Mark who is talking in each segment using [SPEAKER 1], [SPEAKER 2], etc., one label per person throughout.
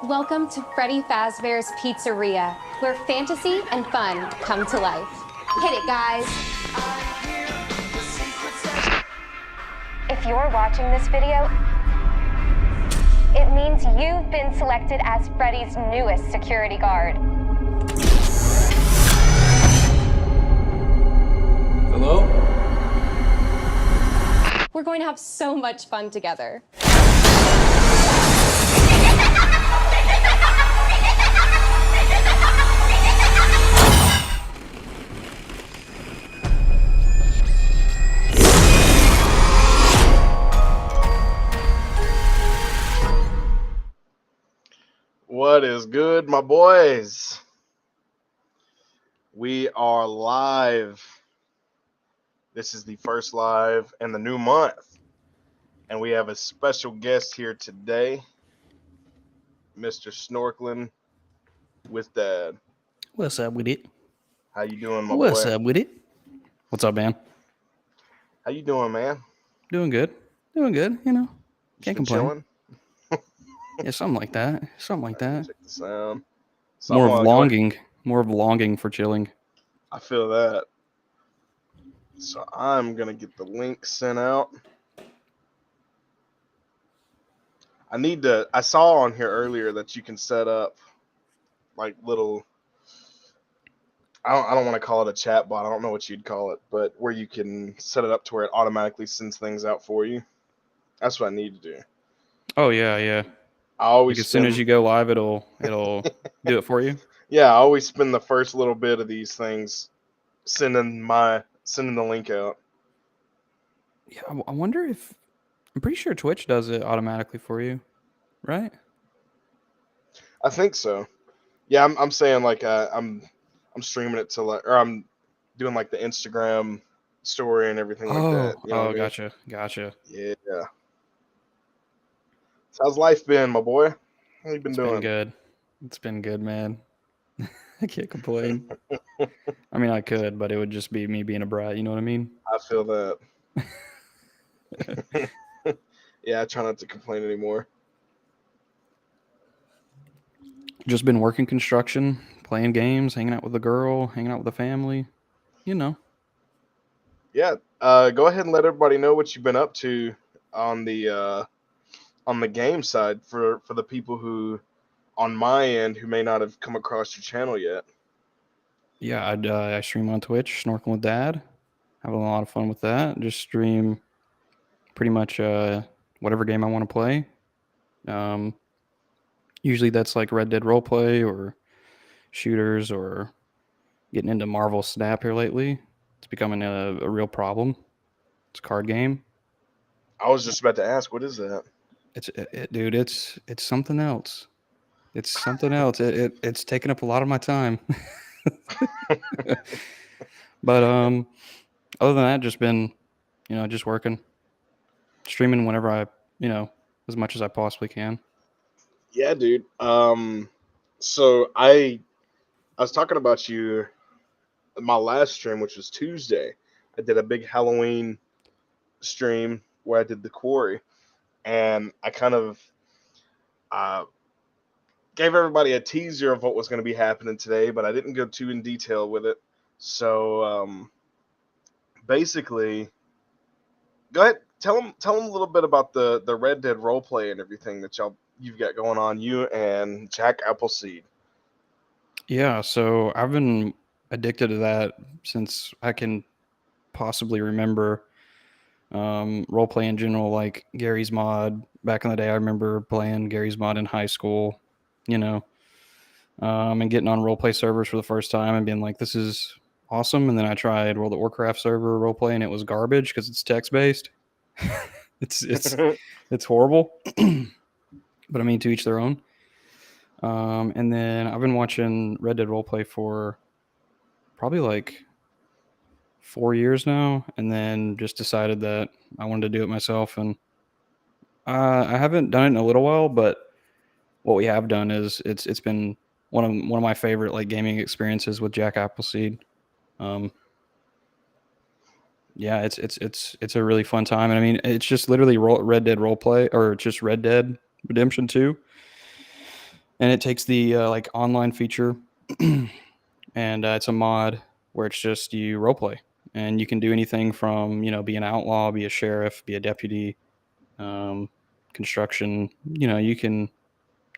[SPEAKER 1] Welcome to Freddy Fazbear's Pizzeria, where fantasy and fun come to life. Hit it, guys. If you're watching this video, it means you've been selected as Freddy's newest security guard.
[SPEAKER 2] Hello?
[SPEAKER 1] We're going to have so much fun together.
[SPEAKER 3] What is good, my boys? We are live. This is the first live in the new month. And we have a special guest here today, Mr. Snorkeling with Dad.
[SPEAKER 2] What's up with it?
[SPEAKER 3] How you doing, my
[SPEAKER 2] What's
[SPEAKER 3] boy?
[SPEAKER 2] up with it? What's up, man?
[SPEAKER 3] How you doing, man?
[SPEAKER 2] Doing good. Doing good, you know. Can't
[SPEAKER 3] Just been
[SPEAKER 2] complain.
[SPEAKER 3] chilling?
[SPEAKER 2] Yeah, something like that. Something like that.
[SPEAKER 3] Check the sound.
[SPEAKER 2] More of
[SPEAKER 3] Something
[SPEAKER 2] longing. More of longing for chilling.
[SPEAKER 3] I feel that. So I'm going to get the link sent out. I saw on here earlier that you can set up like little, I don't want to call it a chat bot. I don't know what you'd call it, but where you can set it up to where it automatically sends things out for you. That's what I need to do.
[SPEAKER 2] Oh yeah, yeah.
[SPEAKER 3] I always
[SPEAKER 2] Like as soon as you go live, it'll do it for you.
[SPEAKER 3] Yeah, I always spend the first little bit of these things sending the link out.
[SPEAKER 2] Yeah, I wonder if I'm pretty sure Twitch does it automatically for you, right?
[SPEAKER 3] I think so. Yeah, I'm saying like I'm streaming it to or I'm doing like the Instagram story and everything like that. You know what I mean?
[SPEAKER 2] Gotcha.
[SPEAKER 3] Yeah. So how's life been, my boy? How you been doing?
[SPEAKER 2] It's been good, man. I can't complain. I mean, I could, but it would just be me being a brat. You know what I mean?
[SPEAKER 3] I feel that. Yeah, I try not to complain anymore.
[SPEAKER 2] Just been working construction, playing games, hanging out with the girl, hanging out with the family. You know.
[SPEAKER 3] Yeah. Go ahead and let everybody know what you've been up to on the game side for the people who, on my end, who may not have come across your channel yet.
[SPEAKER 2] Yeah, I stream on Twitch, SnorkelinWithDad. Having a lot of fun with that. Just stream pretty much whatever game I want to play. Usually that's like Red Dead roleplay or shooters or getting into Marvel Snap here lately. It's becoming a real problem. It's a card game.
[SPEAKER 3] I was just about to ask, what is that?
[SPEAKER 2] Dude, it's something else. It's something else. It's taken up a lot of my time. But other than that, just been, just working, streaming whenever I, as much as I possibly can.
[SPEAKER 3] Yeah, dude. So I was talking about you my last stream, which was Tuesday. I did a big Halloween stream where I did the quarry, and I kind of gave everybody a teaser of what was going to be happening today, but I didn't go too in detail with it. So basically, go ahead, tell them a little bit about the Red Dead roleplay and everything that you've got going on, you and Jack Appleseed.
[SPEAKER 2] Yeah, so I've been addicted to that since I can possibly remember. Roleplay in general, like Gary's Mod. Back in the day, I remember playing Gary's Mod in high school, and getting on roleplay servers for the first time and being like, this is awesome. And then I tried World of Warcraft server roleplay and it was garbage because it's text-based. It's horrible. But I mean, to each their own. And then I've been watching Red Dead roleplay for probably like 4 years now, and then just decided that I wanted to do it myself. And I haven't done it in a little while, but what we have done is it's been one of my favorite like gaming experiences with Jack Appleseed. Yeah, it's a really fun time, and I mean, it's just literally Red Dead roleplay, or just Red Dead Redemption 2. and it takes the like online feature, and it's a mod where it's just you roleplay, and you can do anything from be an outlaw, be a sheriff, be a deputy, um, construction. You can,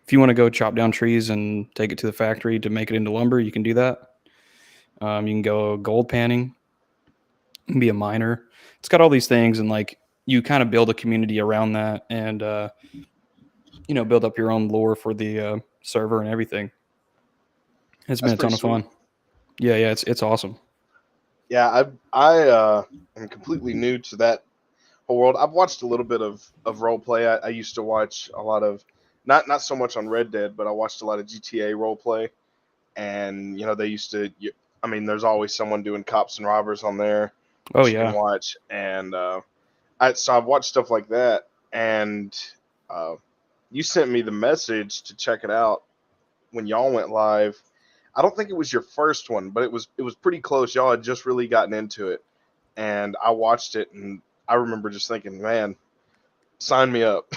[SPEAKER 2] if you want to go chop down trees and take it to the factory to make it into lumber, you can do that. You can go gold panning, you can be a miner. It's got all these things, and like you kind of build a community around that, and build up your own lore for the server and everything. It's been
[SPEAKER 3] That's
[SPEAKER 2] a ton
[SPEAKER 3] pretty
[SPEAKER 2] of
[SPEAKER 3] sweet.
[SPEAKER 2] fun. Yeah, it's awesome.
[SPEAKER 3] Yeah, I am completely new to that whole world. I've watched a little bit of role play. I used to watch a lot of, not so much on Red Dead, but I watched a lot of GTA role play, and they used to. I mean, there's always someone doing cops and robbers on there
[SPEAKER 2] Oh
[SPEAKER 3] that you can
[SPEAKER 2] yeah.
[SPEAKER 3] watch, and so I've watched stuff like that, and uh, you sent me the message to check it out when y'all went live. I don't think it was your first one, but it was pretty close. Y'all had just really gotten into it, and I watched it, and I remember just thinking, man, sign me up.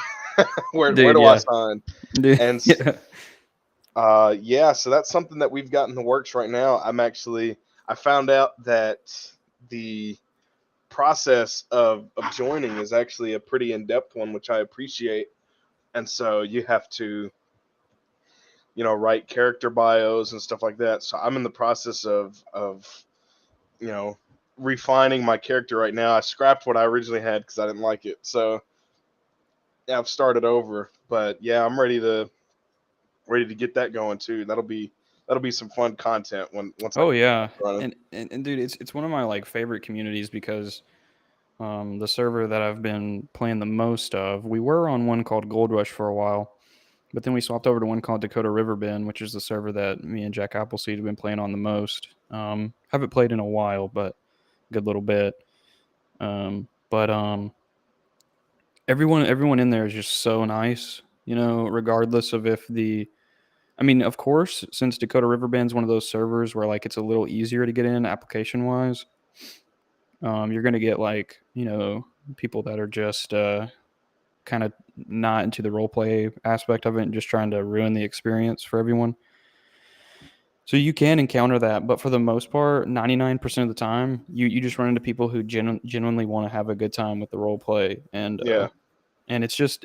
[SPEAKER 3] Where
[SPEAKER 2] Dude,
[SPEAKER 3] do I
[SPEAKER 2] yeah.
[SPEAKER 3] sign?
[SPEAKER 2] Dude,
[SPEAKER 3] And
[SPEAKER 2] yeah.
[SPEAKER 3] yeah, so that's something that we've got in the works right now. I found out that the process of joining is actually a pretty in-depth one, which I appreciate. And so you have to, write character bios and stuff like that. So I'm in the process of you know, refining my character right now. I scrapped what I originally had because I didn't like it. So yeah, I've started over. But yeah, I'm ready to get that going too. That'll be some fun content once I
[SPEAKER 2] Oh
[SPEAKER 3] get
[SPEAKER 2] yeah.
[SPEAKER 3] running.
[SPEAKER 2] And dude, it's one of my like favorite communities because the server that I've been playing the most of, we were on one called Gold Rush for a while, but then we swapped over to one called Dakota Riverbend, which is the server that me and Jack Appleseed have been playing on the most. Haven't played in a while, but a good little bit. But everyone in there is just so nice, regardless of if the I mean, of course, since Dakota Riverbend's one of those servers where like it's a little easier to get in application wise, you're gonna get like, people that are just kind of not into the role play aspect of it and just trying to ruin the experience for everyone. So you can encounter that, but for the most part, 99% of the time, you just run into people who genuinely want to have a good time with the role play,
[SPEAKER 3] Yeah.
[SPEAKER 2] and it's just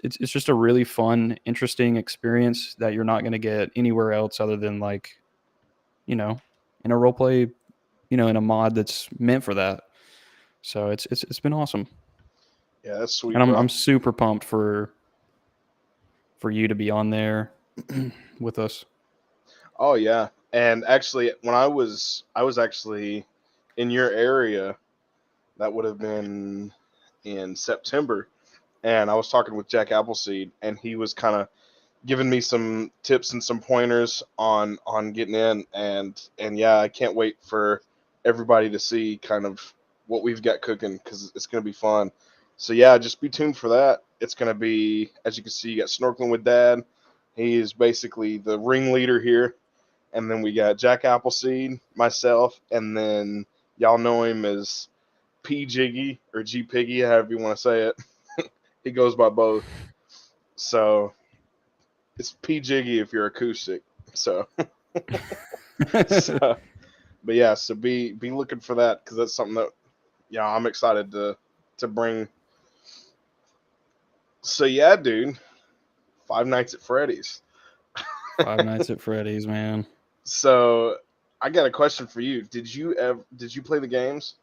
[SPEAKER 2] a really fun, interesting experience that you're not going to get anywhere else other than like, in a role play, in a mod that's meant for that. So it's been awesome,
[SPEAKER 3] Yeah, that's
[SPEAKER 2] and
[SPEAKER 3] sweet,
[SPEAKER 2] I'm
[SPEAKER 3] bro.
[SPEAKER 2] super pumped for you to be on there with us.
[SPEAKER 3] Oh yeah. And actually when I was actually in your area, that would have been in September, and I was talking with Jack Appleseed, and he was kind of giving me some tips and some pointers on getting in, and yeah, I can't wait for everybody to see kind of what we've got cooking because it's going to be fun. So yeah, just be tuned for that. It's going to be, as you can see, you got Snorkeling with Dad. He is basically the ringleader here, and then we got Jack Appleseed, myself, and then y'all know him as P Jiggy or G Piggy, however you want to say it. He goes by both. So it's P Jiggy if you're acoustic. So, so but yeah, so be looking for that because that's something that I'm excited to bring. So yeah, dude, Five Nights at Freddy's.
[SPEAKER 2] Five Nights at Freddy's, man.
[SPEAKER 3] So I got a question for you. Did you play the games?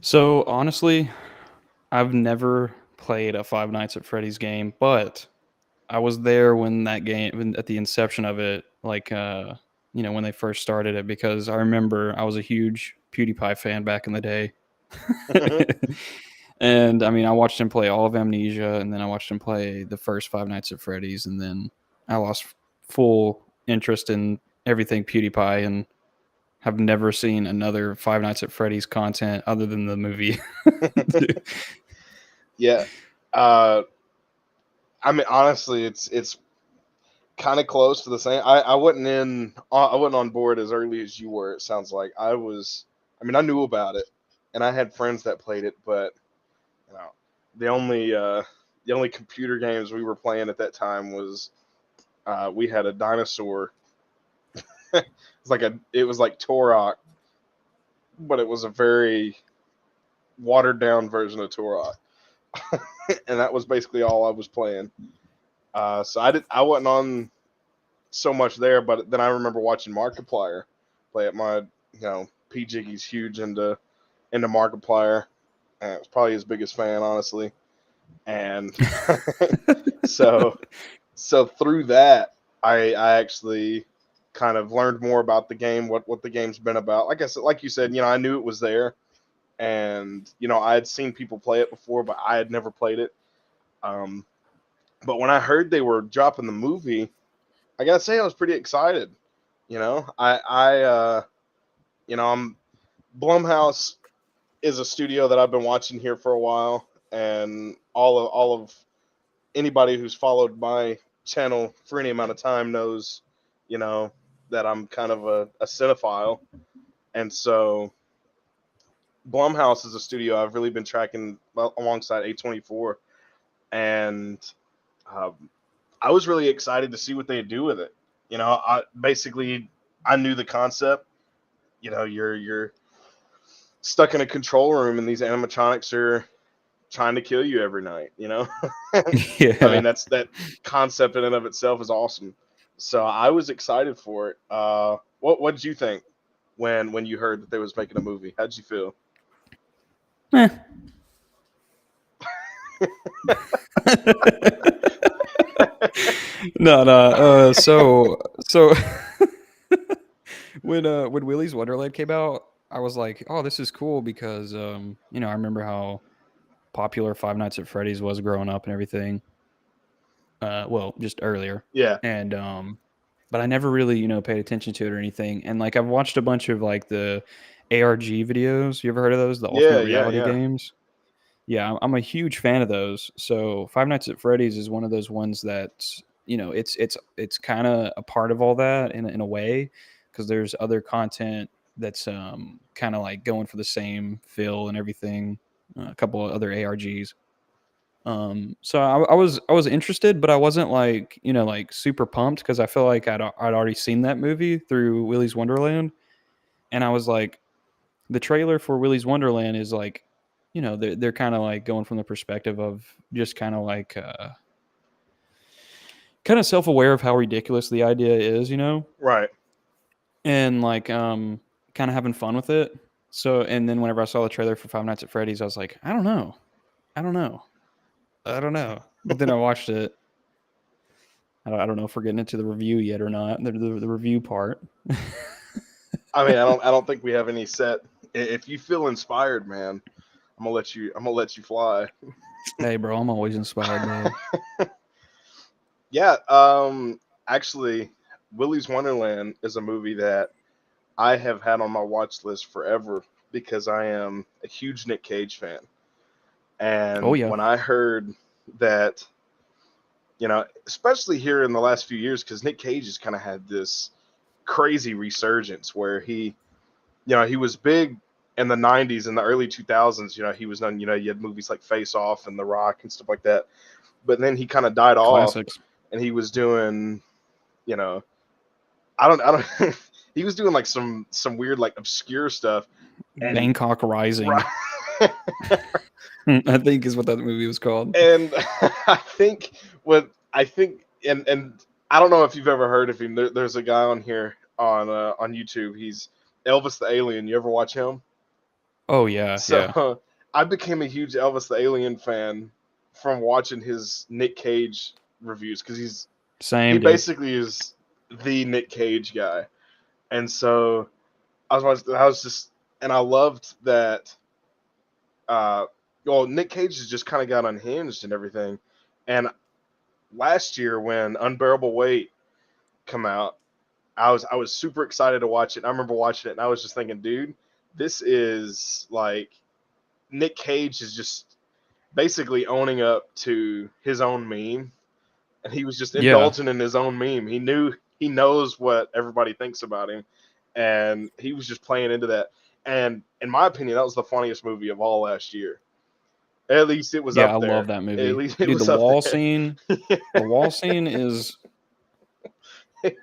[SPEAKER 2] So honestly, I've never played a Five Nights at Freddy's game, but I was there when that game, at the inception of it, like when they first started it, because I remember I was a huge PewDiePie fan back in the day. And I mean, I watched him play all of Amnesia, and then I watched him play the first Five Nights at Freddy's, and then I lost full interest in everything PewDiePie and have never seen another Five Nights at Freddy's content other than the movie.
[SPEAKER 3] Yeah. Uh, I mean, honestly, it's kind of close to the same. I wasn't on board as early as you were. It sounds like I was. I mean, I knew about it, and I had friends that played it, but you know, the only the only computer games we were playing at that time was we had a dinosaur. It was like Turok, but it was a very watered down version of Turok, and that was basically all I was playing. So I wasn't on so much there, but then I remember watching Markiplier play it. P Jiggy's huge into Markiplier, and it was probably his biggest fan, honestly. And so through that, I actually kind of learned more about the game, what the game's been about. Like you said, I knew it was there, and I had seen people play it before, but I had never played it. But when I heard they were dropping the movie, I gotta say I was pretty excited. I'm Blumhouse is a studio that I've been watching here for a while, and all of anybody who's followed my channel for any amount of time knows, that I'm kind of a cinephile, and so Blumhouse is a studio I've really been tracking alongside A24, and I was really excited to see what they do with it. I knew the concept. You're stuck in a control room, and these animatronics are trying to kill you every night.
[SPEAKER 2] Yeah.
[SPEAKER 3] I mean, that concept in and of itself is awesome. So I was excited for it. What did you think when you heard that they was making a movie? How'd you feel?
[SPEAKER 2] No. So when Willy's Wonderland came out, I was like, oh, this is cool because I remember how popular Five Nights at Freddy's was growing up and everything. Well, just earlier.
[SPEAKER 3] Yeah.
[SPEAKER 2] And but I never really paid attention to it or anything. And like I've watched a bunch of like the ARG videos. You ever heard of those? The alternate reality games. Yeah, I'm a huge fan of those. So Five Nights at Freddy's is one of those ones that it's kind of a part of all that in a way, because there's other content that's kind of like going for the same feel and everything. A couple of other ARGs. So I was interested, but I wasn't like like super pumped because I feel like I'd already seen that movie through Willy's Wonderland, and I was like, the trailer for Willy's Wonderland is like, they're kind of like going from the perspective of just kind of like kind of self-aware of how ridiculous the idea is,
[SPEAKER 3] Right.
[SPEAKER 2] and like kind of having fun with it. So, and then whenever I saw the trailer for Five Nights at Freddy's, I was like, I don't know. But then I watched it. I don't know if we're getting into the review yet or not. The review part.
[SPEAKER 3] I mean, I don't think we have any set. If you feel inspired, man, I'm gonna let you fly.
[SPEAKER 2] Hey, bro, I'm always inspired, man.
[SPEAKER 3] Yeah. Actually, Willy's Wonderland is a movie that I have had on my watch list forever because I am a huge Nick Cage fan. And when I heard that, especially here in the last few years, because Nick Cage has kind of had this crazy resurgence where he was big in the 90s and the early 2000s. He was done, you had movies like Face Off and The Rock and stuff like that. But then he kind of died
[SPEAKER 2] Classics.
[SPEAKER 3] off, and he was doing, I don't he was doing like some weird like obscure stuff.
[SPEAKER 2] Bangkok Rising. Right. I think is what that movie was called.
[SPEAKER 3] And I think and I don't know if you've ever heard of him. There's a guy on here on YouTube. He's Elvis the Alien. You ever watch him?
[SPEAKER 2] Oh yeah.
[SPEAKER 3] So I became a huge Elvis the Alien fan from watching his Nick Cage reviews because he basically is the Nick Cage guy. And so I loved that. Nick Cage has just kind of got unhinged and everything. And last year when Unbearable Weight come out, I was super excited to watch it. I remember watching it and I was just thinking, dude, this is like Nick Cage is just basically owning up to his own meme, and he was just indulging in his own meme. He knows what everybody thinks about him, and he was just playing into that. And in my opinion, that was the funniest movie of all last year. At least it was up there.
[SPEAKER 2] I love that movie.
[SPEAKER 3] At least
[SPEAKER 2] the wall scene. The wall scene is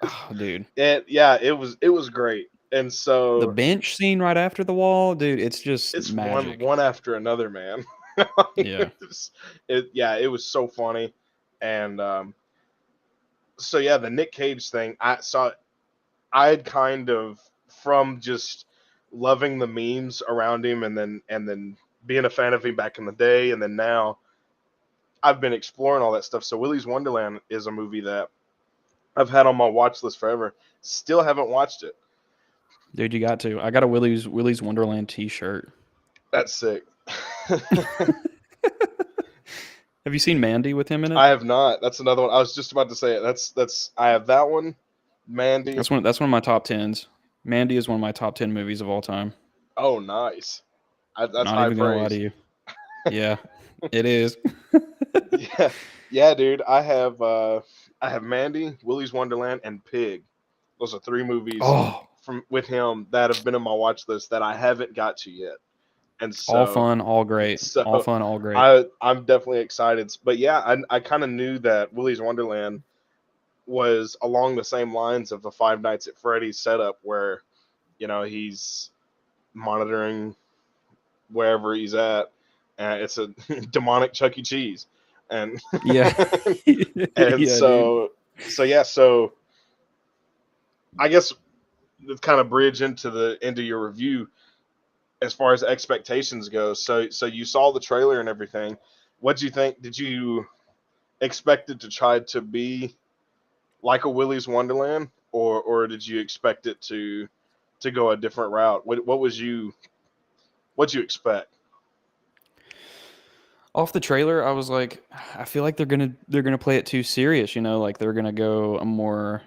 [SPEAKER 2] Oh, dude.
[SPEAKER 3] It was great. And
[SPEAKER 2] The
[SPEAKER 3] so
[SPEAKER 2] bench scene right after the wall, dude, it's just
[SPEAKER 3] it's one
[SPEAKER 2] magic.
[SPEAKER 3] one after another, man.
[SPEAKER 2] Yeah.
[SPEAKER 3] It was so funny. And so yeah, the Nick Cage thing, I had kind of, from just loving the memes around him, and then being a fan of him back in the day, and then now I've been exploring all that stuff. So Willy's Wonderland is a movie that I've had on my watch list forever. Still haven't watched it.
[SPEAKER 2] Dude, you got to. I got a Willy's Wonderland t-shirt.
[SPEAKER 3] That's sick.
[SPEAKER 2] Have you seen Mandy with him in it?
[SPEAKER 3] I have not. That's another one. I was just about to say it. That's I have that one. Mandy.
[SPEAKER 2] That's one of my top 10s. Mandy is one of my top 10 movies of all time.
[SPEAKER 3] Oh, nice. That's
[SPEAKER 2] Not
[SPEAKER 3] high
[SPEAKER 2] even gonna lie
[SPEAKER 3] praise.
[SPEAKER 2] to you. Yeah, it is.
[SPEAKER 3] Yeah, yeah, dude. I have Mandy, Willy's Wonderland, and Pig. Those are 3 movies
[SPEAKER 2] Oh,
[SPEAKER 3] from with him that have been in my watch list that I haven't got to yet. And
[SPEAKER 2] all
[SPEAKER 3] so
[SPEAKER 2] fun, all great.
[SPEAKER 3] so
[SPEAKER 2] All fun, all great.
[SPEAKER 3] I'm definitely excited. But yeah, I kind of knew that Willy's Wonderland was along the same lines of the Five Nights at Freddy's setup, where he's monitoring wherever he's at, and it's a demonic Chuck E. Cheese, and
[SPEAKER 2] Yeah.
[SPEAKER 3] and
[SPEAKER 2] Yeah, dude.
[SPEAKER 3] so I guess let's kind of bridge into your review as far as expectations go. So you saw the trailer and everything. What do you think? Did you expect it to try to be like a Willy's Wonderland, or did you expect it to go a different route? What'd you expect?
[SPEAKER 2] Off the trailer, I was like, I feel like they're gonna play it too serious, like they're gonna go a more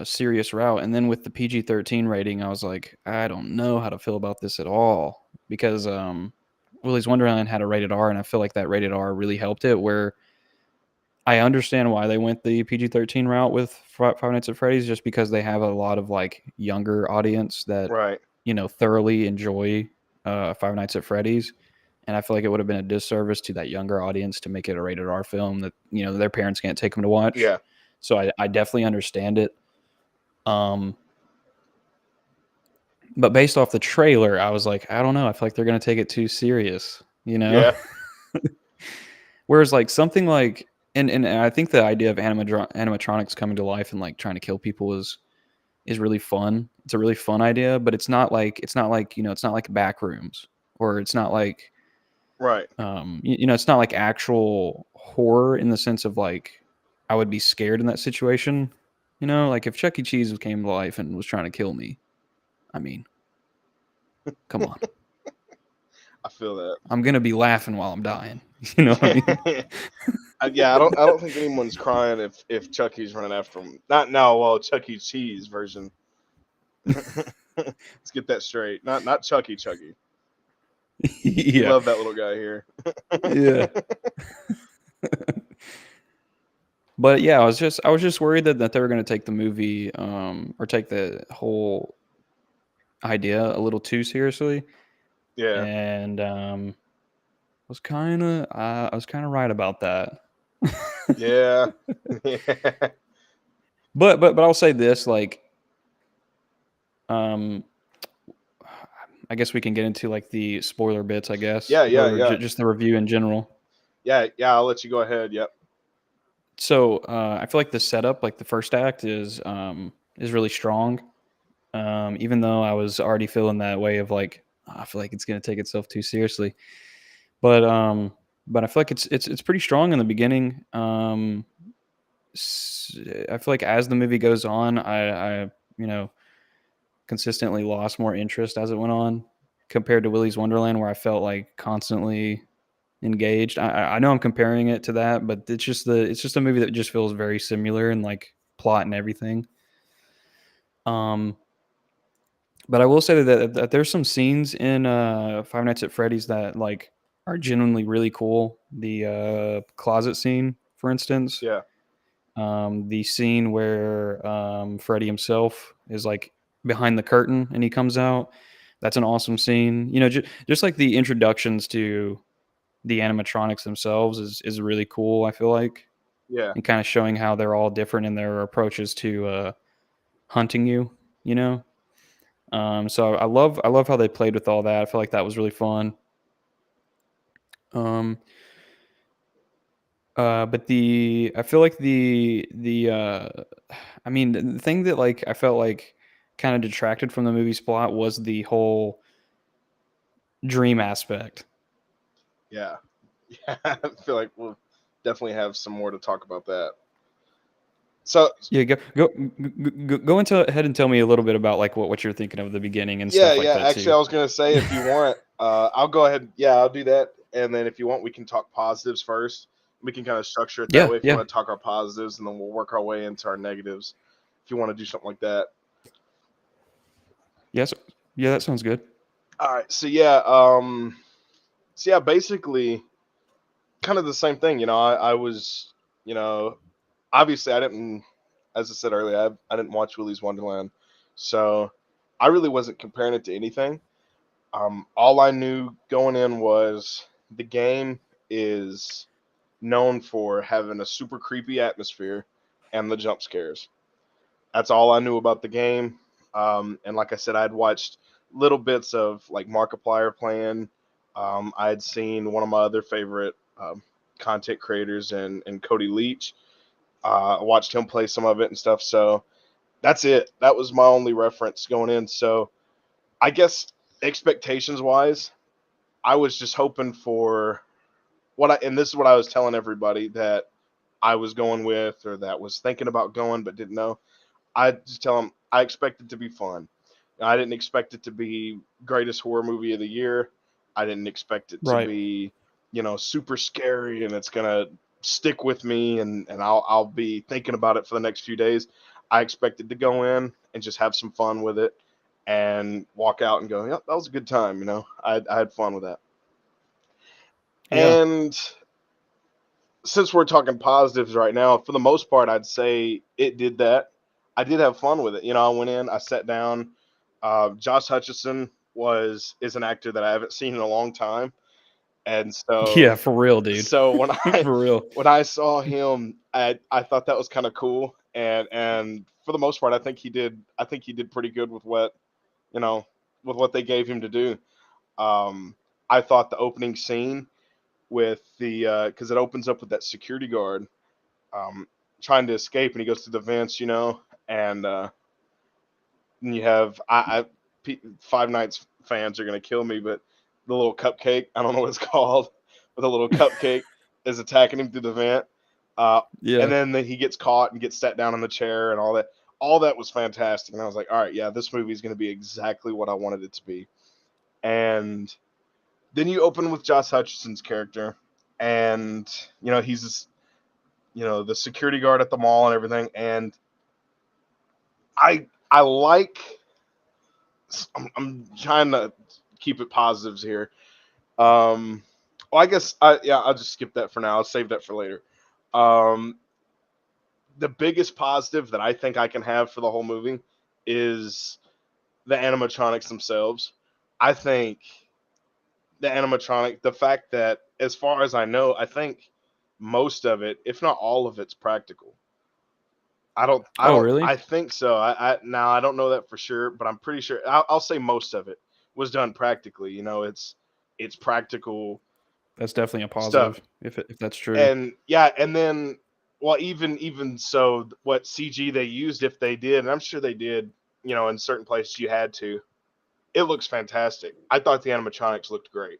[SPEAKER 2] serious route. And then with the PG-13 rating, I was like, I don't know how to feel about this at all, because Willy's Wonderland had a rated R, and I feel like that rated R really helped it. Where I understand why they went the PG-13 route with Five Nights at Freddy's, just because they have a lot of like younger audience that
[SPEAKER 3] Right.
[SPEAKER 2] thoroughly enjoy Five Nights at Freddy's. And I feel like it would have been a disservice to that younger audience to make it a rated R film that their parents can't take them to watch.
[SPEAKER 3] Yeah.
[SPEAKER 2] So I definitely understand it. But based off the trailer, I was like, I don't know. I feel like they're going to take it too serious,
[SPEAKER 3] Yeah.
[SPEAKER 2] Whereas like something like, and I think the idea of animatronics coming to life and like trying to kill people is really fun. It's a really fun idea, but it's not like it's not like Backrooms, or it's not like
[SPEAKER 3] Right.
[SPEAKER 2] it's not like actual horror in the sense of like I would be scared in that situation. Like if Chuck E. Cheese came to life and was trying to kill me, I mean, come on.
[SPEAKER 3] I feel that.
[SPEAKER 2] I'm gonna be laughing while I'm dying. You know what I mean?
[SPEAKER 3] Yeah, I don't think anyone's crying if Chucky's running after him. Not now. Well, Chuck E. Cheese version. Let's get that straight. Not Chucky. We
[SPEAKER 2] Yeah.
[SPEAKER 3] love that little guy here.
[SPEAKER 2] Yeah. But yeah, I was just worried that they were going to take the movie or take the whole idea a little too seriously.
[SPEAKER 3] Yeah.
[SPEAKER 2] And I was kind of right about that.
[SPEAKER 3] Yeah.
[SPEAKER 2] But I'll say this, like I guess we can get into like the spoiler bits, I guess.
[SPEAKER 3] Yeah.
[SPEAKER 2] Or just the review in general.
[SPEAKER 3] Yeah. I'll let you go ahead. Yep.
[SPEAKER 2] So I feel like the setup, like the first act, is really strong. Even though I was already feeling that way of like, I feel like it's gonna take itself too seriously. But I feel like it's pretty strong in the beginning. I feel like as the movie goes on, I consistently lost more interest as it went on, compared to Willy's Wonderland, where I felt like constantly engaged. I know I'm comparing it to that, but it's just a movie that just feels very similar in like plot and everything. But I will say that there's some scenes in Five Nights at Freddy's that like are genuinely really cool. The closet scene, for instance.
[SPEAKER 3] Yeah.
[SPEAKER 2] The scene where Freddy himself is like behind the curtain and he comes out. That's an awesome scene. Just like the introductions to the animatronics themselves is really cool, I feel like.
[SPEAKER 3] Yeah.
[SPEAKER 2] and kind of showing how they're all different in their approaches to hunting you. You know, so I love how they played with all that. I feel like that was really fun. Um, but I feel like I mean, the thing that like I felt like kind of detracted from the movie's plot was the whole dream aspect.
[SPEAKER 3] Yeah. Yeah. I feel like we'll definitely have some more to talk about that. So
[SPEAKER 2] Yeah, go into ahead and tell me a little bit about like what you're thinking of the beginning and
[SPEAKER 3] yeah,
[SPEAKER 2] stuff like
[SPEAKER 3] yeah.
[SPEAKER 2] that
[SPEAKER 3] Actually,
[SPEAKER 2] too.
[SPEAKER 3] I was gonna say if you want, I'll go ahead. Yeah, I'll do that. And then if you want, we can talk positives first. We can kind of structure it that
[SPEAKER 2] Yeah,
[SPEAKER 3] way. If you
[SPEAKER 2] yeah,
[SPEAKER 3] want to talk our positives, and then we'll work our way into our negatives. If you want to do something like that.
[SPEAKER 2] yes, yeah, that sounds good.
[SPEAKER 3] All right. So yeah, basically, kind of the same thing. I was, obviously I didn't, as I said earlier, I didn't watch Willy's Wonderland, so I really wasn't comparing it to anything. All I knew going in was the game is known for having a super creepy atmosphere and the jump scares. That's all I knew about the game. And like I said, I'd watched little bits of like Markiplier playing. I had seen one of my other favorite content creators and Cody Leach. I watched him play some of it and stuff. So that's it. That was my only reference going in. So I guess expectations wise, I was just hoping for and this is what I was telling everybody that I was going with or that was thinking about going but didn't know. I just tell them I expect it to be fun. I didn't expect it to be greatest horror movie of the year. I didn't expect it to
[SPEAKER 2] Right.
[SPEAKER 3] be, super scary and it's gonna stick with me and I'll be thinking about it for the next few days. I expected to go in and just have some fun with it and walk out and go, yep, that was a good time. I had fun with that.
[SPEAKER 2] Yeah.
[SPEAKER 3] And since we're talking positives right now, for the most part, I'd say it did that. I did have fun with it. I went in, I sat down. Josh Hutcherson is an actor that I haven't seen in a long time, and
[SPEAKER 2] Yeah,
[SPEAKER 3] so
[SPEAKER 2] for real, dude.
[SPEAKER 3] so
[SPEAKER 2] For real.
[SPEAKER 3] when I saw him, I thought that was kind of cool, and for the most part, I think he did pretty good with you know what they gave him to do. Um, I thought the opening scene with the because it opens up with that security guard um, trying to escape, and he goes through the vents, and and you have Five Nights fans are gonna kill me, but the little cupcake, I don't know what it's called, but the little cupcake is attacking him through the vent, uh, and
[SPEAKER 2] Yeah.
[SPEAKER 3] then he gets caught and gets sat down in the chair and all that. All that was fantastic, and I was like, all right, yeah, this movie is gonna be exactly what I wanted it to be. And then you open with Josh Hutcherson's character, and he's this, the security guard at the mall and everything. And I like. I'm trying to keep it positives here. Well, I guess I'll just skip that for now. I'll save that for later. Um, the biggest positive that I think I can have for the whole movie is the animatronics themselves. I think the fact that, as far as I know, I think most of it, if not all of it's practical.
[SPEAKER 2] Oh, really?
[SPEAKER 3] I think so. Now I don't know that for sure, but I'm pretty sure. I'll say most of it was done practically. It's practical
[SPEAKER 2] That's definitely a
[SPEAKER 3] stuff.
[SPEAKER 2] positive if that's true.
[SPEAKER 3] And yeah, and then, well, even so, what CG they used, if they did, and I'm sure they did, in certain places you had to. It looks fantastic. I thought the animatronics looked great,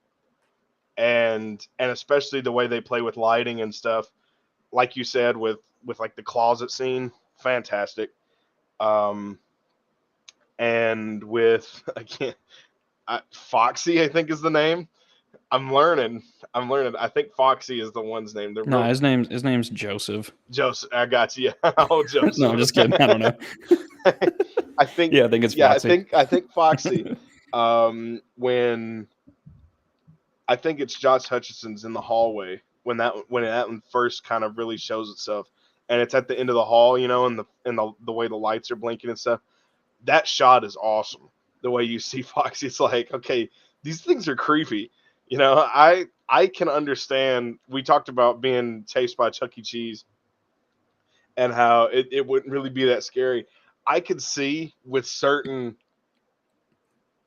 [SPEAKER 3] and especially the way they play with lighting and stuff, like you said, with like the closet scene, fantastic. Um, and with again, Foxy, I think is the name. I'm learning. I'm learning. I think Foxy is the one's name. They're
[SPEAKER 2] No,
[SPEAKER 3] both
[SPEAKER 2] his name's Joseph.
[SPEAKER 3] Joseph. I got you. Oh,
[SPEAKER 2] No, I'm
[SPEAKER 3] Joseph.
[SPEAKER 2] just kidding. I don't know.
[SPEAKER 3] I think.
[SPEAKER 2] Yeah, I think it's
[SPEAKER 3] Yeah, I
[SPEAKER 2] Foxy.
[SPEAKER 3] think. I think Foxy. When I think it's Josh Hutcherson's in the hallway when that one first kind of really shows itself, and it's at the end of the hall, and the way the lights are blinking and stuff. That shot is awesome. The way you see Foxy, it's like, okay, these things are creepy. I can understand. We talked about being chased by Chuck E. Cheese. and how it wouldn't really be that scary. I could see with certain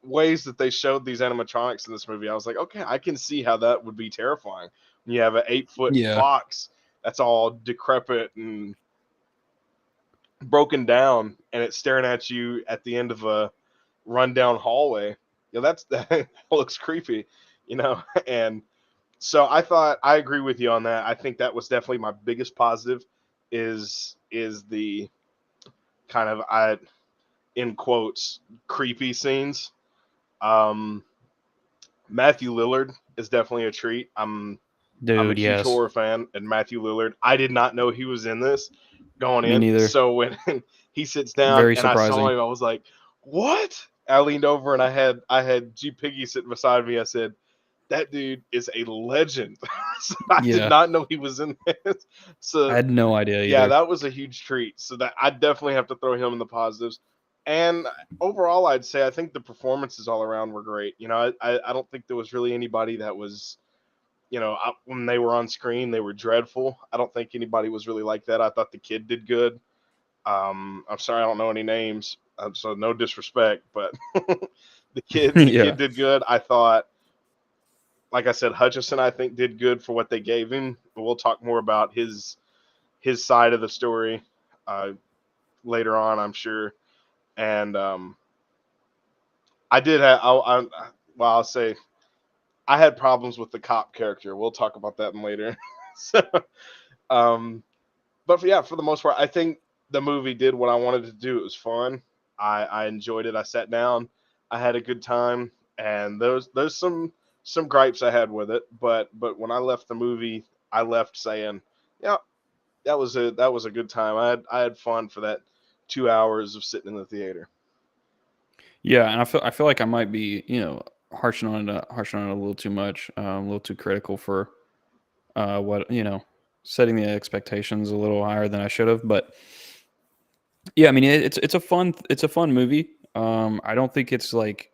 [SPEAKER 3] ways that they showed these animatronics in this movie, I was like, okay, I can see how that would be terrifying. When you have an 8-foot
[SPEAKER 2] Yeah.
[SPEAKER 3] fox that's all decrepit and broken down, and it's staring at you at the end of a rundown hallway. That looks creepy, And so I agree with you on that. I think that was definitely my biggest positive is the kind of in quotes creepy scenes. Matthew Lillard is definitely a treat. I'm a
[SPEAKER 2] Dude,
[SPEAKER 3] huge
[SPEAKER 2] yes.
[SPEAKER 3] horror fan, and Matthew Lillard, I did not know he was in this going
[SPEAKER 2] Me
[SPEAKER 3] in.
[SPEAKER 2] neither.
[SPEAKER 3] So when he sits down
[SPEAKER 2] Very
[SPEAKER 3] and I saw
[SPEAKER 2] surprising.
[SPEAKER 3] him, I was like, "What?" I leaned over and I had G Piggy sitting beside me. I said, "That dude is a legend." So I did
[SPEAKER 2] Yeah.
[SPEAKER 3] not know he was in this. So
[SPEAKER 2] I had no idea
[SPEAKER 3] yeah,
[SPEAKER 2] either.
[SPEAKER 3] that was a huge treat. So that I definitely have to throw him in the positives. And overall, I'd say I think the performances all around were great. I don't think there was really anybody that was, when they were on screen, they were dreadful. I don't think anybody was really like that. I thought the kid did good. I'm sorry, I don't know any names, so no disrespect, but the kid
[SPEAKER 2] Yeah.
[SPEAKER 3] did good. I thought, like I said, Hutchison, I think, did good for what they gave him. But we'll talk more about his side of the story later on, I'm sure. And I did have, I'll say, I had problems with the cop character. We'll talk about that later. So, but for the most part, I think the movie did what I wanted to do. It was fun. I enjoyed it. I sat down. I had a good time. And there's some gripes I had with it, but when I left the movie, I left saying, yeah, that was a good time. I had fun for that 2 hours of sitting in the theater.
[SPEAKER 2] Yeah, and I feel like I might be, harshing on it a little too much, a little too critical for what, setting the expectations a little higher than I should have. But yeah, I mean, it's a fun movie. I don't think it's like,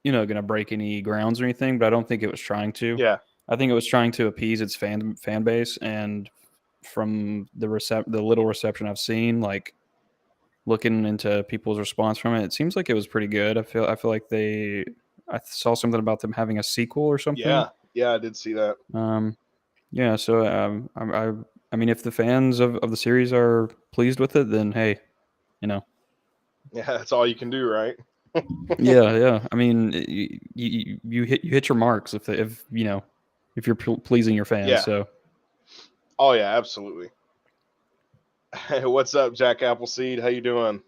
[SPEAKER 2] gonna break any grounds or anything, but I don't think it was trying to.
[SPEAKER 3] Yeah.
[SPEAKER 2] I think it was trying to appease its fan base, and from the little reception I've seen, like looking into people's response from it, it seems like it was pretty good. I feel like I saw something about them having a sequel or something.
[SPEAKER 3] Yeah, I did see that.
[SPEAKER 2] Yeah. So I mean, if the fans of the series are pleased with it, then hey,
[SPEAKER 3] Yeah, that's all you can do, right?
[SPEAKER 2] yeah. I mean, you hit your marks if you're pleasing your fans.
[SPEAKER 3] Yeah.
[SPEAKER 2] So
[SPEAKER 3] Oh yeah, absolutely. Hey, what's up, Jack Appleseed? How you doing?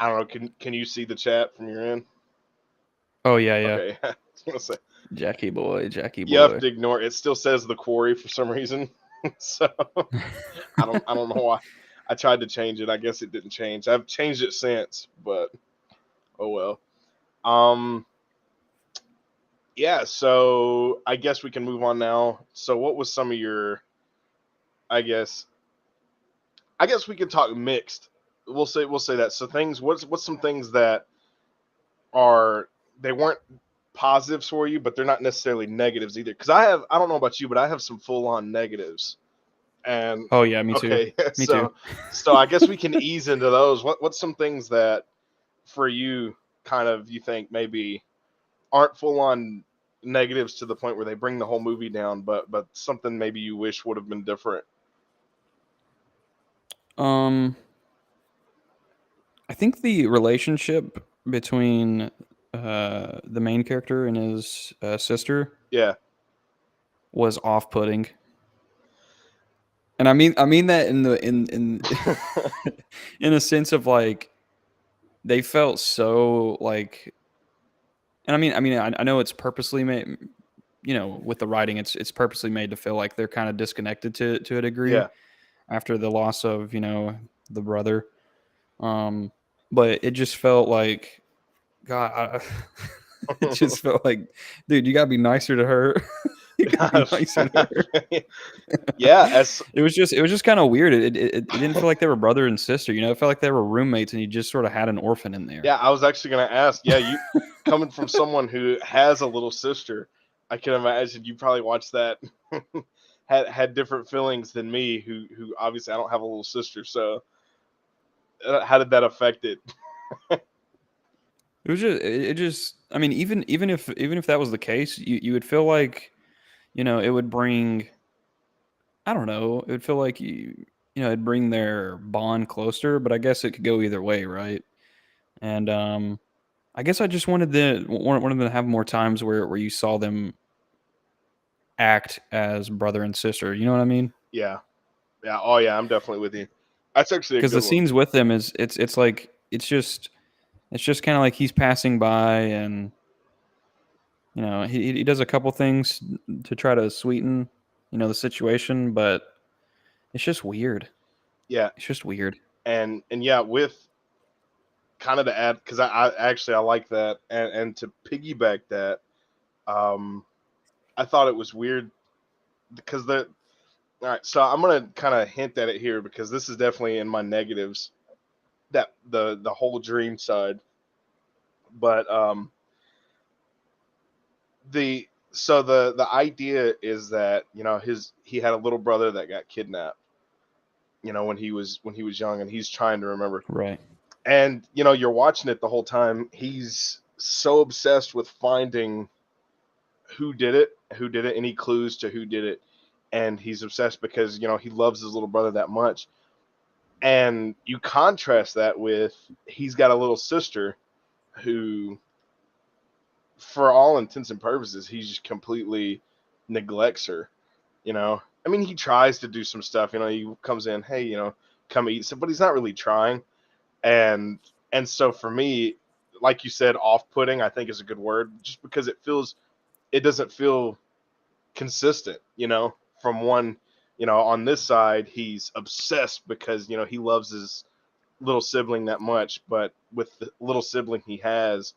[SPEAKER 3] I don't know. Can you see the chat from your end?
[SPEAKER 2] oh yeah.
[SPEAKER 3] Okay. I was gonna say,
[SPEAKER 2] Jackie boy.
[SPEAKER 3] you have to ignore it. It still says the quarry for some reason. So I don't know why. I tried to change it. I guess it didn't change. I've changed it since, but oh well. Yeah, so I guess we can move on now. So what was some of your I guess we could talk mixed. We'll say that. So what's some things that they weren't positives for you, but they're not necessarily negatives either. Because I don't know about you, but I have some full on negatives. And
[SPEAKER 2] oh yeah, me too.
[SPEAKER 3] okay,
[SPEAKER 2] Me too.
[SPEAKER 3] So I guess we can ease into those. What's some things that for you kind of you think maybe aren't full on negatives to the point where they bring the whole movie down, but something maybe you wish would have been different?
[SPEAKER 2] I think the relationship between the main character and his sister
[SPEAKER 3] Yeah.
[SPEAKER 2] was off-putting, and I mean that in the in in a sense of like they felt so like, and I know it's purposely made, with the writing, it's purposely made to feel like they're kind of disconnected to a degree
[SPEAKER 3] Yeah.
[SPEAKER 2] after the loss of the brother. But it just felt like, God, it just felt like, dude, you gotta be nicer to her. You gotta be nicer to her.
[SPEAKER 3] Yeah,
[SPEAKER 2] It was just kind of weird. It didn't feel like they were brother and sister. It felt like they were roommates, and you just sort of had an orphan in there.
[SPEAKER 3] yeah. I was actually gonna ask. Yeah, you coming from someone who has a little sister, I can imagine you probably watched that had different feelings than me, who obviously I don't have a little sister. So how did that affect it?
[SPEAKER 2] It was just it just I mean even if that was the case, you would feel like, it would bring, I don't know, it would feel like it'd bring their bond closer, but I guess it could go either way, right? And I guess I just wanted them to have more times where you saw them act as brother and sister. You know what I mean?
[SPEAKER 3] Yeah, yeah, oh yeah, I'm definitely with you. That's actually a
[SPEAKER 2] Because the
[SPEAKER 3] good one.
[SPEAKER 2] scenes with them it's like it's just kind of like he's passing by, and he does a couple things to try to sweeten the situation, but it's just weird.
[SPEAKER 3] Yeah,
[SPEAKER 2] It's just weird.
[SPEAKER 3] and yeah, with kind of to add, because I like that, and to piggyback that, um, I thought it was weird because the all right. So I'm gonna kind of hint at it here because this is definitely in my negatives, that the whole dream side, but the idea is that he had a little brother that got kidnapped, when he was young, and he's trying to remember.
[SPEAKER 2] Right.
[SPEAKER 3] And you're watching it the whole time. He's so obsessed with finding who did it, any clues to who did it, and he's obsessed because he loves his little brother that much. And you contrast that with, he's got a little sister who, for all intents and purposes, he just completely neglects her. I mean, he tries to do some stuff. He comes in, hey, come eat some, but he's not really trying. And so for me, like you said, off-putting, I think is a good word, just because it doesn't feel consistent. From one, on this side, he's obsessed because he loves his little sibling that much, but with the little sibling he has,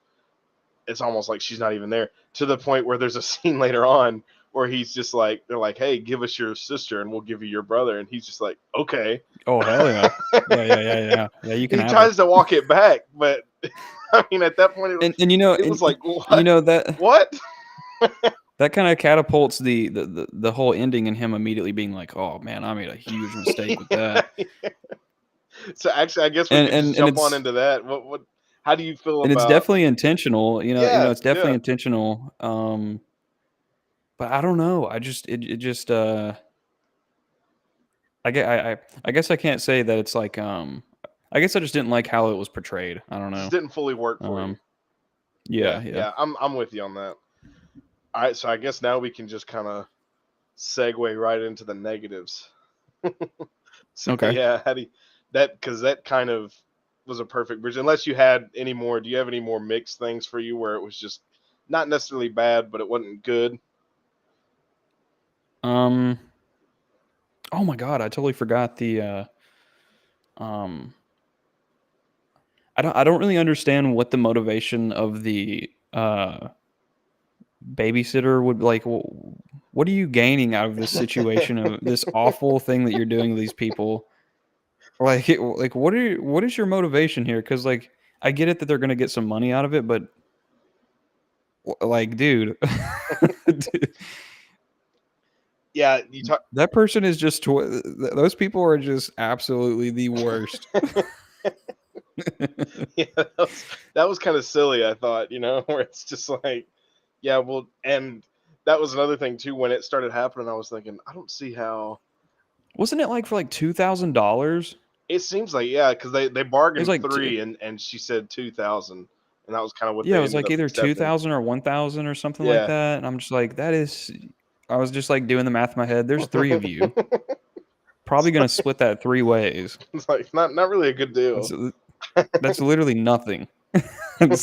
[SPEAKER 3] it's almost like she's not even there, to the point where there's a scene later on where he's just like, they're like, hey, give us your sister and we'll give you your brother, and he's just like, okay.
[SPEAKER 2] Oh, hell yeah. Yeah. You can
[SPEAKER 3] He
[SPEAKER 2] have
[SPEAKER 3] tries
[SPEAKER 2] it.
[SPEAKER 3] to walk it back, but I mean, at that point,
[SPEAKER 2] And
[SPEAKER 3] it was like, what?
[SPEAKER 2] that
[SPEAKER 3] What?
[SPEAKER 2] that kind of catapults the whole ending, and him immediately being like, "Oh man, I made a huge mistake with that."
[SPEAKER 3] So actually, I guess we could just
[SPEAKER 2] And
[SPEAKER 3] jump on into that. What? How do you feel
[SPEAKER 2] it's
[SPEAKER 3] about?
[SPEAKER 2] definitely intentional.
[SPEAKER 3] Yeah,
[SPEAKER 2] It's definitely
[SPEAKER 3] yeah.
[SPEAKER 2] intentional. But I don't know. It just I guess I can't say that it's like I guess I just didn't like how it was portrayed. I don't
[SPEAKER 3] Just
[SPEAKER 2] know.
[SPEAKER 3] didn't fully work for you.
[SPEAKER 2] Yeah,
[SPEAKER 3] Yeah,
[SPEAKER 2] yeah.
[SPEAKER 3] yeah. I'm with you on that. All right, so I guess now we can just kind of segue right into the negatives. So
[SPEAKER 2] Okay.
[SPEAKER 3] yeah, how do you, that, because that kind of was a perfect bridge. Unless you had any more, do you have any more mixed things for you where it was just not necessarily bad, but it wasn't good?
[SPEAKER 2] Oh my God, I totally forgot the um I don't really understand what the motivation of the babysitter would like. What are you gaining out of this situation, of this awful thing that you're doing to these people? Like what is your motivation here? Because like I get it that they're gonna get some money out of it, but like, dude, dude,
[SPEAKER 3] Yeah, you talk.
[SPEAKER 2] that person is just those people are just absolutely the worst.
[SPEAKER 3] Yeah, that was kind of silly. I thought, where it's just like, yeah, well, and that was another thing too. When it started happening, I was thinking, I don't see how.
[SPEAKER 2] Wasn't it like for like $2,000?
[SPEAKER 3] It seems like, yeah, because they
[SPEAKER 2] It was
[SPEAKER 3] bargained
[SPEAKER 2] like
[SPEAKER 3] 3, and she said 2,000, and that was kind of what
[SPEAKER 2] yeah, it
[SPEAKER 3] they
[SPEAKER 2] was
[SPEAKER 3] ended
[SPEAKER 2] like
[SPEAKER 3] up
[SPEAKER 2] either
[SPEAKER 3] accepting.
[SPEAKER 2] 2,000 or 1,000 or something like
[SPEAKER 3] Yeah.
[SPEAKER 2] that, and I'm just like, that is. I was just like doing the math in my head. There's three of you, probably gonna split that three ways.
[SPEAKER 3] It's like not really a good deal.
[SPEAKER 2] That's that's literally nothing. I'm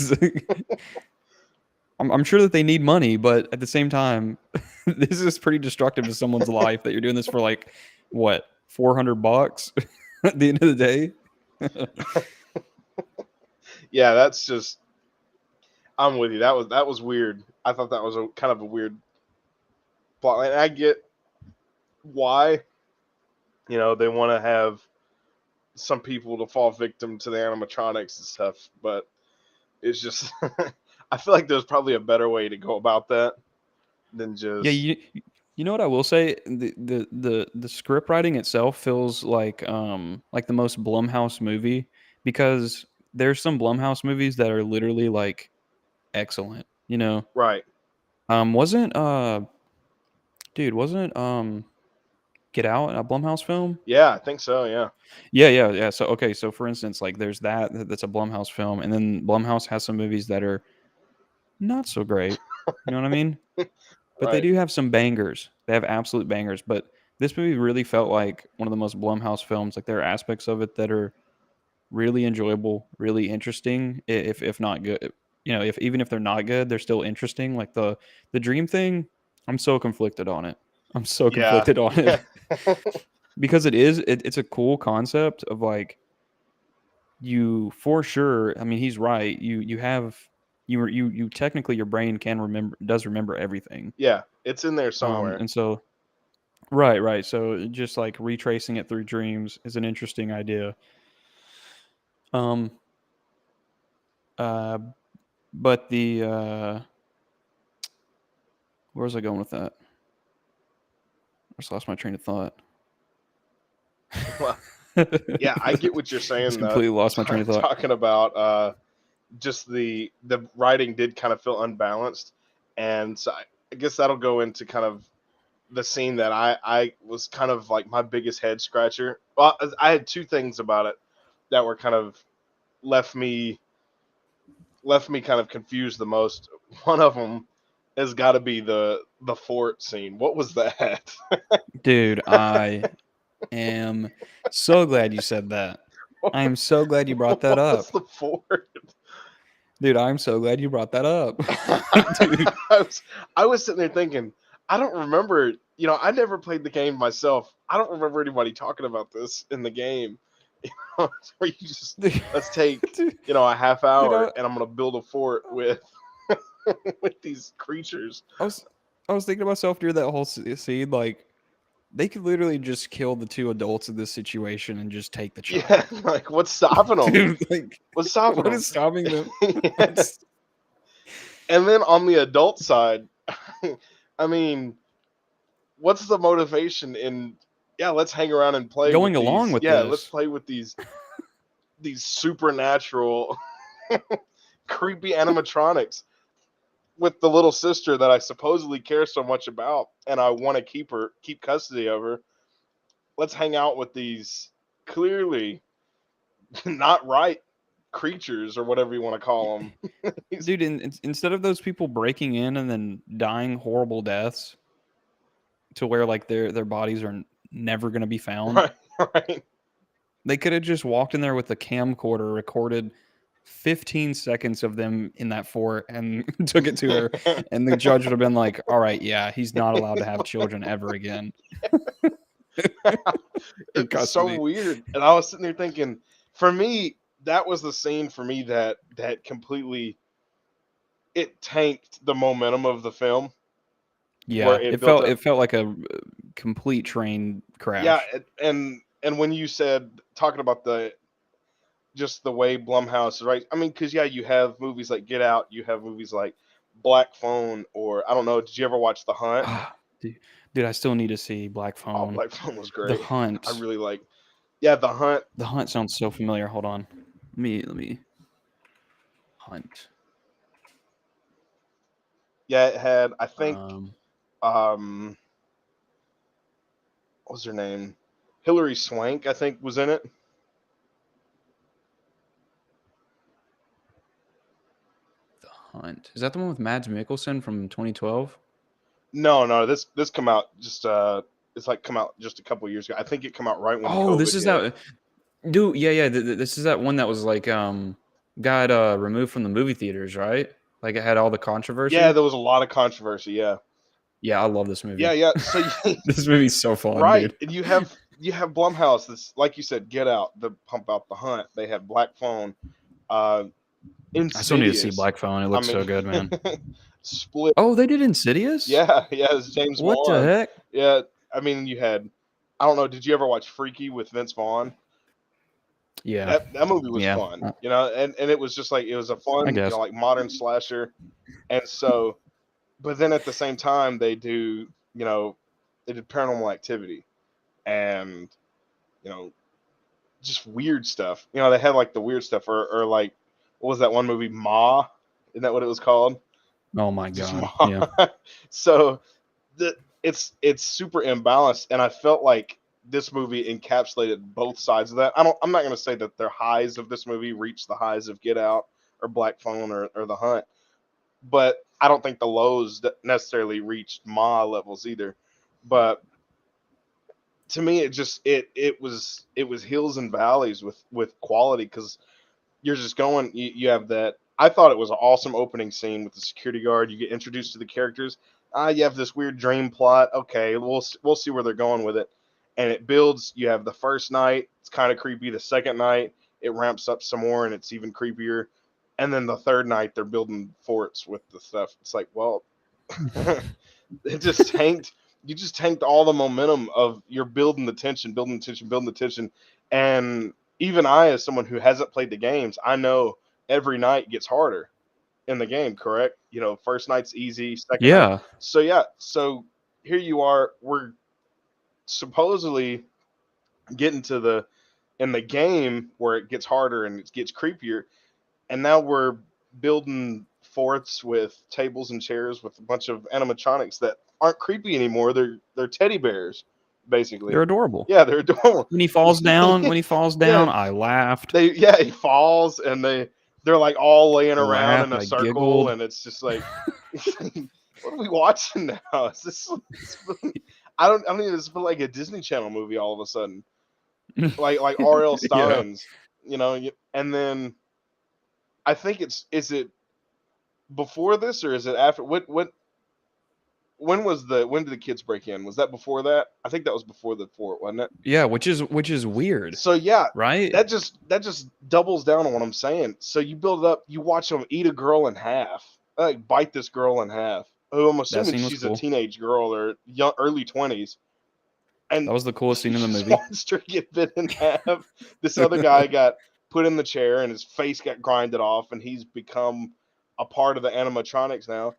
[SPEAKER 2] sure that they need money, but at the same time, this is pretty destructive to someone's life that you're doing this for like what, $400 at the end of the day.
[SPEAKER 3] Yeah, that's just. I'm with you. That was weird. I thought that was a kind of a weird plot line. I get why, they want to have some people to fall victim to the animatronics and stuff, but it's just I feel like there's probably a better way to go about that than
[SPEAKER 2] Yeah,
[SPEAKER 3] just
[SPEAKER 2] You know what I will say? The script writing itself feels like the most Blumhouse movie, because there's some Blumhouse movies that are literally like excellent. You know,
[SPEAKER 3] Right.
[SPEAKER 2] wasn't wasn't Get Out a Blumhouse film?
[SPEAKER 3] Yeah, I think so. Yeah.
[SPEAKER 2] Yeah. So okay, so for instance, like there's that's a Blumhouse film, and then Blumhouse has some movies that are not so great. You know what I mean? But they
[SPEAKER 3] Right.
[SPEAKER 2] do have some bangers. They have absolute bangers. But this movie really felt like one of the most Blumhouse films. Like there are aspects of it that are really enjoyable, really interesting. If not good, you know, if even if they're not good, they're still interesting. Like the dream thing, I'm so conflicted on it. I'm so
[SPEAKER 3] Yeah.
[SPEAKER 2] conflicted on it because it's a cool concept of like you for sure. I mean, he's right. You have you technically your brain does remember everything.
[SPEAKER 3] Yeah. It's in there somewhere.
[SPEAKER 2] And so right. So just like retracing it through dreams is an interesting idea. Um, uh, but where was I going with that? I just lost my train of thought.
[SPEAKER 3] Well, yeah, I get what you're
[SPEAKER 2] Just
[SPEAKER 3] saying though.
[SPEAKER 2] completely lost my train of thought.
[SPEAKER 3] Talking about just the writing did kind of feel unbalanced, and so I guess that'll go into kind of the scene that I was kind of like my biggest head scratcher. Well, I had two things about it that were kind of left me kind of confused the most. One of them has got to be the fort scene. What was that?
[SPEAKER 2] Dude, I am so glad you said that. I am so glad you brought that
[SPEAKER 3] What was
[SPEAKER 2] up.
[SPEAKER 3] the fort?
[SPEAKER 2] Dude, I'm so glad you brought that up. Dude.
[SPEAKER 3] I was sitting there thinking, I don't remember. You know, I never played the game myself. I don't remember anybody talking about this in the game. You know, where you just let's take
[SPEAKER 2] Dude,
[SPEAKER 3] a half hour
[SPEAKER 2] I-
[SPEAKER 3] and I'm gonna build a fort with with these creatures.
[SPEAKER 2] I was thinking to myself during that whole scene, like they could literally just kill the two adults in this situation and just take the child.
[SPEAKER 3] Yeah, like what's stopping them?
[SPEAKER 2] Dude, like
[SPEAKER 3] What's stopping
[SPEAKER 2] what
[SPEAKER 3] them?
[SPEAKER 2] is stopping them?
[SPEAKER 3] And then on the adult side, I mean, what's the motivation in? Yeah, let's hang around and play
[SPEAKER 2] Going
[SPEAKER 3] with
[SPEAKER 2] along
[SPEAKER 3] these.
[SPEAKER 2] with
[SPEAKER 3] Yeah,
[SPEAKER 2] this.
[SPEAKER 3] let's play with these supernatural, creepy animatronics with the little sister that I supposedly care so much about, and I want to keep custody of her. Let's hang out with these clearly not right creatures or whatever you want to call them.
[SPEAKER 2] Dude, instead of those people breaking in and then dying horrible deaths to where like their bodies are never going to be found,
[SPEAKER 3] Right.
[SPEAKER 2] they could have just walked in there with a camcorder, recorded 15 seconds of them in that fort and took it to her, and the judge would have been like, all right, yeah, he's not allowed to have children ever again.
[SPEAKER 3] It's so weird. And I was sitting there thinking, for me, that was the scene for me that completely it tanked the momentum of the film.
[SPEAKER 2] Yeah,
[SPEAKER 3] It
[SPEAKER 2] felt like a complete train crash.
[SPEAKER 3] Yeah, and when you said talking about just the way Blumhouse, right? I mean, because you have movies like Get Out, you have movies like Black Phone, or I don't know. Did you ever watch The Hunt?
[SPEAKER 2] Dude, I still need to see Black Phone.
[SPEAKER 3] Oh, Black Phone was great.
[SPEAKER 2] The Hunt.
[SPEAKER 3] I really like. Yeah, The Hunt.
[SPEAKER 2] The Hunt sounds so familiar. Hold on. Let me Hunt.
[SPEAKER 3] Yeah, it had, I think, what was her name? Hilary Swank, I think, was in it.
[SPEAKER 2] The Hunt. Is that the one with Mads Mikkelsen from 2012?
[SPEAKER 3] No, this come out just it's like come out just a couple years ago. I think it come out right when COVID
[SPEAKER 2] this is
[SPEAKER 3] hit.
[SPEAKER 2] that dude, yeah. This is that one that was like got removed from the movie theaters, right? Like it had all the controversy.
[SPEAKER 3] Yeah, there was a lot of controversy, yeah.
[SPEAKER 2] Yeah, I love this movie.
[SPEAKER 3] Yeah. So
[SPEAKER 2] this movie's so fun,
[SPEAKER 3] right.
[SPEAKER 2] dude.
[SPEAKER 3] And you have Blumhouse, this, like you said, Get Out, the pump out The Hunt. They have Black Phone. Insidious.
[SPEAKER 2] I still need to see Black Phone. It looks so good, man.
[SPEAKER 3] Split.
[SPEAKER 2] Oh, they did Insidious?
[SPEAKER 3] Yeah, it's James Wan.
[SPEAKER 2] What the heck?
[SPEAKER 3] Yeah, I mean, you had, I don't know, did you ever watch Freaky with Vince Vaughn?
[SPEAKER 2] Yeah.
[SPEAKER 3] That movie was fun, and it was just like, it was a fun, like modern slasher. And so, but then at the same time, they do, they did Paranormal Activity, and just weird stuff. They had like the weird stuff, or like what was that one movie, Ma? Isn't that what it was called?
[SPEAKER 2] Oh my
[SPEAKER 3] Just
[SPEAKER 2] god.
[SPEAKER 3] Ma.
[SPEAKER 2] Yeah.
[SPEAKER 3] So it's super imbalanced, and I felt like this movie encapsulated both sides of that. I'm not going to say that their highs of this movie reached the highs of Get Out or Black Phone or The Hunt, but I don't think the lows necessarily reached Ma levels either. But to me, it was hills and valleys with quality, because you're just going. You have that. I thought it was an awesome opening scene with the security guard. You get introduced to the characters. You have this weird dream plot. Okay, we'll see where they're going with it, and it builds. You have the first night. It's kind of creepy. The second night, it ramps up some more, and it's even creepier. And then the third night, they're building forts with the stuff. It's like, well, it just tanked. You just tanked all the momentum of you're building the tension, building the tension, building the tension, and even I, as someone who hasn't played the games, I know every night gets harder in the game, correct? First night's easy, second night.
[SPEAKER 2] Yeah.
[SPEAKER 3] So here you are. We're supposedly getting to in the game where it gets harder and it gets creepier, and now we're building forts with tables and chairs with a bunch of animatronics that aren't creepy anymore. They're teddy bears, basically.
[SPEAKER 2] They're adorable.
[SPEAKER 3] Yeah, they're adorable.
[SPEAKER 2] When he falls down, I laughed.
[SPEAKER 3] He falls, and they're like all laying
[SPEAKER 2] I
[SPEAKER 3] around in
[SPEAKER 2] laughed,
[SPEAKER 3] a
[SPEAKER 2] I
[SPEAKER 3] circle,
[SPEAKER 2] giggled.
[SPEAKER 3] and it's just like, what are we watching now? Is this? I don't know. This feels like a Disney Channel movie all of a sudden, like R.L. Stein's, and then I think is it before this or is it after? When did the kids break in? Was that before that? I think that was before the fort, wasn't it?
[SPEAKER 2] Yeah, which is weird.
[SPEAKER 3] So yeah,
[SPEAKER 2] right?
[SPEAKER 3] That just doubles down on what I'm saying. So you build it up, you watch them eat a girl in half, like bite this girl in half. Who I'm assuming she's
[SPEAKER 2] cool.
[SPEAKER 3] a teenage girl or young, early 20s. And
[SPEAKER 2] that was the coolest scene in the movie.
[SPEAKER 3] Watched her get bit in half. This other guy got put in the chair and his face got grinded off, and he's become a part of the animatronics now.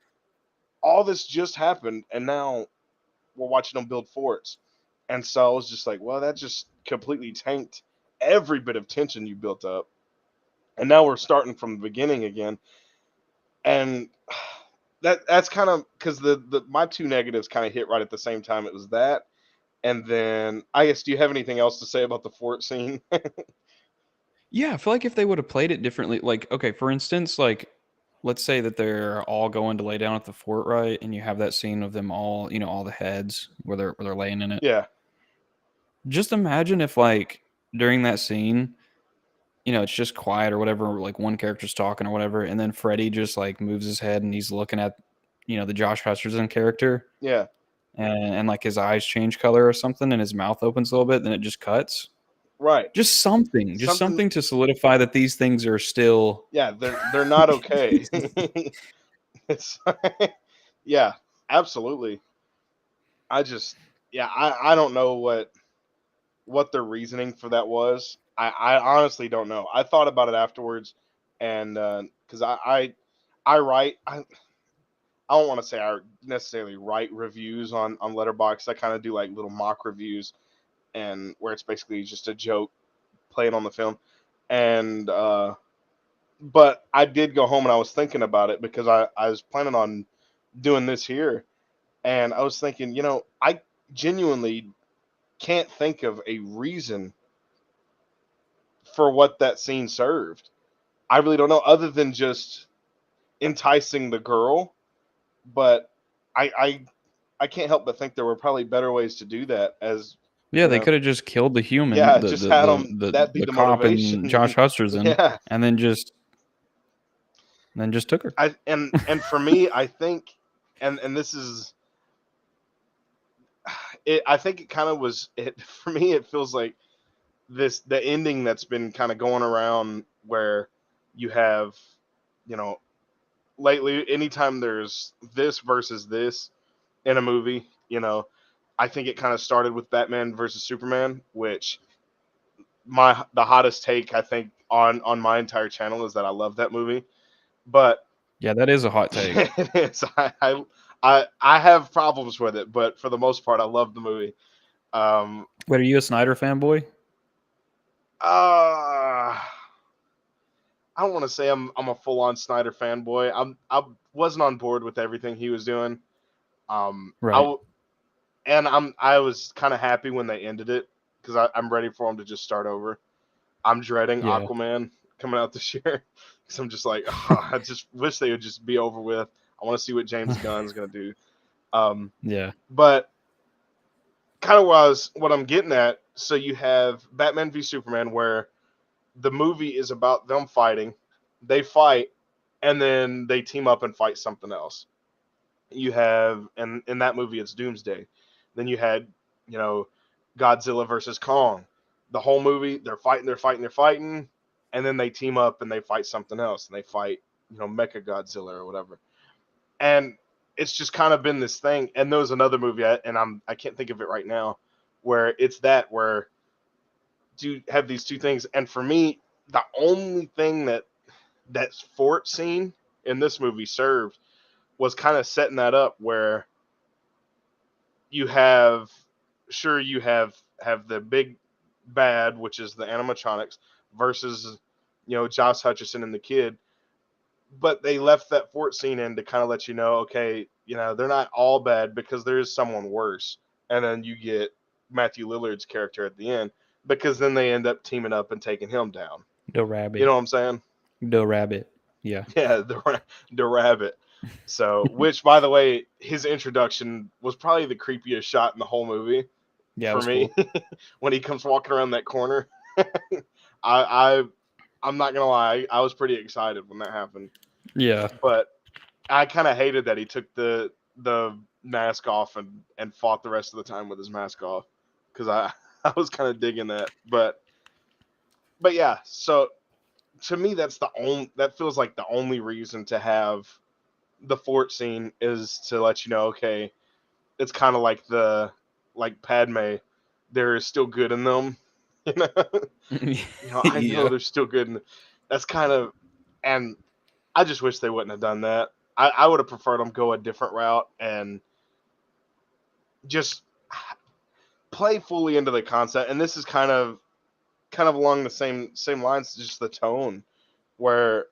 [SPEAKER 3] All this just happened, and now we're watching them build forts. And so I was just like, well, that just completely tanked every bit of tension you built up. And now we're starting from the beginning again. And that's kind of because my two negatives kind of hit right at the same time. It was that. And then I guess, do you have anything else to say about the fort scene?
[SPEAKER 2] Yeah, I feel like if they would have played it differently, like, okay, for instance, like, let's say that they're all going to lay down at the fort, right? And you have that scene of them all, all the heads where they're laying in it.
[SPEAKER 3] Yeah.
[SPEAKER 2] Just imagine if, like, during that scene, it's just quiet or whatever, like one character's talking or whatever, and then Freddy just like moves his head and he's looking at, the Josh Hutcherson character.
[SPEAKER 3] Yeah.
[SPEAKER 2] And like his eyes change color or something, and his mouth opens a little bit, then it just cuts.
[SPEAKER 3] Right.
[SPEAKER 2] Just something to solidify that these things are still.
[SPEAKER 3] Yeah, they're not okay. It's yeah, absolutely. I don't know what their reasoning for that was. I honestly don't know. I thought about it afterwards, and because I write, I don't want to say I necessarily write reviews on Letterboxd. I kind of do like little mock reviews, and where it's basically just a joke playing on the film. And but I did go home and I was thinking about it because I was planning on doing this here, and I was thinking, I genuinely can't think of a reason for what that scene served. I really don't know, other than just enticing the girl. But I can't help but think there were probably better ways to do that. As
[SPEAKER 2] Yeah, they could have just killed the human.
[SPEAKER 3] Yeah,
[SPEAKER 2] the,
[SPEAKER 3] just
[SPEAKER 2] the,
[SPEAKER 3] had
[SPEAKER 2] the,
[SPEAKER 3] them.
[SPEAKER 2] the,
[SPEAKER 3] That be
[SPEAKER 2] the
[SPEAKER 3] the
[SPEAKER 2] cop
[SPEAKER 3] motivation.
[SPEAKER 2] and Josh Hutcherson.
[SPEAKER 3] Yeah,
[SPEAKER 2] and then just took her.
[SPEAKER 3] And for me, I think, and this is it. I think it kind of was it for me. It feels like the ending that's been kind of going around where you have, lately, anytime there's this versus this in a movie, I think it kind of started with Batman versus Superman, which the hottest take I think on my entire channel is that I love that movie. But
[SPEAKER 2] yeah, that is a hot take.
[SPEAKER 3] it is. I have problems with it, but for the most part, I love the movie.
[SPEAKER 2] Wait, are you a Snyder fanboy?
[SPEAKER 3] Uh, I don't want to say I'm a full on Snyder fanboy. I wasn't on board with everything he was doing.
[SPEAKER 2] Right.
[SPEAKER 3] I was kind of happy when they ended it because I'm ready for him to just start over. I'm dreading
[SPEAKER 2] Yeah.
[SPEAKER 3] Aquaman coming out this year because I'm just like, oh, I just wish they would just be over with. I want to see what James Gunn's gonna do.
[SPEAKER 2] Yeah.
[SPEAKER 3] But kind of what I'm getting at. So you have Batman v Superman, where the movie is about them fighting. They fight, and then they team up and fight something else. You have, and in that movie, it's Doomsday. Then you had, you know, Godzilla versus Kong. The whole movie, they're fighting, and then they team up and they fight something else, and they fight, Mecha Godzilla or whatever. And it's just kind of been this thing. And there was another movie, I can't think of it right now, where it's that where you have these two things. And for me, the only thing that fort scene in this movie served was kind of setting that up where you have the big bad, which is the animatronics, versus Josh Hutcherson and the kid, but they left that fort scene in to kind of let you know, okay, they're not all bad because there is someone worse, and then you get Matthew Lillard's character at the end because then they end up teaming up and taking him down.
[SPEAKER 2] The
[SPEAKER 3] You
[SPEAKER 2] rabbit.
[SPEAKER 3] know what I'm saying?
[SPEAKER 2] The rabbit. Yeah.
[SPEAKER 3] Yeah, the rabbit. So, which by the way, his introduction was probably the creepiest shot in the whole movie
[SPEAKER 2] Yeah, it
[SPEAKER 3] for
[SPEAKER 2] was
[SPEAKER 3] me.
[SPEAKER 2] cool.
[SPEAKER 3] When he comes walking around that corner. I I'm not gonna lie, I was pretty excited when that happened.
[SPEAKER 2] Yeah.
[SPEAKER 3] But I kind of hated that he took the mask off and fought the rest of the time with his mask off because I was kind of digging that. But yeah, so to me that feels like the only reason to have the fort scene is to let you know, okay, it's kind of like Padme, there is still good in them. you know I know
[SPEAKER 2] Yeah.
[SPEAKER 3] there's still good in that's kind of, and I just wish they wouldn't have done that. I would have preferred them go a different route and just play fully into the concept. And this is kind of along the same lines, just the tone where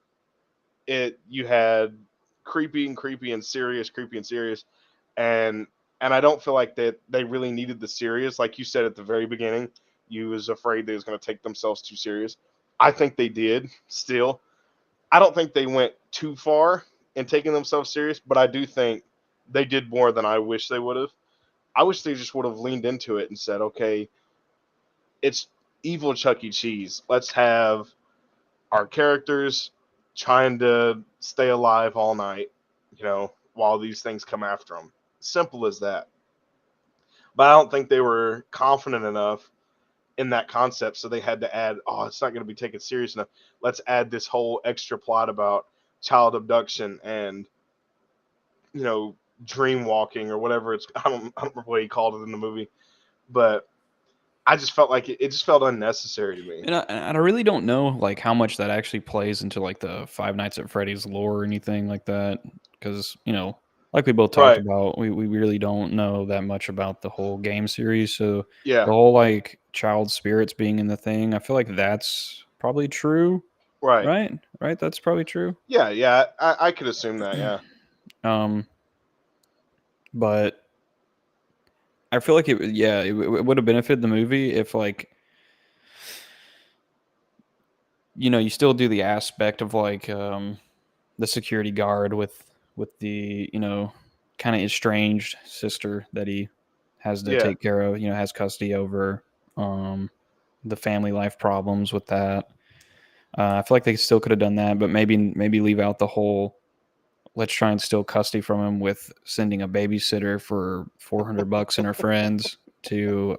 [SPEAKER 3] you had creepy and serious, and I don't feel like that they really needed the serious. Like you said at the very beginning, you was afraid they was going to take themselves too serious. I think they did still. I don't think they went too far in taking themselves serious, but I do think they did more than I wish they would have. I wish they just would have leaned into it and said, okay, it's evil Chuck E. Cheese. Let's have our characters trying to stay alive all night, while these things come after them. Simple as that. But I don't think they were confident enough in that concept, so they had to add, oh, it's not going to be taken serious enough. Let's add this whole extra plot about child abduction and dream walking or whatever it's I don't remember what he called it in the movie, but I just felt like it just felt unnecessary to me.
[SPEAKER 2] And I really don't know like how much that actually plays into like the Five Nights at Freddy's lore or anything like that, because like we both talked
[SPEAKER 3] Right.
[SPEAKER 2] about, we really don't know that much about the whole game series. So
[SPEAKER 3] Yeah.
[SPEAKER 2] the whole like child spirits being in the thing, I feel like that's probably true.
[SPEAKER 3] Right.
[SPEAKER 2] Right, that's probably true.
[SPEAKER 3] Yeah. I could assume that. Yeah.
[SPEAKER 2] But I feel like it would have benefited the movie if like you still do the aspect of like the security guard with the kind of estranged sister that he has to
[SPEAKER 3] Yeah.
[SPEAKER 2] take care of, has custody over, the family life problems with that. I feel like they still could have done that, but maybe leave out the whole let's try and steal custody from him with sending a babysitter for $400 and her friends to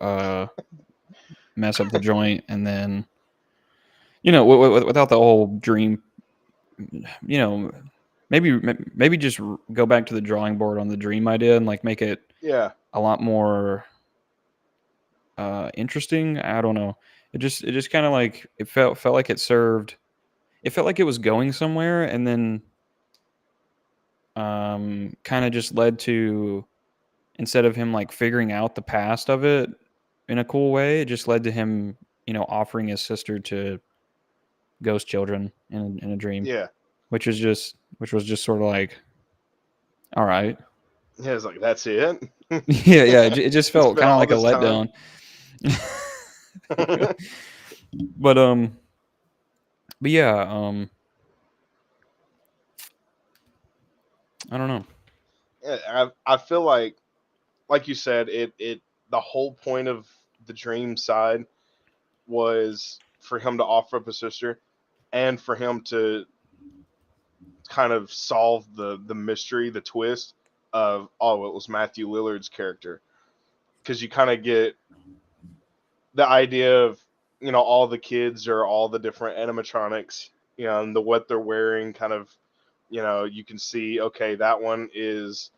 [SPEAKER 2] mess up the joint, and then without the whole dream, maybe just go back to the drawing board on the dream idea and like make it
[SPEAKER 3] Yeah.
[SPEAKER 2] a lot more interesting. I don't know. It just kind of like it felt like it served. It felt like it was going somewhere, and then kind of just led to, instead of him like figuring out the past of it in a cool way, it just led to him, offering his sister to ghost children in a dream,
[SPEAKER 3] Yeah.
[SPEAKER 2] which was just sort of like, all right.
[SPEAKER 3] Yeah, it's like, that's it.
[SPEAKER 2] yeah. It just
[SPEAKER 3] He
[SPEAKER 2] felt
[SPEAKER 3] spent
[SPEAKER 2] kind of
[SPEAKER 3] all
[SPEAKER 2] like a
[SPEAKER 3] this time.
[SPEAKER 2] letdown. But yeah, I don't know.
[SPEAKER 3] Yeah, I feel like you said, it the whole point of the dream side was for him to offer up a sister, and for him to kind of solve the mystery, the twist of, oh, it was Matthew Lillard's character, because you kind of get the idea of, all the kids or all the different animatronics, and what they're wearing, kind of, you can see, okay, that one is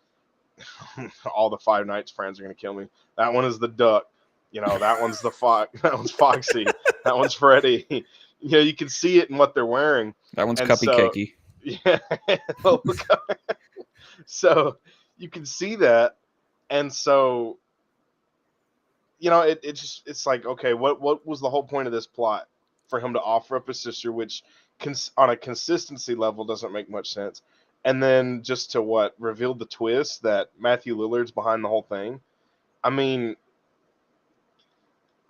[SPEAKER 3] all the Five Nights friends are gonna kill me. That one is the duck. That one's the fox. That one's Foxy. That one's Freddy. You can see it in what they're wearing.
[SPEAKER 2] That one's
[SPEAKER 3] And
[SPEAKER 2] cuppy
[SPEAKER 3] so,
[SPEAKER 2] cakey.
[SPEAKER 3] yeah. So you can see that, and so it's like, okay, what was the whole point of this plot? For him to offer up his sister, which on a consistency level doesn't make much sense, and then just to reveal the twist that Matthew Lillard's behind the whole thing. I mean,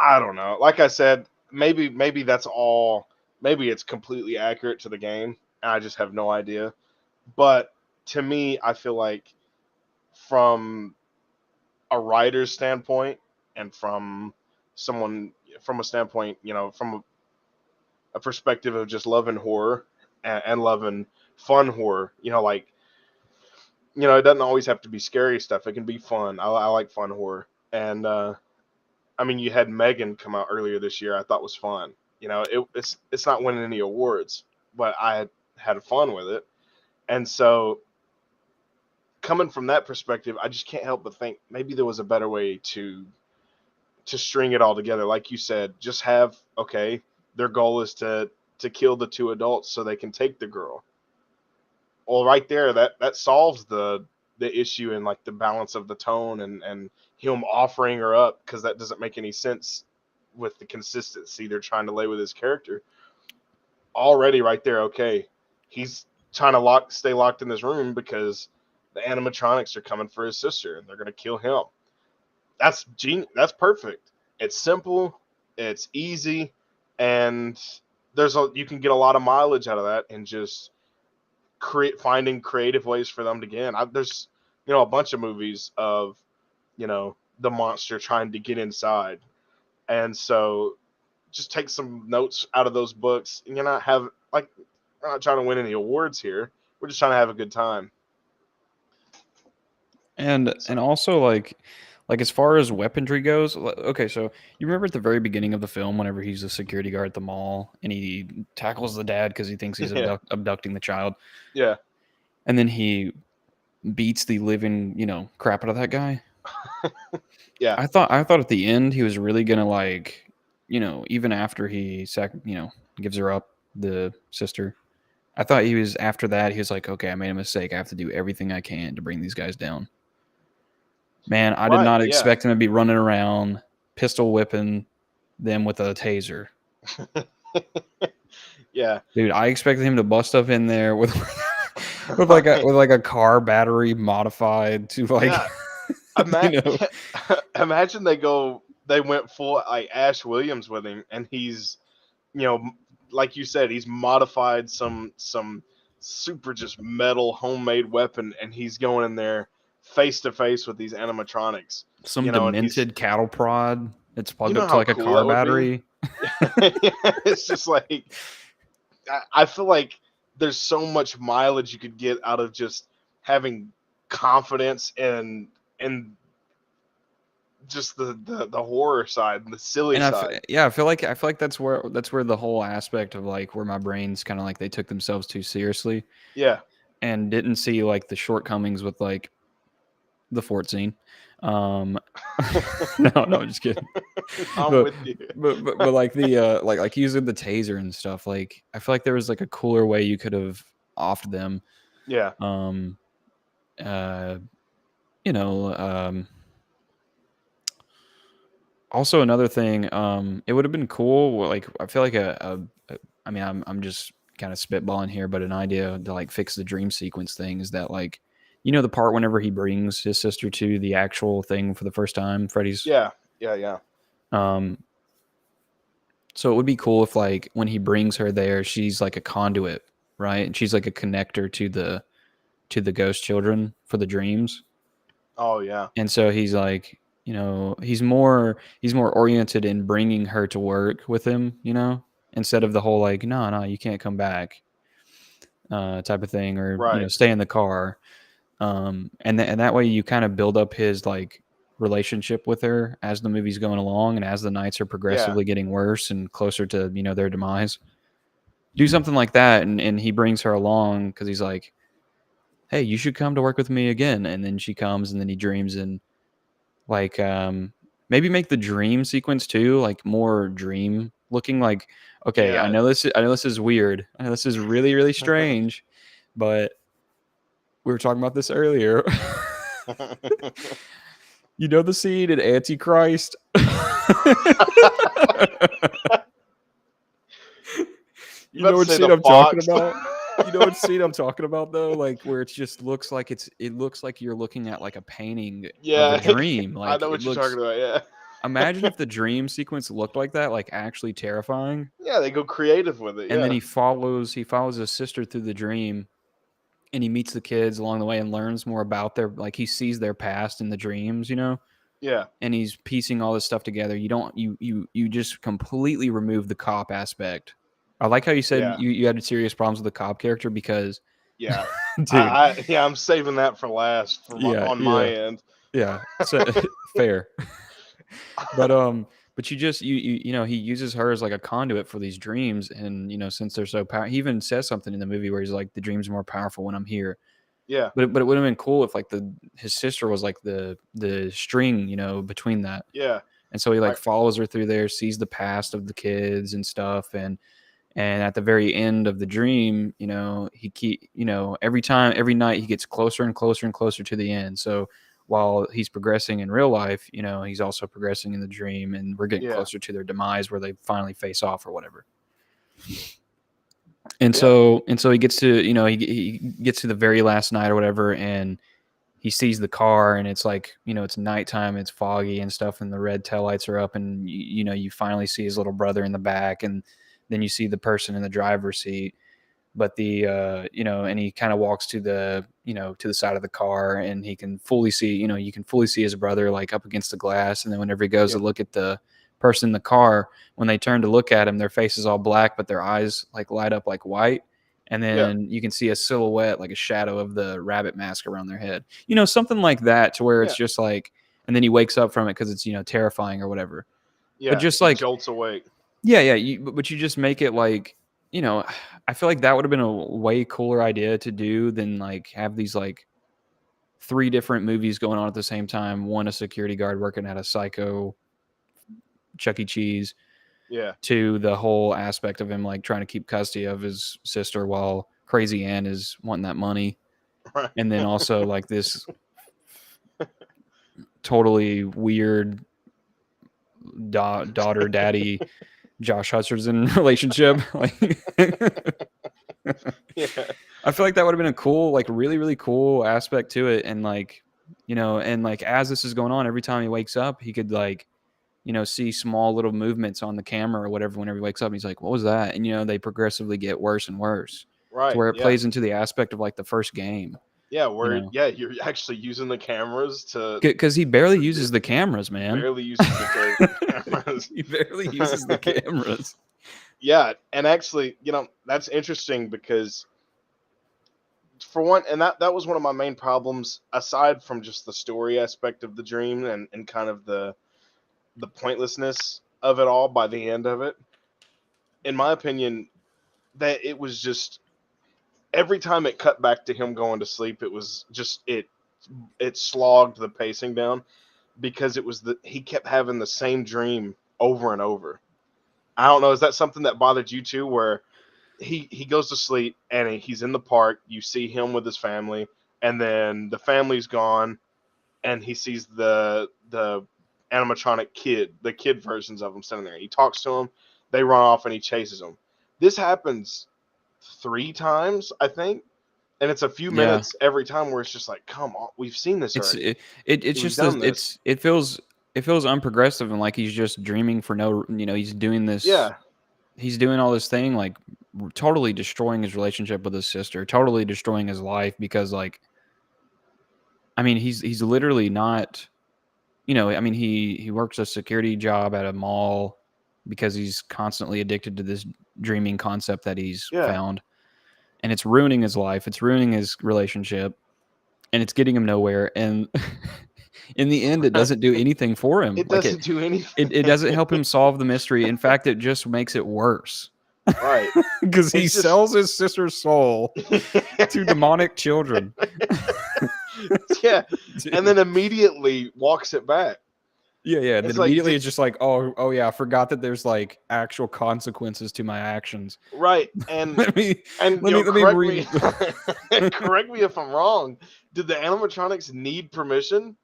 [SPEAKER 3] I don't know. Like I said, maybe that's all. Maybe it's completely accurate to the game, and I just have no idea. But to me, I feel like, from a writer's standpoint, and from a standpoint, from a perspective of just loving horror, and loving fun horror, like, it doesn't always have to be scary stuff. It can be fun. I like fun horror. And I mean, you had Megan come out earlier this year. I thought was fun. It's not winning any awards, but I had fun with it. And so, coming from that perspective, I just can't help but think maybe there was a better way to string it all together. Like you said, just have, okay, their goal is to kill the two adults so they can take the girl. Well, right there, that solves the issue, and like the balance of the tone, and him offering her up, because that doesn't make any sense with the consistency they're trying to lay with his character. Already right there, okay, he's trying to stay locked in this room because the animatronics are coming for his sister and they're going to kill him. That's genius. That's perfect. It's simple, it's easy, and you can get a lot of mileage out of that, and just finding creative ways for them to get in. There's a bunch of movies of the monster trying to get inside, and so just take some notes out of those books. And we're not trying to win any awards here. We're just trying to have a good time.
[SPEAKER 2] And also, like as far as weaponry goes, okay, so you remember at the very beginning of the film, whenever he's a security guard at the mall and he tackles the dad because he thinks he's abducting the child.
[SPEAKER 3] Yeah.
[SPEAKER 2] And then he beats the living, crap out of that guy.
[SPEAKER 3] Yeah.
[SPEAKER 2] I thought at the end he was really gonna, like, even after he gives her up, the sister. I thought he was, after that, he was like, okay, I made a mistake. I have to do everything I can to bring these guys down. Man, I did not expect him to be running around, pistol whipping them with a taser.
[SPEAKER 3] Yeah.
[SPEAKER 2] Dude, I expected him to bust up in there with like a car battery modified to, like,
[SPEAKER 3] Imagine they went full like Ash Williams with him, and he's, like you said, he's modified some super just metal homemade weapon, and he's going in there face to face with these animatronics.
[SPEAKER 2] Some demented cattle prod. It's plugged up to like a
[SPEAKER 3] cool
[SPEAKER 2] car battery.
[SPEAKER 3] It's just like, I feel like there's so much mileage you could get out of just having confidence and just the horror side and the silly side.
[SPEAKER 2] I feel like that's where the whole aspect of, like, where my brain's kind of like they took themselves too seriously.
[SPEAKER 3] Yeah.
[SPEAKER 2] And didn't see, like, the shortcomings with, like, the fort scene. No, I'm just kidding.
[SPEAKER 3] With you.
[SPEAKER 2] but like the like using the taser and stuff, like, I feel like there was, like, a cooler way you could have offed them.
[SPEAKER 3] Yeah.
[SPEAKER 2] you know, also another thing, it would have been cool. Like, I feel like I mean, I'm just kind of spitballing here, but an idea to like fix the dream sequence thing is that, like, the part whenever he brings his sister to the actual thing for the first time, Freddy's.
[SPEAKER 3] Yeah, yeah.
[SPEAKER 2] Um, so it would be cool if, like, when he brings her there, she's like a conduit, right? And she's like a connector to the ghost children for the dreams.
[SPEAKER 3] Oh yeah,
[SPEAKER 2] And so he's like, he's more oriented in bringing her to work with him, instead of the whole like, no, you can't come back, type of thing, or
[SPEAKER 3] right.
[SPEAKER 2] stay in the car. And that way you kind of build up his like relationship with her as the movie's going along, and as the nights are
[SPEAKER 3] Yeah,
[SPEAKER 2] progressively getting worse and closer to their demise. Do something like that, and he brings her along because he's like, hey, you should come to work with me again. And then she comes, and then he dreams, and like, maybe make the dream sequence too like more dream looking. Like, okay,
[SPEAKER 3] yeah.
[SPEAKER 2] I know this is weird, I know this is really, really strange, but we were talking about this earlier. The scene in Antichrist.
[SPEAKER 3] You about to
[SPEAKER 2] What
[SPEAKER 3] say
[SPEAKER 2] scene
[SPEAKER 3] the
[SPEAKER 2] I'm talking
[SPEAKER 3] fox?
[SPEAKER 2] about? What scene I'm talking about though? Like, where it just looks like it looks like you're looking at like a painting of a
[SPEAKER 3] Yeah,
[SPEAKER 2] dream.
[SPEAKER 3] I
[SPEAKER 2] Like,
[SPEAKER 3] know
[SPEAKER 2] it
[SPEAKER 3] what you're
[SPEAKER 2] looks.
[SPEAKER 3] talking about. Yeah,
[SPEAKER 2] Imagine if the dream sequence looked like that, like actually terrifying.
[SPEAKER 3] yeah. They go creative with it.
[SPEAKER 2] And then
[SPEAKER 3] Yeah,
[SPEAKER 2] he follows his sister through the dream, and he meets the kids along the way and learns more about their, like, he sees their past in the dreams,
[SPEAKER 3] yeah,
[SPEAKER 2] and he's piecing all this stuff together. You just completely remove the cop aspect. I like how you said
[SPEAKER 3] yeah,
[SPEAKER 2] you had serious problems with the cop character because,
[SPEAKER 3] yeah.
[SPEAKER 2] dude,
[SPEAKER 3] Yeah. I'm saving that for last
[SPEAKER 2] yeah,
[SPEAKER 3] on my
[SPEAKER 2] yeah,
[SPEAKER 3] end.
[SPEAKER 2] yeah. So fair. But but he uses her as like a conduit for these dreams, and since they're so powerful, he even says something in the movie where he's like, the dreams are more powerful when I'm here.
[SPEAKER 3] Yeah,
[SPEAKER 2] But it would have been cool if like his sister was like the string, between that.
[SPEAKER 3] yeah.
[SPEAKER 2] And so he like
[SPEAKER 3] Right.
[SPEAKER 2] follows her through there, sees the past of the kids and stuff, and at the very end of the dream, every night he gets closer and closer and closer to the end. So while he's progressing in real life, he's also progressing in the dream, and we're getting
[SPEAKER 3] Yeah,
[SPEAKER 2] closer to their demise where they finally face off or whatever. And
[SPEAKER 3] yeah,
[SPEAKER 2] so he gets to, he gets to the very last night or whatever, and he sees the car, and it's like, it's nighttime, it's foggy and stuff, and the red taillights are up, and you finally see his little brother in the back, and then you see the person in the driver's seat. But and he kind of walks to the, to the side of the car, and he can fully see, you can fully see his brother like up against the glass. And then whenever he goes
[SPEAKER 3] yeah,
[SPEAKER 2] to look at the person in the car, when they turn to look at him, their face is all black, but their eyes like light up like white. And
[SPEAKER 3] yeah,
[SPEAKER 2] then you can see a silhouette, like a shadow of the rabbit mask around their head, something like that, to where
[SPEAKER 3] yeah,
[SPEAKER 2] it's just like, and then he wakes up from it because it's, terrifying or whatever. But
[SPEAKER 3] yeah.
[SPEAKER 2] just
[SPEAKER 3] He
[SPEAKER 2] like,
[SPEAKER 3] jolts awake.
[SPEAKER 2] yeah, but you just make it like, I feel like that would have been a way cooler idea to do than like have these like three different movies going on at the same time. One, a security guard working at a psycho Chuck E. Cheese,
[SPEAKER 3] Yeah,
[SPEAKER 2] to the whole aspect of him like trying to keep custody of his sister while Crazy Ann is wanting that money.
[SPEAKER 3] right.
[SPEAKER 2] And then also like this totally weird daughter daddy Josh Hutcherson relationship. Like,
[SPEAKER 3] Yeah,
[SPEAKER 2] I feel like that would have been a cool, like really, really cool aspect to it. And like, and like as this is going on, every time he wakes up, he could like, see small little movements on the camera or whatever whenever he wakes up. And he's like, what was that? And, they progressively get worse and worse to
[SPEAKER 3] right.
[SPEAKER 2] where it
[SPEAKER 3] Yeah,
[SPEAKER 2] plays into the aspect of like the first game,
[SPEAKER 3] yeah.
[SPEAKER 2] you
[SPEAKER 3] Where
[SPEAKER 2] know,
[SPEAKER 3] you're actually using the cameras to
[SPEAKER 2] because he barely uses the cameras,
[SPEAKER 3] he
[SPEAKER 2] man.
[SPEAKER 3] barely uses the cameras.
[SPEAKER 2] He barely uses the cameras.
[SPEAKER 3] Yeah, and actually, that's interesting because for one, and that was one of my main problems aside from just the story aspect of the dream and kind of the pointlessness of it all by the end of it. In my opinion, that it was just every time it cut back to him going to sleep, it was just it slogged the pacing down because it was he kept having the same dream over and over. I don't know, is that something that bothered you too, where he goes to sleep and he's in the park, you see him with his family, and then the family's gone, and he sees the animatronic kid, the kid versions of him standing there. He talks to him, they run off, and he chases them. This happens 3 times, I think, and it's a few minutes every time where it's just like, come on, we've seen this already.
[SPEAKER 2] It's just it feels unprogressive, and like he's just dreaming for no, he's doing this.
[SPEAKER 3] Yeah.
[SPEAKER 2] He's doing all this thing, like totally destroying his relationship with his sister, totally destroying his life, because like, I mean, he's literally not, I mean, he works a security job at a mall because he's constantly addicted to this dreaming concept that he's found, and it's ruining his life. It's ruining his relationship, and it's getting him nowhere. And in the end, it doesn't do anything for him.
[SPEAKER 3] It doesn't do anything.
[SPEAKER 2] It doesn't help him solve the mystery. In fact, it just makes it worse.
[SPEAKER 3] Right.
[SPEAKER 2] Because he sells his sister's soul to demonic children.
[SPEAKER 3] Yeah. And then immediately walks it back.
[SPEAKER 2] Yeah. And then immediately it's just like, oh yeah, I forgot that there's like actual consequences to my actions.
[SPEAKER 3] Right. And correct me if I'm wrong. Did the animatronics need permission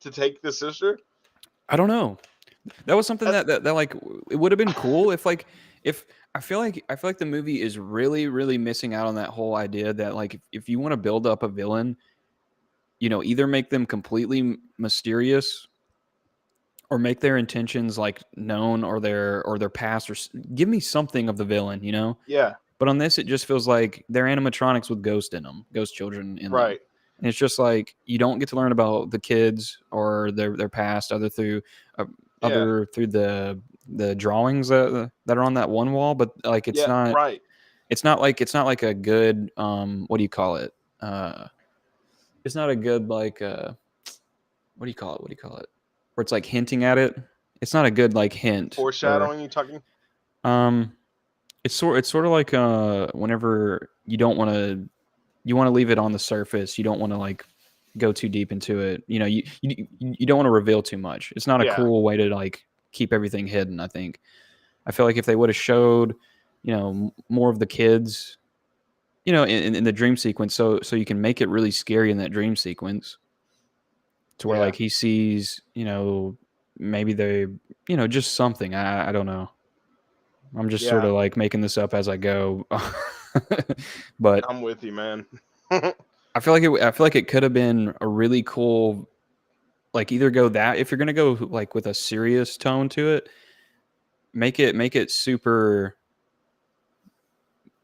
[SPEAKER 3] to take the sister?
[SPEAKER 2] I don't know. That was something that like, it would have been cool if I feel like the movie is really, really missing out on that whole idea that like, if you want to build up a villain, either make them completely mysterious or make their intentions like known, or their past, or give me something of the villain,
[SPEAKER 3] Yeah.
[SPEAKER 2] But on this, it just feels like they're animatronics with ghost children in them. And it's just like, you don't get to learn about the kids or their past other through the drawings that are on that one wall. But like, it's not right. It's not like a good what do you call it? It's not a good like what do you call it? Where it's like hinting at it. It's not a good like hint.
[SPEAKER 3] Foreshadowing, you talking?
[SPEAKER 2] It's sort of like whenever you want to leave it on the surface. You don't want to like go too deep into it. You don't want to reveal too much. It's not a cool way to like keep everything hidden. I feel like if they would have showed, more of the kids, in the dream sequence, so you can make it really scary in that dream sequence, to where like he sees, maybe they, just something. I don't know. I'm just sort of like making this up as I go. But
[SPEAKER 3] I'm with you, man.
[SPEAKER 2] I feel like it could have been a really cool, like, either go that, if you're gonna go like with a serious tone to it, make it super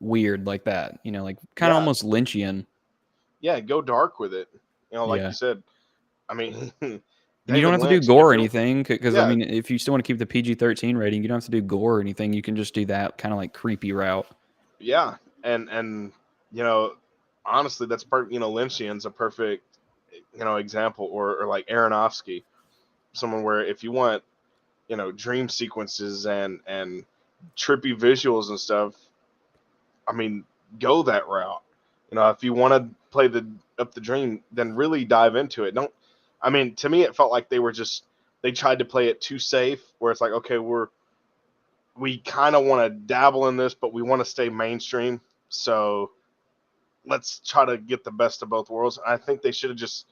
[SPEAKER 2] weird like that, like kind of almost Lynchian.
[SPEAKER 3] Yeah, go dark with it. Like you said. I mean,
[SPEAKER 2] you don't have to do gore or anything, because I mean, if you still want to keep the PG-13 rating, you don't have to do gore or anything. You can just do that kind of like creepy route. Yeah,
[SPEAKER 3] and honestly, that's Lynchian's a perfect example, or like Aronofsky, someone where if you want dream sequences and trippy visuals and stuff, I mean, go that route. If you want to play up the dream, then really dive into it. To me, it felt like they tried to play it too safe, where it's like, okay, we kind of want to dabble in this, but we want to stay mainstream. So let's try to get the best of both worlds. I think they should have just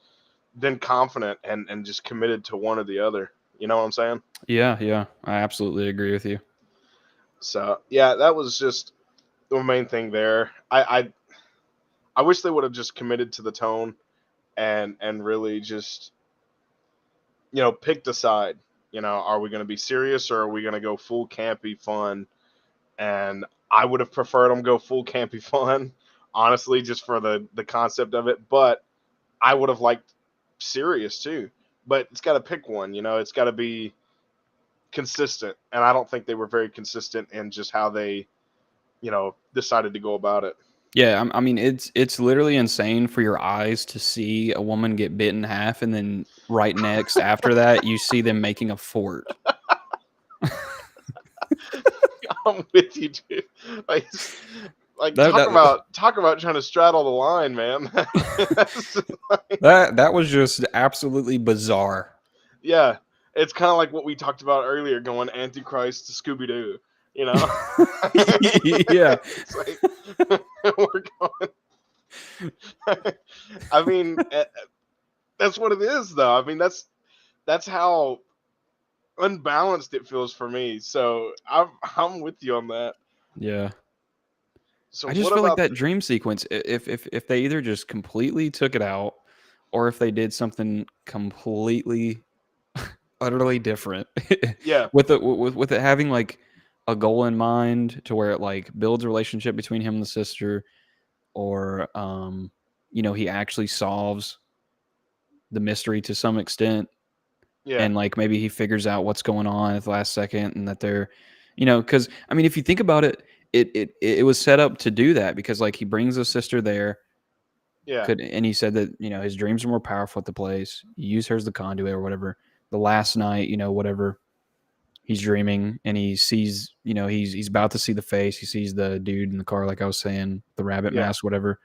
[SPEAKER 3] been confident and just committed to one or the other. You know what I'm saying?
[SPEAKER 2] Yeah. I absolutely agree with you.
[SPEAKER 3] So yeah, that was just the main thing there. I wish they would have just committed to the tone and really just picked a side. Are we going to be serious, or are we going to go full campy fun? And I would have preferred them go full campy fun, honestly, just for the concept of it. But I would have liked serious too. But it's got to pick one. It's got to be consistent. And I don't think they were very consistent in just how they, decided to go about it.
[SPEAKER 2] Yeah, I mean, it's literally insane for your eyes to see a woman get bit in half, and then right next after that, you see them making a fort.
[SPEAKER 3] I'm with you, dude. Talk about trying to straddle the line, man.
[SPEAKER 2] That was just absolutely bizarre.
[SPEAKER 3] Yeah, it's kind of like what we talked about earlier, going Antichrist to Scooby-Doo.
[SPEAKER 2] Yeah.
[SPEAKER 3] It's like, we're going. I mean, that's what it is, though. I mean, that's how unbalanced it feels for me. So I'm with you on that.
[SPEAKER 2] Yeah.
[SPEAKER 3] So
[SPEAKER 2] I just
[SPEAKER 3] what
[SPEAKER 2] feel like
[SPEAKER 3] about
[SPEAKER 2] that dream sequence, if they either just completely took it out, or if they did something completely, utterly different,
[SPEAKER 3] yeah,
[SPEAKER 2] with it having like a goal in mind to where it like builds a relationship between him and the sister, or he actually solves the mystery to some extent,
[SPEAKER 3] yeah,
[SPEAKER 2] and like maybe he figures out what's going on at the last second, and that they're, because I mean, if you think about it, it was set up to do that, because like he brings his sister there,
[SPEAKER 3] yeah,
[SPEAKER 2] and he said that his dreams are more powerful at the place. You use her as the conduit or whatever. The last night, whatever, he's dreaming and he sees, he's about to see the face. He sees the dude in the car, like I was saying, the rabbit
[SPEAKER 3] yeah,
[SPEAKER 2] mask, whatever.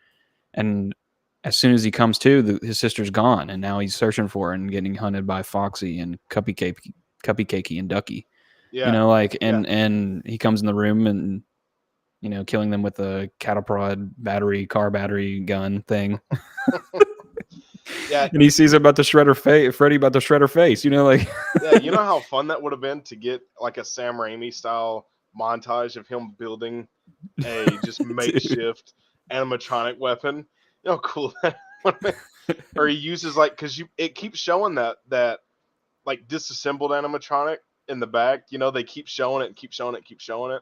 [SPEAKER 2] And as soon as he comes to, his sister's gone, and now he's searching for her and getting hunted by Foxy and Cupcakey and Ducky.
[SPEAKER 3] yeah,
[SPEAKER 2] Like,
[SPEAKER 3] yeah,
[SPEAKER 2] and he comes in the room and killing them with a cattle prod car battery gun thing.
[SPEAKER 3] yeah,
[SPEAKER 2] And he sees about to shred her face, Freddy about to shred her face, like.
[SPEAKER 3] yeah. You know how fun that would have been to get like a Sam Raimi style montage of him building a just
[SPEAKER 2] Dude.
[SPEAKER 3] makeshift animatronic weapon. You know how cool that would have been? Or he uses like because it keeps showing that like disassembled animatronic in the back. They keep showing it and keep showing it, keep showing it.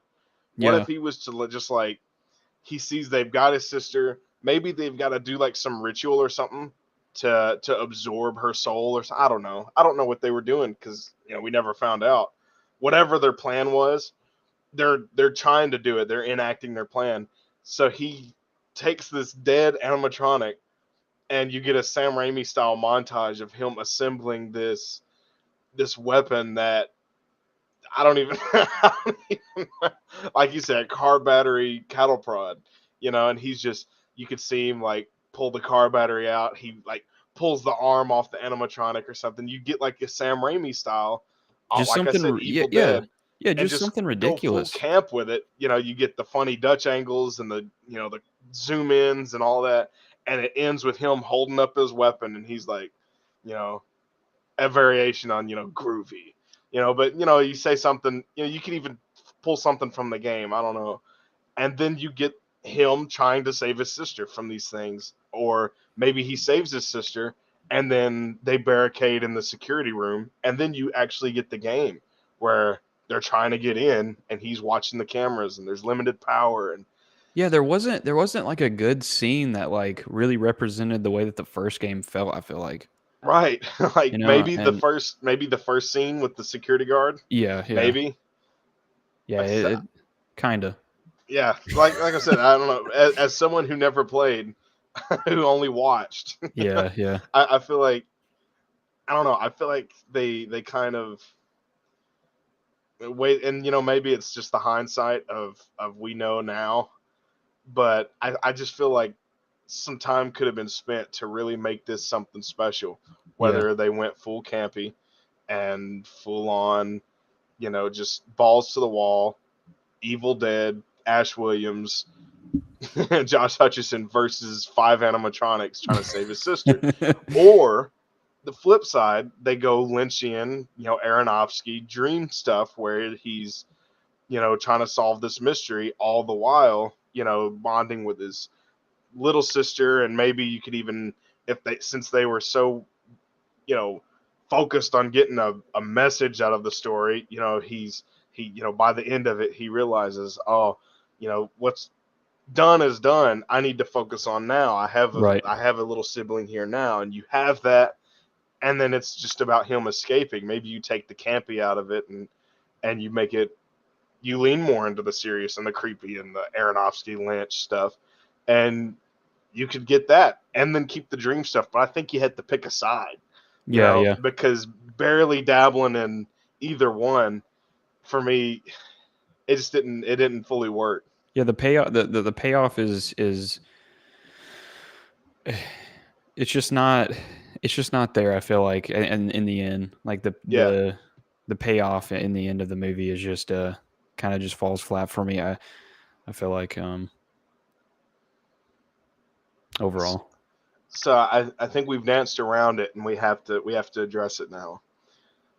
[SPEAKER 3] What
[SPEAKER 2] Yeah.
[SPEAKER 3] if he was to just like he sees they've got his sister. Maybe they've got to do like some ritual or something to absorb her soul or something. I don't know. I don't know what they were doing because we never found out. Whatever their plan was, they're trying to do it. They're enacting their plan. So he takes this dead animatronic, and you get a Sam Raimi style montage of him assembling this weapon that I don't even, like you said, car battery cattle prod, and he's just, you could see him like pull the car battery out. He like pulls the arm off the animatronic or something. You get like a Sam Raimi style,
[SPEAKER 2] Just
[SPEAKER 3] like I said,
[SPEAKER 2] something, yeah,
[SPEAKER 3] Evil
[SPEAKER 2] yeah.
[SPEAKER 3] Dead,
[SPEAKER 2] Yeah,
[SPEAKER 3] and
[SPEAKER 2] just
[SPEAKER 3] just
[SPEAKER 2] something
[SPEAKER 3] go full
[SPEAKER 2] ridiculous.
[SPEAKER 3] camp with it. You get the funny Dutch angles and the zoom ins and all that. And it ends with him holding up his weapon and he's like, you know, a variation on groovy, but you say something, you can even pull something from the game, I don't know, and then you get him trying to save his sister from these things, or maybe he saves his sister and then they barricade in the security room, and then you actually get the game where they're trying to get in and he's watching the cameras and there's limited power. And
[SPEAKER 2] Yeah, there wasn't like a good scene that like really represented the way that the first game felt, I feel like.
[SPEAKER 3] right, like
[SPEAKER 2] And
[SPEAKER 3] maybe the first scene with the security guard,
[SPEAKER 2] yeah, yeah.
[SPEAKER 3] maybe.
[SPEAKER 2] Yeah,
[SPEAKER 3] Like I said,
[SPEAKER 2] it kind of.
[SPEAKER 3] yeah, like I said, I don't know. As someone who never played, who only watched,
[SPEAKER 2] Yeah, yeah.
[SPEAKER 3] I feel like I don't know. I feel like they kind of wait, and maybe it's just the hindsight of we know now, but I just feel like some time could have been spent to really make this something special.
[SPEAKER 2] Yeah.
[SPEAKER 3] Whether they went full campy and full on, just balls to the wall, Evil Dead, Ash Williams, Josh Hutcherson versus five animatronics trying to save his sister. Or the flip side, they go Lynchian, Aronofsky dream stuff where he's, trying to solve this mystery all the while, bonding with his little sister. And maybe you could even, since they were so, you know, focused on getting a message out of the story, by the end of it, he realizes, oh, what's done is done. I need to focus on now.
[SPEAKER 2] Right.
[SPEAKER 3] I have a little sibling here now, and you have that, and then it's just about him escaping. Maybe you take the campy out of it and you make it, you lean more into the serious and the creepy and the Aronofsky Lynch stuff, and you could get that and then keep the dream stuff. But I think you had to pick a side,
[SPEAKER 2] Yeah, yeah.
[SPEAKER 3] because barely dabbling in either one, for me, it didn't fully work.
[SPEAKER 2] Yeah, the payoff the payoff is it's just not there, I feel like, and in the end, like
[SPEAKER 3] Yeah.
[SPEAKER 2] the payoff in the end of the movie is just kind of just falls flat for me. I feel like overall.
[SPEAKER 3] So I think we've danced around it, and we have to address it now.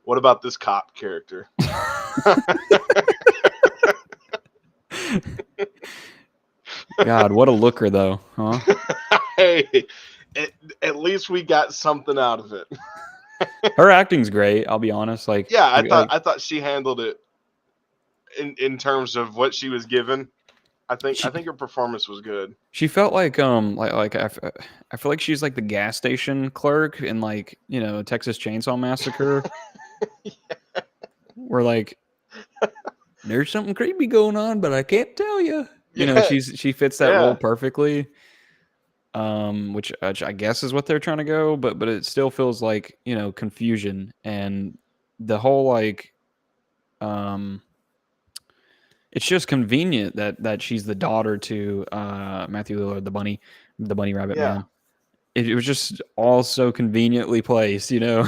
[SPEAKER 3] What about this cop character?
[SPEAKER 2] God, what a looker though, huh?
[SPEAKER 3] Hey, at least we got something out of it.
[SPEAKER 2] Her acting's great. I'll be honest.
[SPEAKER 3] Yeah, I thought she handled it in terms of what she was given. I think her performance was good.
[SPEAKER 2] she felt like I feel like she's like the gas station clerk in like Texas Chainsaw Massacre, where like there's something creepy going on, but I can't tell you.
[SPEAKER 3] Yeah,
[SPEAKER 2] She fits that role perfectly. Which I guess is what they're trying to go, but it still feels like confusion and the whole like it's just convenient that she's the daughter to Matthew Lillard, the bunny rabbit man. It was just all so conveniently placed, What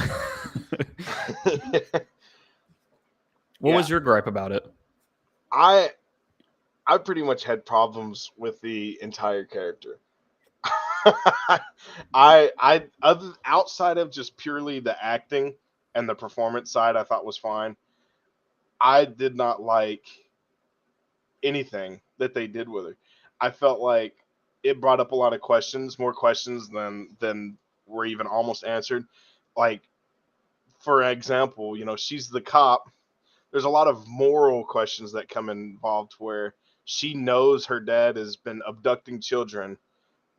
[SPEAKER 2] was your gripe about it?
[SPEAKER 3] I pretty much had problems with the entire character. Outside of just purely the acting and the performance side, I thought was fine. I did not like anything that they did with her. I felt like it brought up a lot of questions, more questions than were even almost answered. Like, for example, she's the cop. There's a lot of moral questions that come involved where she knows her dad has been abducting children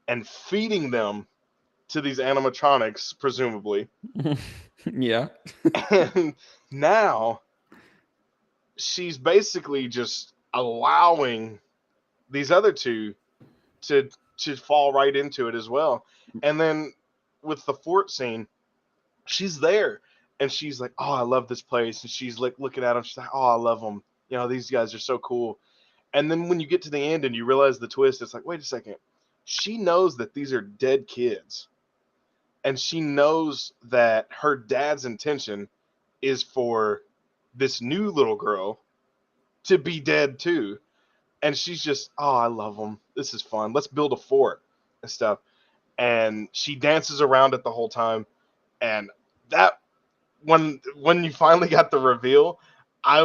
[SPEAKER 3] and feeding them to these animatronics, presumably.
[SPEAKER 2] Yeah.
[SPEAKER 3] And now she's basically just allowing these other two to fall right into it as well. And then with the fort scene, she's there and she's like, "Oh, I love this place." And she's like looking at them. She's like, "Oh, I love them. These guys are so cool." And then when you get to the end and you realize the twist, it's like, wait a second. She knows that these are dead kids. And she knows that her dad's intention is for this new little girl to be dead too. And she's just, "Oh, I love them. This is fun. Let's build a fort and stuff." And she dances around it the whole time. And that when you finally got the reveal, I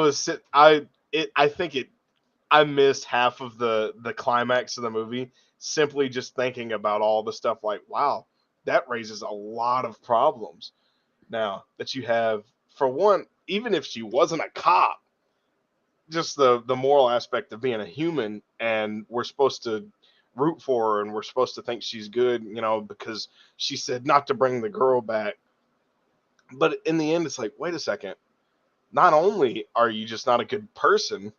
[SPEAKER 3] missed half of the climax of the movie simply just thinking about all the stuff like, wow, that raises a lot of problems. Now that you have, for one, even if she wasn't a cop, just the moral aspect of being a human, and we're supposed to root for her and we're supposed to think she's good, because she said not to bring the girl back. But in the end, it's like, wait a second. Not only are you just not a good person,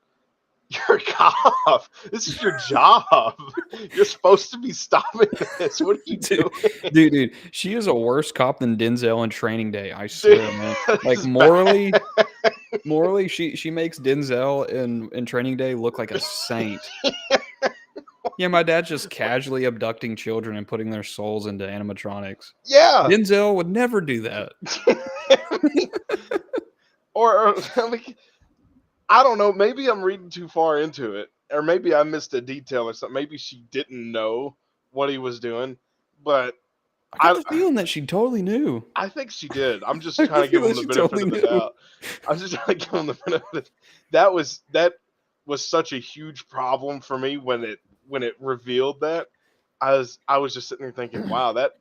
[SPEAKER 3] you're a cop. This is your job. You're supposed to be stopping this. What are you doing?
[SPEAKER 2] Dude, she is a worse cop than Denzel in Training Day. I swear, man. Like morally, she makes Denzel in Training Day look like a saint. Yeah, my dad's just casually abducting children and putting their souls into animatronics.
[SPEAKER 3] Yeah.
[SPEAKER 2] Denzel would never do that.
[SPEAKER 3] or like, I don't know. Maybe I'm reading too far into it, or maybe I missed a detail or something. Maybe she didn't know what he was doing, but
[SPEAKER 2] I got the feeling that she totally knew.
[SPEAKER 3] I think she did. I'm just trying to give him the benefit of the doubt. I'm just trying to give him the benefit. That was such a huge problem for me when it revealed that. I was just sitting there thinking, wow, that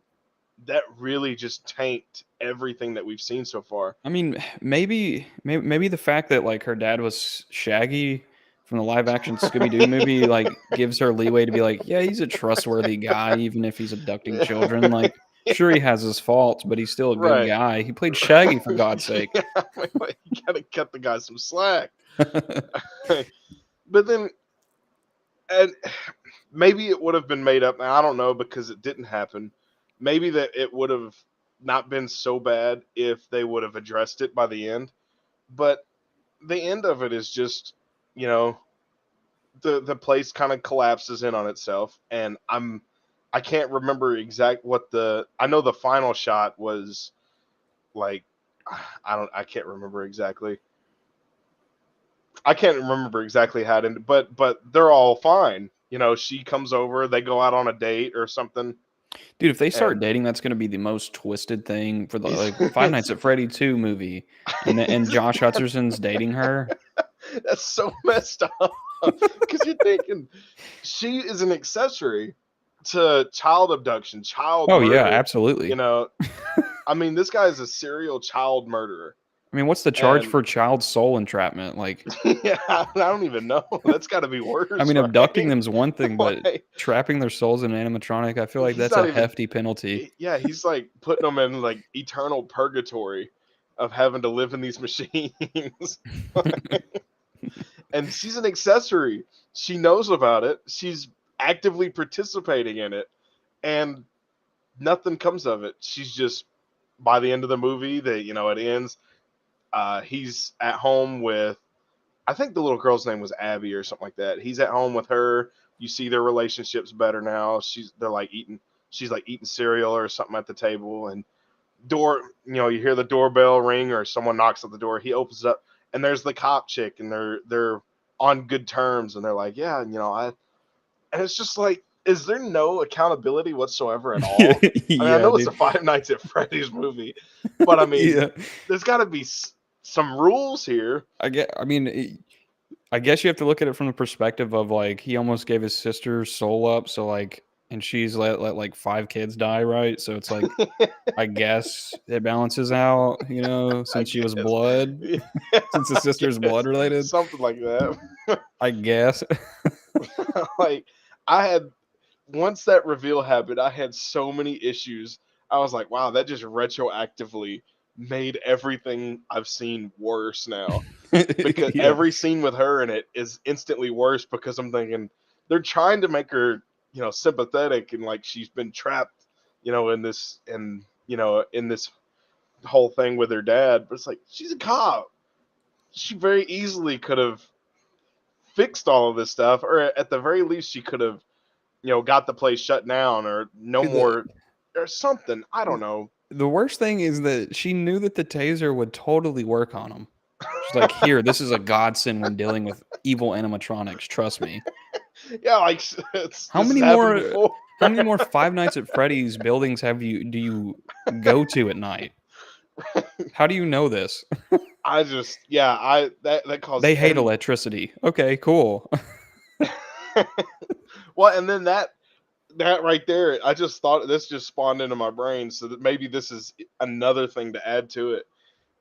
[SPEAKER 3] really just tanked everything that we've seen so far.
[SPEAKER 2] I mean, maybe the fact that like her dad was Shaggy from the live action Scooby-Doo movie like gives her leeway to be like, yeah, he's a trustworthy guy even if he's abducting children. Like, sure, he has his faults, but he's still a good guy. He played Shaggy, for God's sake.
[SPEAKER 3] Yeah, you gotta cut the guy some slack. But then, and maybe it would have been made up. I don't know, because it didn't happen. Maybe that it would have not been so bad if they would have addressed it by the end. But the end of it is just, the place kind of collapses in on itself, and I can't remember I know the final shot was like, I can't remember exactly. I can't remember exactly how it ended, but they're all fine. She comes over, they go out on a date or something.
[SPEAKER 2] Dude, if they start
[SPEAKER 3] And
[SPEAKER 2] dating, that's gonna be the most twisted thing for the like Five Nights at Freddy 2 movie, and Josh Hutcherson's dating her.
[SPEAKER 3] that's so messed up because you're thinking she is an accessory to child abduction, child
[SPEAKER 2] Oh yeah,
[SPEAKER 3] murder. You
[SPEAKER 2] absolutely.
[SPEAKER 3] know, I mean, this guy is a serial child murderer.
[SPEAKER 2] I mean, what's the charge
[SPEAKER 3] And
[SPEAKER 2] for child soul entrapment? Like,
[SPEAKER 3] yeah, I don't even know. That's got to be
[SPEAKER 2] I
[SPEAKER 3] worse,
[SPEAKER 2] mean, abducting
[SPEAKER 3] right?
[SPEAKER 2] them's one thing, but
[SPEAKER 3] Like,
[SPEAKER 2] trapping their souls in an animatronic, I feel like
[SPEAKER 3] he's
[SPEAKER 2] that's a
[SPEAKER 3] not even.
[SPEAKER 2] hefty penalty.
[SPEAKER 3] Yeah, he's like putting them in like eternal purgatory of having to live in these machines. And she's an accessory. She knows about it. She's actively participating in it, and nothing comes of it. She's just by the end of the movie, that it ends. He's at home with, I think the little girl's name was Abby or something like that. He's at home with her. You see their relationship's better now. They're like eating. She's like eating cereal or something at the table, and you hear the doorbell ring or someone knocks at the door. He opens it up, and there's the cop chick, and they're on good terms, and they're like, yeah, and it's just like, is there no accountability whatsoever at all? I mean, I
[SPEAKER 2] Yeah,
[SPEAKER 3] know it's a
[SPEAKER 2] dude.
[SPEAKER 3] Five Nights at Freddy's movie, but I mean,
[SPEAKER 2] Yeah,
[SPEAKER 3] there's got to be some rules here.
[SPEAKER 2] I guess you have to look at it from the perspective of like he almost gave his sister's soul up, so like, and she's let like 5 kids die, right? So it's like, I guess it balances out,
[SPEAKER 3] I
[SPEAKER 2] since she was
[SPEAKER 3] guess,
[SPEAKER 2] blood,
[SPEAKER 3] yeah,
[SPEAKER 2] since the
[SPEAKER 3] I
[SPEAKER 2] sister's
[SPEAKER 3] guess
[SPEAKER 2] blood related.
[SPEAKER 3] something like that.
[SPEAKER 2] I guess.
[SPEAKER 3] Like, I had once that reveal happened, I had so many issues. I was like, wow, that just retroactively made everything I've seen worse now. Because
[SPEAKER 2] Yeah.
[SPEAKER 3] every scene with her in it is instantly worse because I'm thinking they're trying to make her, sympathetic and like she's been trapped, in this whole thing with her dad. But it's like she's a cop. She very easily could have fixed all of this stuff, or at the very least, she could have, got the place shut down or no
[SPEAKER 2] Dude,
[SPEAKER 3] more or something. I don't know.
[SPEAKER 2] the worst thing is that she knew that the taser would totally work on him. She's like, here, this is a godsend when dealing with evil animatronics. Trust me.
[SPEAKER 3] Yeah, like this
[SPEAKER 2] How
[SPEAKER 3] has
[SPEAKER 2] many
[SPEAKER 3] happened
[SPEAKER 2] more
[SPEAKER 3] before.
[SPEAKER 2] how many more Five Nights at Freddy's buildings do you go to at night? How do you know this?
[SPEAKER 3] I just, yeah, that
[SPEAKER 2] They
[SPEAKER 3] caused,
[SPEAKER 2] hate
[SPEAKER 3] and
[SPEAKER 2] electricity. Okay, cool.
[SPEAKER 3] well, and then that right there, I just thought this just spawned into my brain, so that maybe this is another thing to add to it.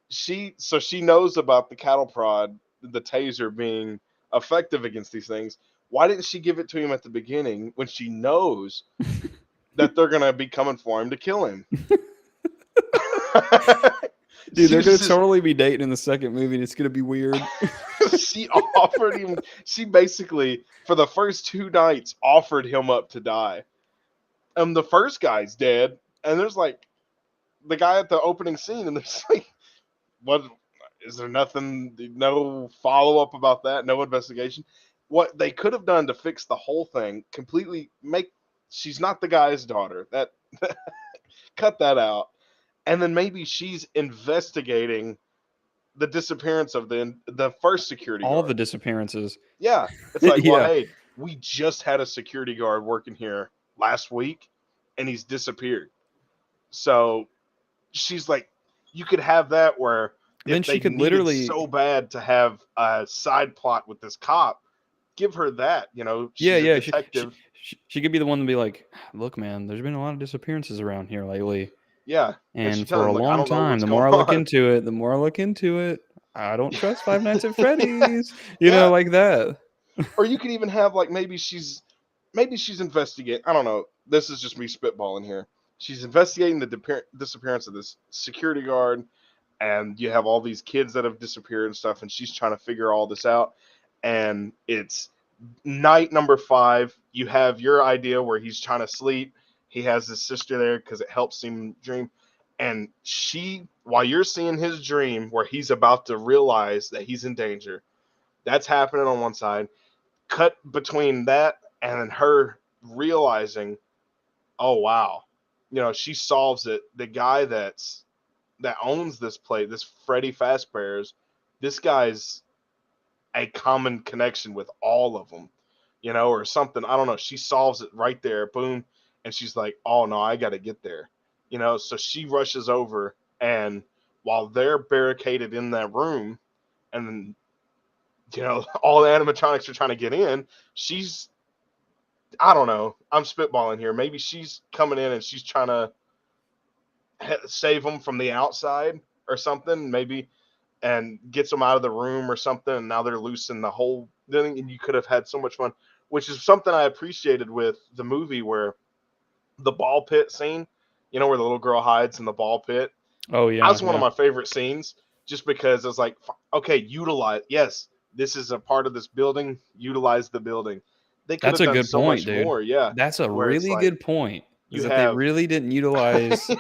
[SPEAKER 3] She knows about the cattle prod, the taser being effective against these things. Why didn't she give it to him at the beginning when she knows that they're gonna be coming for him to kill him?
[SPEAKER 2] Dude, they're gonna
[SPEAKER 3] She's just,
[SPEAKER 2] totally be dating in the second movie and it's gonna be weird.
[SPEAKER 3] she offered him. She basically, for the first 2 nights, offered him up to die. The first guy's dead, and there's like the guy at the opening scene, and there's like, what is there? Nothing, no follow up about that, no investigation. What they could have done to fix the whole thing completely, make she's not the guy's daughter. That cut that out, and then maybe she's investigating the disappearance of the first security
[SPEAKER 2] All the
[SPEAKER 3] guard.
[SPEAKER 2] disappearances.
[SPEAKER 3] Yeah, it's like, well,
[SPEAKER 2] Yeah.
[SPEAKER 3] hey, we just had a security guard working here last week, and he's disappeared. So she's like, you could have that where
[SPEAKER 2] Then
[SPEAKER 3] if
[SPEAKER 2] she
[SPEAKER 3] they
[SPEAKER 2] could
[SPEAKER 3] needed
[SPEAKER 2] literally
[SPEAKER 3] so bad to have a side plot with this cop, give her that.
[SPEAKER 2] Yeah,
[SPEAKER 3] She's a
[SPEAKER 2] yeah.
[SPEAKER 3] detective.
[SPEAKER 2] She could be the one to be like, look, man, there's been a lot of disappearances around here lately.
[SPEAKER 3] Yeah, and she
[SPEAKER 2] And
[SPEAKER 3] tells
[SPEAKER 2] for
[SPEAKER 3] him
[SPEAKER 2] a
[SPEAKER 3] like, I
[SPEAKER 2] long
[SPEAKER 3] don't know
[SPEAKER 2] time,
[SPEAKER 3] what's
[SPEAKER 2] the
[SPEAKER 3] going
[SPEAKER 2] more I look
[SPEAKER 3] on.
[SPEAKER 2] into it, I don't trust Five Nights at Freddy's.
[SPEAKER 3] Yeah,
[SPEAKER 2] Like that.
[SPEAKER 3] or you could even have like maybe she's investigating. I don't know. This is just me spitballing here. She's investigating the disappearance of this security guard, and you have all these kids that have disappeared and stuff, and she's trying to figure all this out. And it's night number 5. You have your idea where he's trying to sleep. He has his sister there because it helps him dream. And while you're seeing his dream where he's about to realize that he's in danger, that's happening on one side. Cut between that and then her realizing, oh wow, she solves it. The guy that owns this place, this Freddy Fazbear's, this guy's a common connection with all of them, or something. I don't know. She solves it right there. Boom. and she's like, "Oh no, I got to get there," So she rushes over, and while they're barricaded in that room, and all the animatronics are trying to get in, she's, I don't know, I'm spitballing here. Maybe she's coming in and she's trying to save them from the outside or something, maybe, and gets them out of the room or something. And now they're loose in the whole thing, and you could have had so much fun, which is something I appreciated with the movie, where the ball pit scene, where the little girl hides in the ball pit.
[SPEAKER 2] Oh yeah,
[SPEAKER 3] That's one of my favorite scenes, just because it's like, okay, utilize. Yes, this is a part of this building. Utilize the building. They could
[SPEAKER 2] That's
[SPEAKER 3] have
[SPEAKER 2] a
[SPEAKER 3] done
[SPEAKER 2] good
[SPEAKER 3] so
[SPEAKER 2] point,
[SPEAKER 3] much
[SPEAKER 2] dude.
[SPEAKER 3] more. Yeah,
[SPEAKER 2] That's a
[SPEAKER 3] where it's
[SPEAKER 2] really
[SPEAKER 3] like
[SPEAKER 2] good point. Is
[SPEAKER 3] you
[SPEAKER 2] that they
[SPEAKER 3] have
[SPEAKER 2] really didn't utilize
[SPEAKER 3] you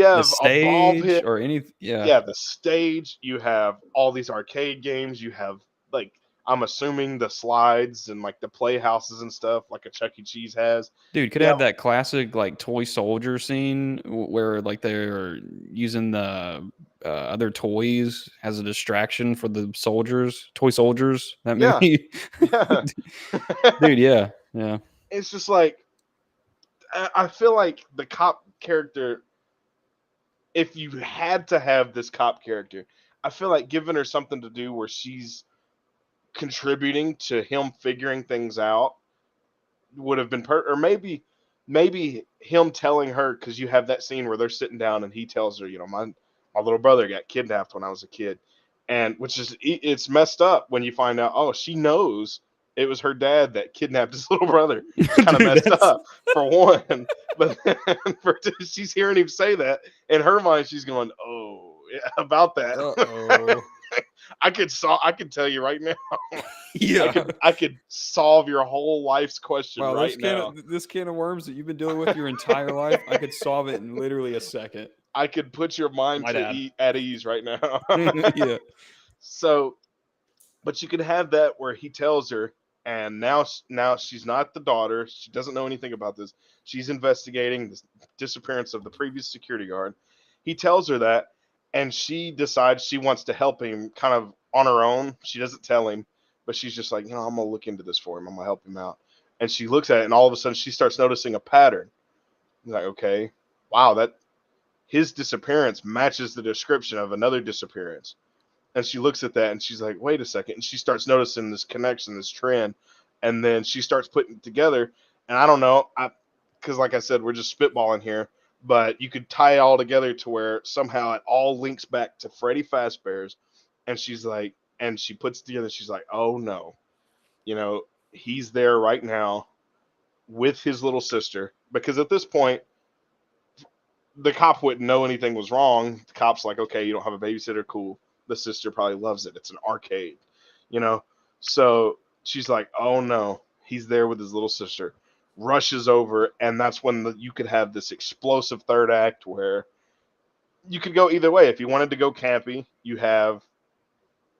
[SPEAKER 2] the
[SPEAKER 3] have a ball
[SPEAKER 2] stage
[SPEAKER 3] pit.
[SPEAKER 2] or any. Yeah,
[SPEAKER 3] Yeah, the stage. You have all these arcade games. You have, like, I'm assuming, the slides and like the playhouses and stuff, like a Chuck E. Cheese has.
[SPEAKER 2] dude, could
[SPEAKER 3] Yeah,
[SPEAKER 2] have that classic like toy soldier scene where like they're using the other toys as a distraction for the soldiers, toy soldiers. That
[SPEAKER 3] yeah,
[SPEAKER 2] movie,
[SPEAKER 3] yeah.
[SPEAKER 2] dude. Yeah, yeah.
[SPEAKER 3] It's just like, I feel like the cop character, if you had to have this cop character, I feel like giving her something to do where she's contributing to him figuring things out would have been or maybe him telling her, because you have that scene where they're sitting down and he tells her, my little brother got kidnapped when I was a kid, and which is, it's messed up when you find out, oh, she knows it was her dad that kidnapped his little brother. It's kind of
[SPEAKER 2] Dude,
[SPEAKER 3] messed
[SPEAKER 2] that's
[SPEAKER 3] up, for one, but then for two, she's hearing him say that in her mind, she's going, oh yeah, about that.
[SPEAKER 2] uh-oh.
[SPEAKER 3] I could tell you right now.
[SPEAKER 2] Yeah.
[SPEAKER 3] I could solve your whole life's question
[SPEAKER 2] Wow,
[SPEAKER 3] right now.
[SPEAKER 2] this can of worms that you've been dealing with your entire life, I could solve it in literally a second.
[SPEAKER 3] I could put your mind
[SPEAKER 2] My dad.
[SPEAKER 3] at ease right now.
[SPEAKER 2] Yeah.
[SPEAKER 3] So, but you can have that where he tells her, and now she's not the daughter. She doesn't know anything about this. She's investigating the disappearance of the previous security guard. He tells her that, and she decides she wants to help him kind of on her own. She doesn't tell him, but she's just like, I'm going to look into this for him. I'm going to help him out. And she looks at it, and all of a sudden she starts noticing a pattern. Like, okay, wow, that his disappearance matches the description of another disappearance. And she looks at that and she's like, wait a second. And she starts noticing this connection, this trend. And then she starts putting it together. And I don't know, because like I said, we're just spitballing here, but you could tie it all together to where somehow it all links back to Freddy Fazbear's. And she's like, and she puts it together. She's like, oh no, he's there right now with his little sister. Because at this point, the cop wouldn't know anything was wrong. The cop's like, okay, you don't have a babysitter, cool. The sister probably loves it. It's an arcade, So she's like, oh no, he's there with his little sister. Rushes over, and that's when you could have this explosive third act where you could go either way. If you wanted to go campy, you have,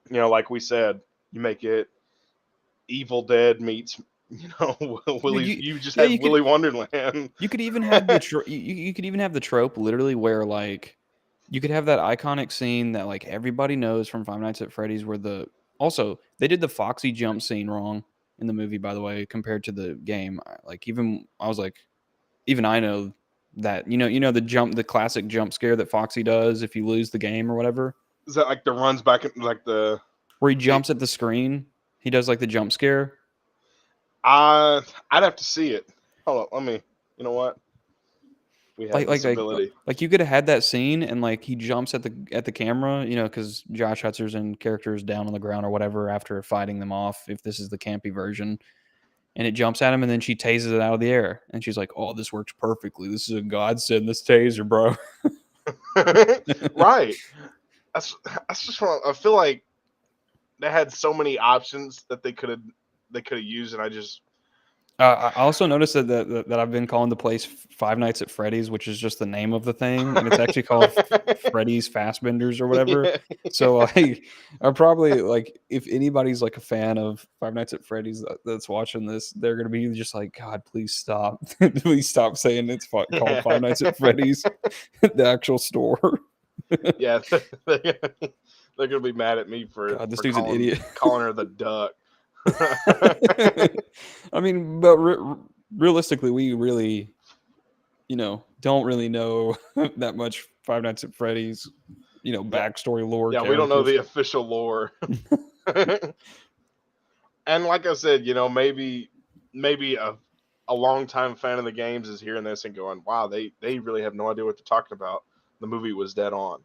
[SPEAKER 3] like we said, you make it Evil Dead meets, Willy. You just have Willy Wonderland.
[SPEAKER 2] You could even have you could even have the trope literally where like you could have that iconic scene that like everybody knows from Five Nights at Freddy's where also they did the Foxy jump scene wrong in the movie, by the way, compared to the game. Like even I know that the classic jump scare that Foxy does if you lose the game or whatever.
[SPEAKER 3] Is that like the runs back like the
[SPEAKER 2] where he jumps at the screen? He does like the jump scare.
[SPEAKER 3] I'd have to see it. Hold on, let me. You know what? We have this ability.
[SPEAKER 2] Like you could have had that scene and like he jumps at the camera, because Josh Hutzer's in characters down on the ground or whatever after fighting them off. If this is the campy version, and it jumps at him, and then she tases it out of the air, and she's like, "Oh, this works perfectly. This is a godsend. This taser, bro."
[SPEAKER 3] Right. That's just what I feel like. They had so many options that they could have used, and I just.
[SPEAKER 2] I also noticed that I've been calling the place Five Nights at Freddy's, which is just the name of the thing, and it's actually called Freddy's Fastbenders or whatever. Yeah. So I probably like if anybody's like a fan of Five Nights at Freddy's that's watching this, they're gonna be just like, God, please stop, please stop saying it's called Five Nights at Freddy's, the actual store.
[SPEAKER 3] Yeah, they're gonna be mad at me for
[SPEAKER 2] God, this dude's an idiot,
[SPEAKER 3] calling her the duck.
[SPEAKER 2] I mean, but realistically, we really don't really know that much Five Nights at Freddy's, backstory lore.
[SPEAKER 3] Yeah, we don't know the
[SPEAKER 2] characters.
[SPEAKER 3] official lore. And like I said, maybe a longtime fan of the games is hearing this and going, "Wow, they really have no idea what they're talking about." The movie was dead on.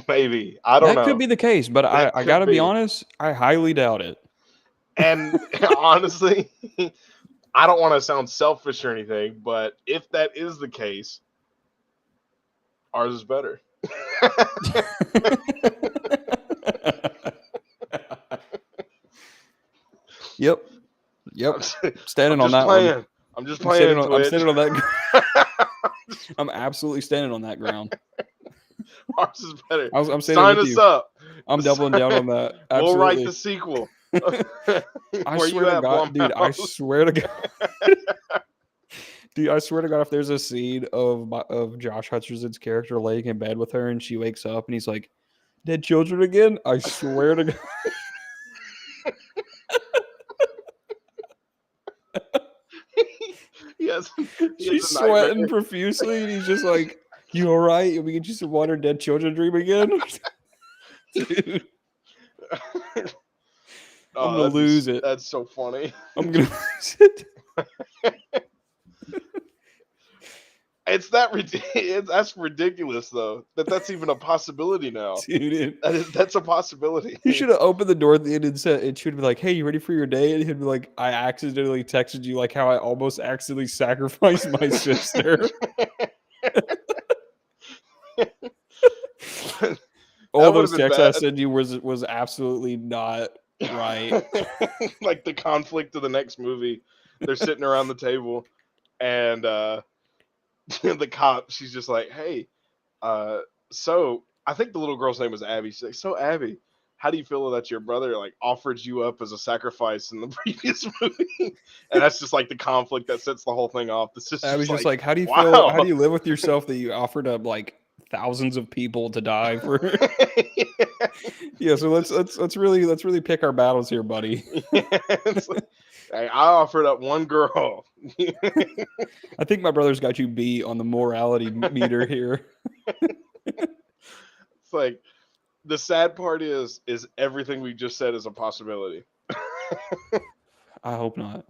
[SPEAKER 3] Maybe I don't
[SPEAKER 2] That
[SPEAKER 3] know.
[SPEAKER 2] could be the case, but I
[SPEAKER 3] That
[SPEAKER 2] gotta
[SPEAKER 3] could
[SPEAKER 2] be
[SPEAKER 3] be.
[SPEAKER 2] honest, I highly doubt it.
[SPEAKER 3] And honestly, I don't want to sound selfish or anything, but if that is the case, ours is better.
[SPEAKER 2] Yep. Standing
[SPEAKER 3] I'm
[SPEAKER 2] on
[SPEAKER 3] just
[SPEAKER 2] that
[SPEAKER 3] playing.
[SPEAKER 2] one.
[SPEAKER 3] I'm just
[SPEAKER 2] I'm
[SPEAKER 3] playing.
[SPEAKER 2] standing on
[SPEAKER 3] Twitch.
[SPEAKER 2] that. I'm absolutely standing on that ground.
[SPEAKER 3] Ours is better.
[SPEAKER 2] I'm standing
[SPEAKER 3] Sign
[SPEAKER 2] with
[SPEAKER 3] us
[SPEAKER 2] you.
[SPEAKER 3] up.
[SPEAKER 2] I'm doubling down on that. Absolutely.
[SPEAKER 3] We'll write the sequel.
[SPEAKER 2] I
[SPEAKER 3] Where
[SPEAKER 2] swear
[SPEAKER 3] you
[SPEAKER 2] to
[SPEAKER 3] at,
[SPEAKER 2] God, dude. I
[SPEAKER 3] Blumhouse?
[SPEAKER 2] swear to God. Dude, I swear to God, if there's a scene of Josh Hutcherson's character laying in bed with her and she wakes up and he's like, "Dead children again?" I swear to God.
[SPEAKER 3] Yes.
[SPEAKER 2] She's sweating profusely and he's just like, "You all right? We get you some water, dead children dream again?" Dude, I'm gonna lose it.
[SPEAKER 3] That's so funny.
[SPEAKER 2] I'm gonna lose it.
[SPEAKER 3] It's that that's ridiculous though. That's even a possibility now.
[SPEAKER 2] Dude,
[SPEAKER 3] That's a possibility.
[SPEAKER 2] he should have opened the door at the end and said, it should be like, "Hey, you ready for your day?" And he'd be like, "I accidentally texted you like how I almost accidentally sacrificed my sister." All those texts I sent you was absolutely not right.
[SPEAKER 3] Like the conflict of the next movie. They're sitting around the table and the cop, she's just like, "Hey, so I think the little girl's name was Abby." She's like, "So Abby, how do you feel that your brother like offered you up as a sacrifice in the previous movie?" And that's just like the conflict that sets the whole thing off. This is
[SPEAKER 2] Abby's just like, "How do you
[SPEAKER 3] wow.
[SPEAKER 2] feel? How do you live with yourself that you offered up like thousands of people to die for?" Yeah, so let's really pick our battles here, buddy.
[SPEAKER 3] It's like, hey, I offered up one girl.
[SPEAKER 2] I think my brother's got you beat on the morality meter here.
[SPEAKER 3] It's like the sad part is everything we just said is a possibility.
[SPEAKER 2] I hope not.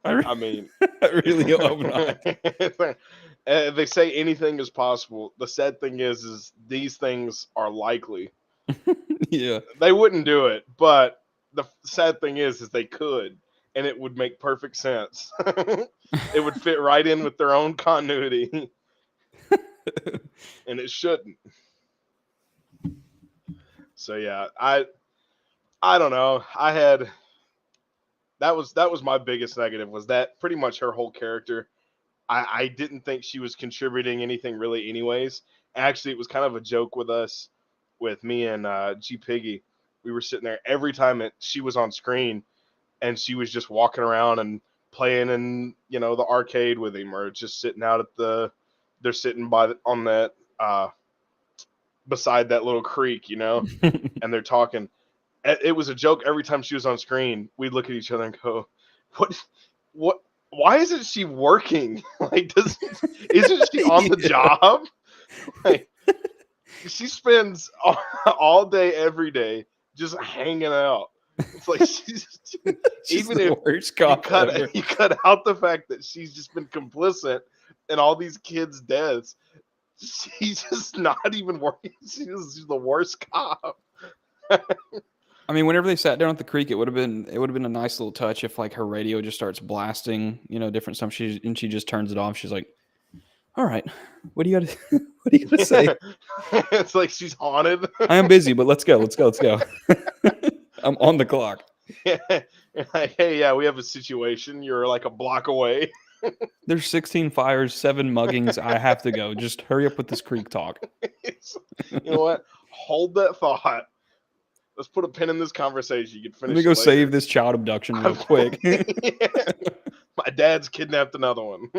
[SPEAKER 3] I mean,
[SPEAKER 2] I really hope not.
[SPEAKER 3] They say anything is possible. The sad thing is these things are likely.
[SPEAKER 2] Yeah,
[SPEAKER 3] they wouldn't do it, but the sad thing is they could, and it would make perfect sense. It would fit right in with their own continuity, and it shouldn't. So yeah, I don't know. That was my biggest negative, was that pretty much her whole character. I didn't think she was contributing anything really anyways. Actually, it was kind of a joke with me and G Piggy. We were sitting there every time she was on screen, and she was just walking around and playing in the arcade with him, or just sitting out at they're sitting on that beside that little creek, and they're talking. It was a joke every time she was on screen. We'd look at each other and go, what? Why isn't she working? Like, isn't she on the job? Like, she spends all day, every day, just hanging out. It's like she's even
[SPEAKER 2] the
[SPEAKER 3] if
[SPEAKER 2] worst cop
[SPEAKER 3] you cut out the fact that she's just been complicit in all these kids' deaths, she's just not even working. She's the worst cop.
[SPEAKER 2] I mean, whenever they sat down at the creek, it would have been a nice little touch if like her radio just starts blasting, different stuff. She just turns it off. She's like, "All right, what do you got to say?"
[SPEAKER 3] It's like she's haunted.
[SPEAKER 2] I am busy, but let's go. I'm on the clock.
[SPEAKER 3] Like, hey, yeah, we have a situation. You're like a block away.
[SPEAKER 2] There's 16 fires, 7 muggings. I have to go. Just hurry up with this creek talk.
[SPEAKER 3] You know what? Hold that thought. Let's put a pin in this conversation. You can finish.
[SPEAKER 2] Let me go save this child abduction real quick.
[SPEAKER 3] My dad's kidnapped another one.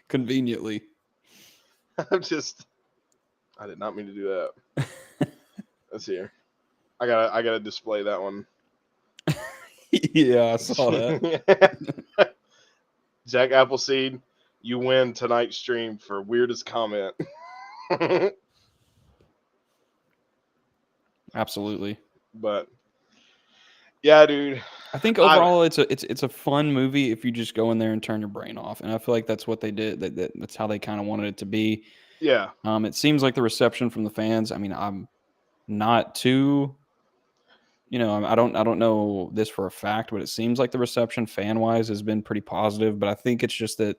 [SPEAKER 2] Conveniently.
[SPEAKER 3] I did not mean to do that. Let's see here. I gotta display that one.
[SPEAKER 2] Yeah, I saw that.
[SPEAKER 3] Jack Appleseed, you win tonight's stream for weirdest comment.
[SPEAKER 2] Absolutely.
[SPEAKER 3] But yeah, dude.
[SPEAKER 2] I think overall it's a fun movie if you just go in there and turn your brain off, and I feel like that's what they did. That's how they kind of wanted it to be.
[SPEAKER 3] Yeah.
[SPEAKER 2] It seems like the reception from the fans. I mean, I'm not too, I don't know this for a fact, but it seems like the reception fan wise has been pretty positive. But I think it's just that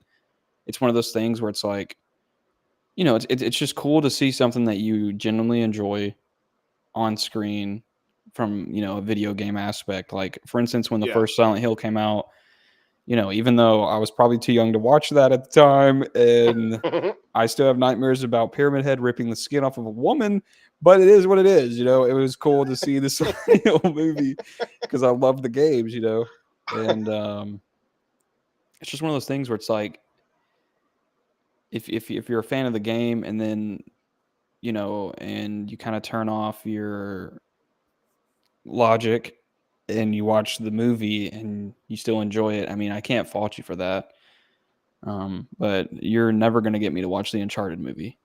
[SPEAKER 2] it's one of those things where it's like, it's just cool to see something that you genuinely enjoy on screen from a video game aspect. Like, for instance, when the first Silent Hill came out, even though I was probably too young to watch that at the time, and I still have nightmares about Pyramid Head ripping the skin off of a woman, but it is what it is. It was cool to see this movie because I love the games, and it's just one of those things where it's like, if you're a fan of the game and then and you kind of turn off your logic and you watch the movie and you still enjoy it, I mean, I can't fault you for that. But you're never going to get me to watch the Uncharted movie.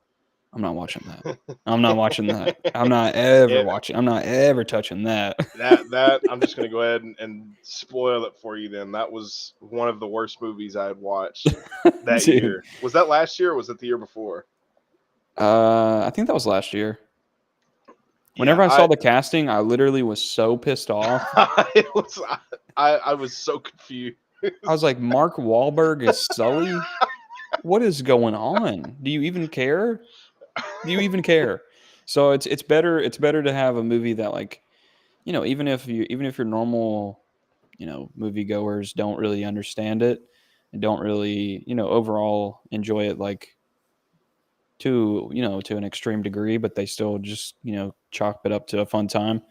[SPEAKER 2] I'm not watching that. I'm not watching that. I'm not ever watching. I'm not ever touching that.
[SPEAKER 3] that I'm just going to go ahead and spoil it for you then. That was one of the worst movies I had watched that year. Was that last year or was it the year before?
[SPEAKER 2] I think that was last year. Whenever I saw the casting, I literally was so pissed off.
[SPEAKER 3] I was so confused.
[SPEAKER 2] I was like, Mark Wahlberg is Sully? What is going on? Do you even care? So it's better to have a movie that, like, even if your normal, moviegoers don't really understand it and don't really, overall enjoy it, like, to an extreme degree, but they still just, chalk it up to a fun time.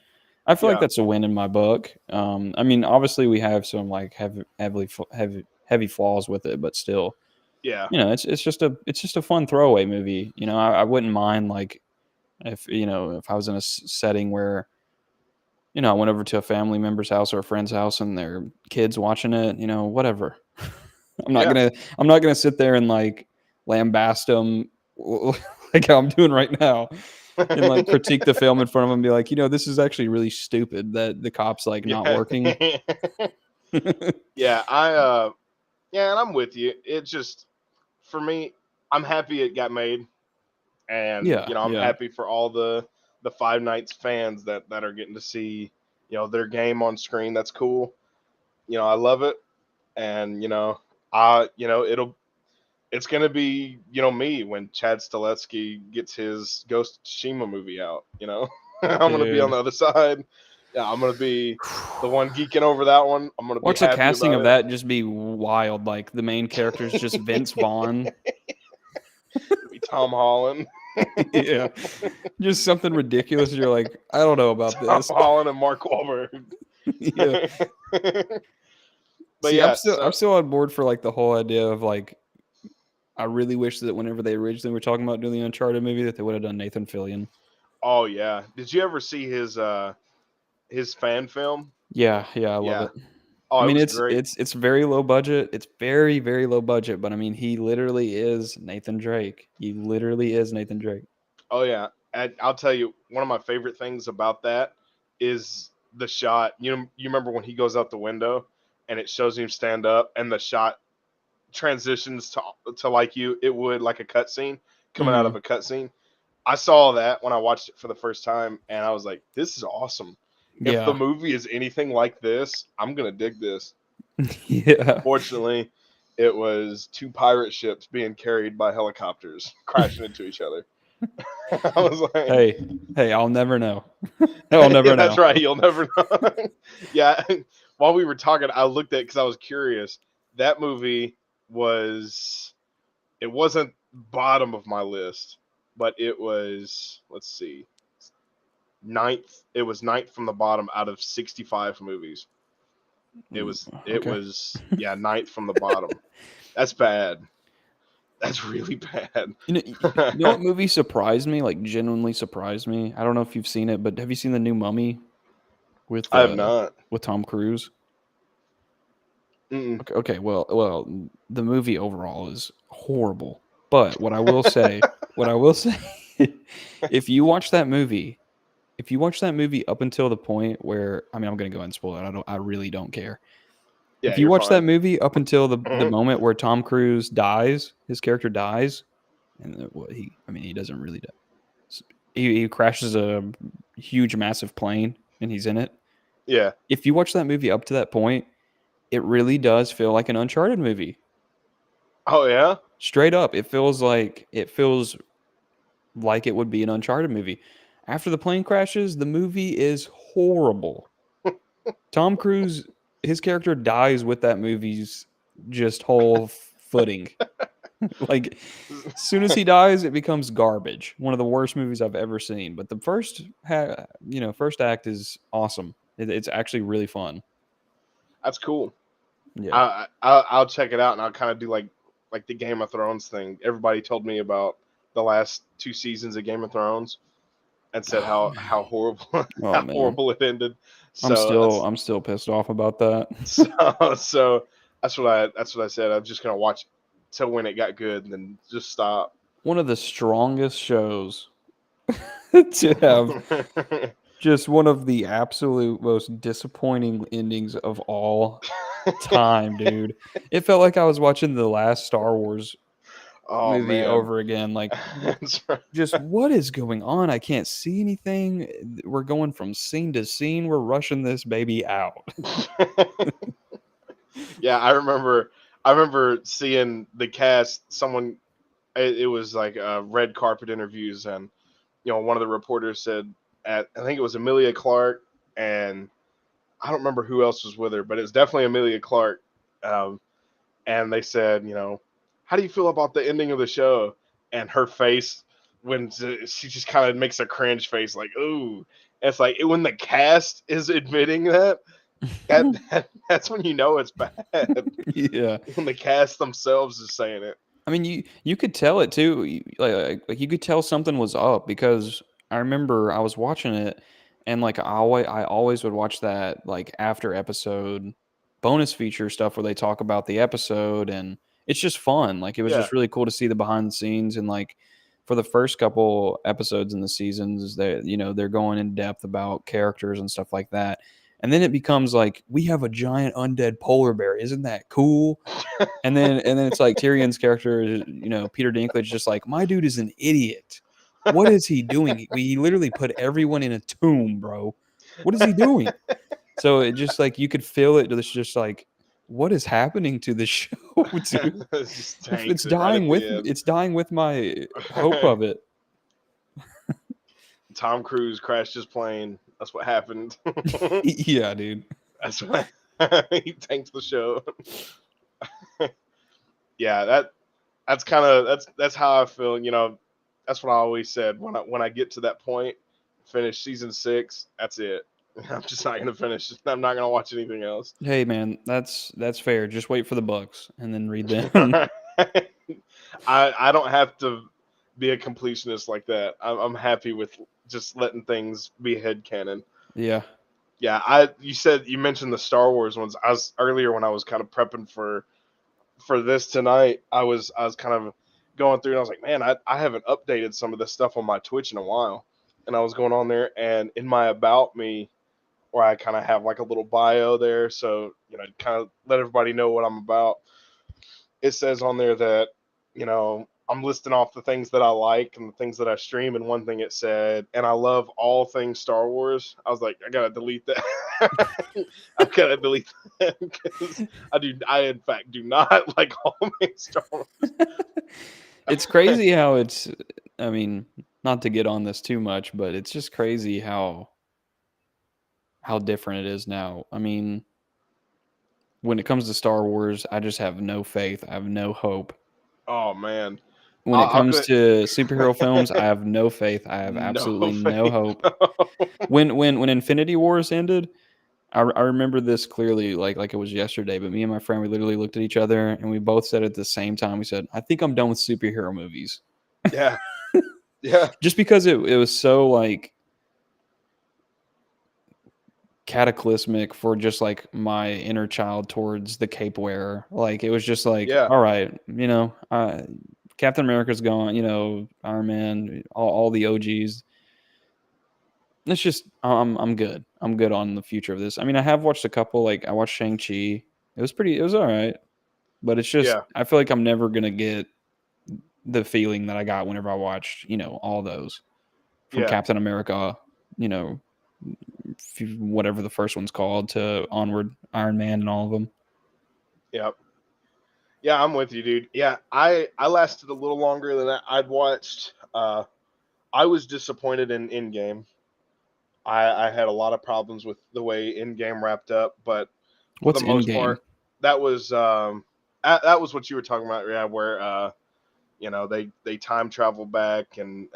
[SPEAKER 2] I feel like that's a win in my book. I mean, obviously we have some like heavy flaws with it, but still, it's just a fun throwaway movie. I wouldn't mind, like, if I was in a setting where, I went over to a family member's house or a friend's house and their kids watching it, whatever. I'm not gonna sit there and like lambast them like how I'm doing right now. And like critique the film in front of them and be like, this is actually really stupid that the cop's like not working.
[SPEAKER 3] And I'm with you. It just, for me, I'm happy it got made, and I'm happy for all the Five Nights fans that are getting to see their game on screen. That's cool. I love it, and it's gonna be me when Chad Stiletzky gets his Ghost of Tsushima movie out. I'm gonna be on the other side. Yeah, I'm gonna be the one geeking over that one. I'm gonna
[SPEAKER 2] watch
[SPEAKER 3] be
[SPEAKER 2] the casting of that just be wild. Like, the main character is just Vince Vaughn.
[SPEAKER 3] Be Tom Holland.
[SPEAKER 2] Yeah, just something ridiculous. You're like, I don't know about this.
[SPEAKER 3] Tom Holland and Mark Wahlberg.
[SPEAKER 2] Yeah. But see, I'm still on board for like the whole idea of like, I really wish that whenever they originally were talking about doing the Uncharted movie, that they would have done Nathan Fillion.
[SPEAKER 3] Oh yeah, did you ever see his fan film?
[SPEAKER 2] Yeah, I love it.
[SPEAKER 3] Oh,
[SPEAKER 2] I mean,
[SPEAKER 3] it's
[SPEAKER 2] very low budget. It's very, very low budget, but I mean, he literally is Nathan Drake.
[SPEAKER 3] Oh yeah, and I'll tell you, one of my favorite things about that is the shot. You remember when he goes out the window and it shows him stand up, and the shot transitions to like it would like a cutscene coming out of a cutscene. I saw that when I watched it for the first time, and I was like, "This is awesome." If the movie is anything like this, I'm gonna dig this.
[SPEAKER 2] Yeah.
[SPEAKER 3] Unfortunately, it was two pirate ships being carried by helicopters crashing into each other. I was like,
[SPEAKER 2] "Hey, I'll never know. I'll never know."
[SPEAKER 3] That's right, you'll never know. Yeah. While we were talking, I looked at it because I was curious. That movie it wasn't bottom of my list, but it was, let's see, ninth. It was ninth from the bottom out of 65 movies. It was ninth from the bottom. That's bad. That's really bad.
[SPEAKER 2] You know what movie surprised me? Like, genuinely surprised me. I don't know if you've seen it, but have you seen the new Mummy? I
[SPEAKER 3] have not.
[SPEAKER 2] With Tom Cruise.
[SPEAKER 3] Mm-mm.
[SPEAKER 2] Okay. Well, the movie overall is horrible. But what I will say, if you watch that movie, up until the point where, I mean, I'm gonna go ahead and spoil it. I really don't care.
[SPEAKER 3] Yeah,
[SPEAKER 2] If you
[SPEAKER 3] you're
[SPEAKER 2] watch that
[SPEAKER 3] fine.
[SPEAKER 2] movie up until the moment where Tom Cruise dies, his character dies, and he doesn't really die. He crashes a huge, massive plane, and he's in it.
[SPEAKER 3] Yeah.
[SPEAKER 2] If you watch that movie up to that point, it really does feel like an Uncharted movie.
[SPEAKER 3] Oh yeah.
[SPEAKER 2] Straight up, it feels like it would be an Uncharted movie. After the plane crashes, the movie is horrible. Tom Cruise, his character dies with that movie's just whole footing. Like, as soon as he dies, it becomes garbage. One of the worst movies I've ever seen. But the first act is awesome. It's actually really fun.
[SPEAKER 3] That's cool.
[SPEAKER 2] Yeah.
[SPEAKER 3] I'll check it out, and I'll kind of do like the Game of Thrones thing. Everybody told me about the last 2 seasons of Game of Thrones and said
[SPEAKER 2] Oh,
[SPEAKER 3] how
[SPEAKER 2] man.
[SPEAKER 3] horrible
[SPEAKER 2] Oh,
[SPEAKER 3] how
[SPEAKER 2] man.
[SPEAKER 3] horrible it ended.
[SPEAKER 2] I'm
[SPEAKER 3] So
[SPEAKER 2] still I'm still pissed off about that.
[SPEAKER 3] so that's what I said. I'm just gonna watch till when it got good, and then just stop.
[SPEAKER 2] One of the strongest shows to have just one of the absolute most disappointing endings of all time, dude. It felt like I was watching the last Star Wars
[SPEAKER 3] Oh
[SPEAKER 2] movie
[SPEAKER 3] man.
[SPEAKER 2] over again. Like,
[SPEAKER 3] That's right.
[SPEAKER 2] just what is going on? I can't see anything. We're going from scene to scene. We're rushing this baby out.
[SPEAKER 3] Yeah, I remember seeing the cast. It was like red carpet interviews, and one of the reporters said, I think it was Emilia Clarke, and I don't remember who else was with her, but it's definitely Emilia Clarke. Um, and they said, how do you feel about the ending of the show? And her face, when she just kind of makes a cringe face, like, ooh. And it's like when the cast is admitting that's when you know it's bad.
[SPEAKER 2] Yeah.
[SPEAKER 3] When the cast themselves is saying it.
[SPEAKER 2] I mean, you could tell it too. Like you could tell something was up, because I remember I was watching it, and like I always would watch that like after episode bonus feature stuff where they talk about the episode, and it's just fun. Like, it was
[SPEAKER 3] Yeah.
[SPEAKER 2] just really cool to see the behind the scenes, and like for the first couple episodes in the seasons, they're going in depth about characters and stuff like that. And then it becomes like, we have a giant undead polar bear. Isn't that cool? And then it's like Tyrion's character, Peter Dinklage, just like, my dude is an idiot. What is he doing? He literally put everyone in a tomb, bro. What is he doing? So it just like, you could feel it. It's just like, what is happening to the show, dude?
[SPEAKER 3] It just
[SPEAKER 2] It's
[SPEAKER 3] tanks it right at the end.
[SPEAKER 2] dying with my hope of it.
[SPEAKER 3] Tom Cruise crashed his plane. That's what happened.
[SPEAKER 2] Yeah, dude.
[SPEAKER 3] That's what he tanked the show. Yeah, that's how I feel. That's what I always said when I get to that point, finish season 6. That's it. I'm just not gonna finish. I'm not gonna watch anything else.
[SPEAKER 2] Hey, man, that's fair. Just wait for the Bucks and then read them.
[SPEAKER 3] I don't have to be a completionist like that. I'm happy with just letting things be headcanon.
[SPEAKER 2] Yeah.
[SPEAKER 3] Yeah, you mentioned the Star Wars ones. I was earlier when I was kind of prepping for this tonight. I was kind of going through, and I was like, man, I haven't updated some of this stuff on my Twitch in a while. And I was going on there, and in my About Me, where I kind of have like a little bio there, so kind of let everybody know what I'm about. It says on there that I'm listing off the things that I like and the things that I stream, and one thing it said, and I love all things Star Wars. I was like, I gotta delete that. I gotta delete that because I in fact do not like all things Star Wars.
[SPEAKER 2] It's crazy how I mean, not to get on this too much, but it's just crazy how different it is now. I mean, when it comes to Star Wars, I just have no faith. I have no hope.
[SPEAKER 3] Oh man.
[SPEAKER 2] When it
[SPEAKER 3] I'll
[SPEAKER 2] comes
[SPEAKER 3] go-
[SPEAKER 2] to superhero films, I have no faith. I have
[SPEAKER 3] No
[SPEAKER 2] absolutely no
[SPEAKER 3] faith.
[SPEAKER 2] hope. When Infinity Wars ended, I remember this clearly, like it was yesterday. But me and my friend, we literally looked at each other, and we both said at the same time, we said, "I think I'm done with superhero movies."
[SPEAKER 3] Yeah. Yeah.
[SPEAKER 2] Just because it was so like, cataclysmic for just like my inner child towards the cape wearer. Like it was just like,
[SPEAKER 3] Yeah.
[SPEAKER 2] all right, Captain America's gone, Iron Man, all the OGs. It's just I'm good. I'm good on the future of this. I mean, I have watched a couple. Like I watched Shang-Chi. It was all right, but it's just
[SPEAKER 3] Yeah.
[SPEAKER 2] I feel like I'm never gonna get the feeling that I got whenever I watched all those from
[SPEAKER 3] Yeah.
[SPEAKER 2] Captain America, you know, whatever the first one's called to onward, Iron Man and all of them.
[SPEAKER 3] Yep. Yeah, I'm with you, dude. Yeah, I lasted a little longer than I'd watched. I was disappointed in Endgame. I had a lot of problems with the way Endgame wrapped up, but for the
[SPEAKER 2] What's
[SPEAKER 3] most
[SPEAKER 2] Endgame?
[SPEAKER 3] part, that was that was what you were talking about, yeah, where they time travel back and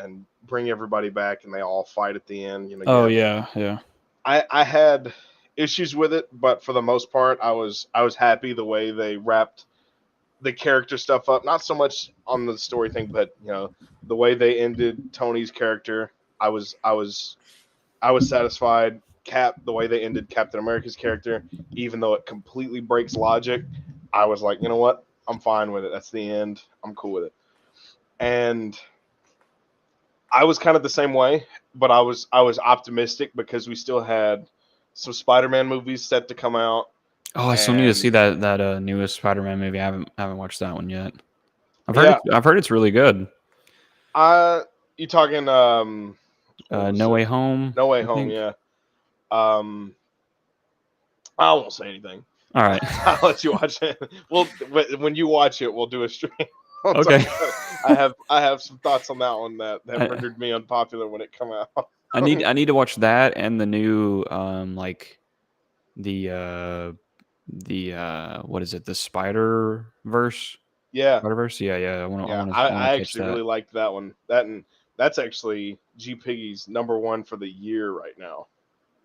[SPEAKER 3] bring everybody back and they all fight at the end.
[SPEAKER 2] Oh yeah.
[SPEAKER 3] I had issues with it, but for the most part, I was happy the way they wrapped the character stuff up. Not so much on the story thing, but the way they ended Tony's character. I was satisfied. The way they ended Captain America's character, even though it completely breaks logic, I was like, you know what? I'm fine with it. That's the end. I'm cool with it. And I was kind of the same way, but I was optimistic because we still had some Spider-Man movies set to come out.
[SPEAKER 2] Oh, I still need to see
[SPEAKER 3] And
[SPEAKER 2] that newest Spider-Man movie. I haven't watched that one yet.
[SPEAKER 3] yeah,
[SPEAKER 2] I've heard it's really good.
[SPEAKER 3] you talking what was
[SPEAKER 2] No Way
[SPEAKER 3] it?
[SPEAKER 2] Home.
[SPEAKER 3] No Way
[SPEAKER 2] I
[SPEAKER 3] Home,
[SPEAKER 2] think.
[SPEAKER 3] yeah. I won't say anything.
[SPEAKER 2] All right.
[SPEAKER 3] I'll let you watch it. Well, when you watch it, we'll do a stream.
[SPEAKER 2] Okay.
[SPEAKER 3] I have some thoughts on that one that
[SPEAKER 2] I,
[SPEAKER 3] rendered me unpopular when it came out.
[SPEAKER 2] I need to watch that and the new like the what is it? The Spider-Verse?
[SPEAKER 3] Yeah,
[SPEAKER 2] Spider-Verse? Yeah. I want
[SPEAKER 3] yeah.
[SPEAKER 2] to
[SPEAKER 3] I
[SPEAKER 2] catch
[SPEAKER 3] actually
[SPEAKER 2] that.
[SPEAKER 3] really liked that one. That's actually G Piggy's #1 for the year right now.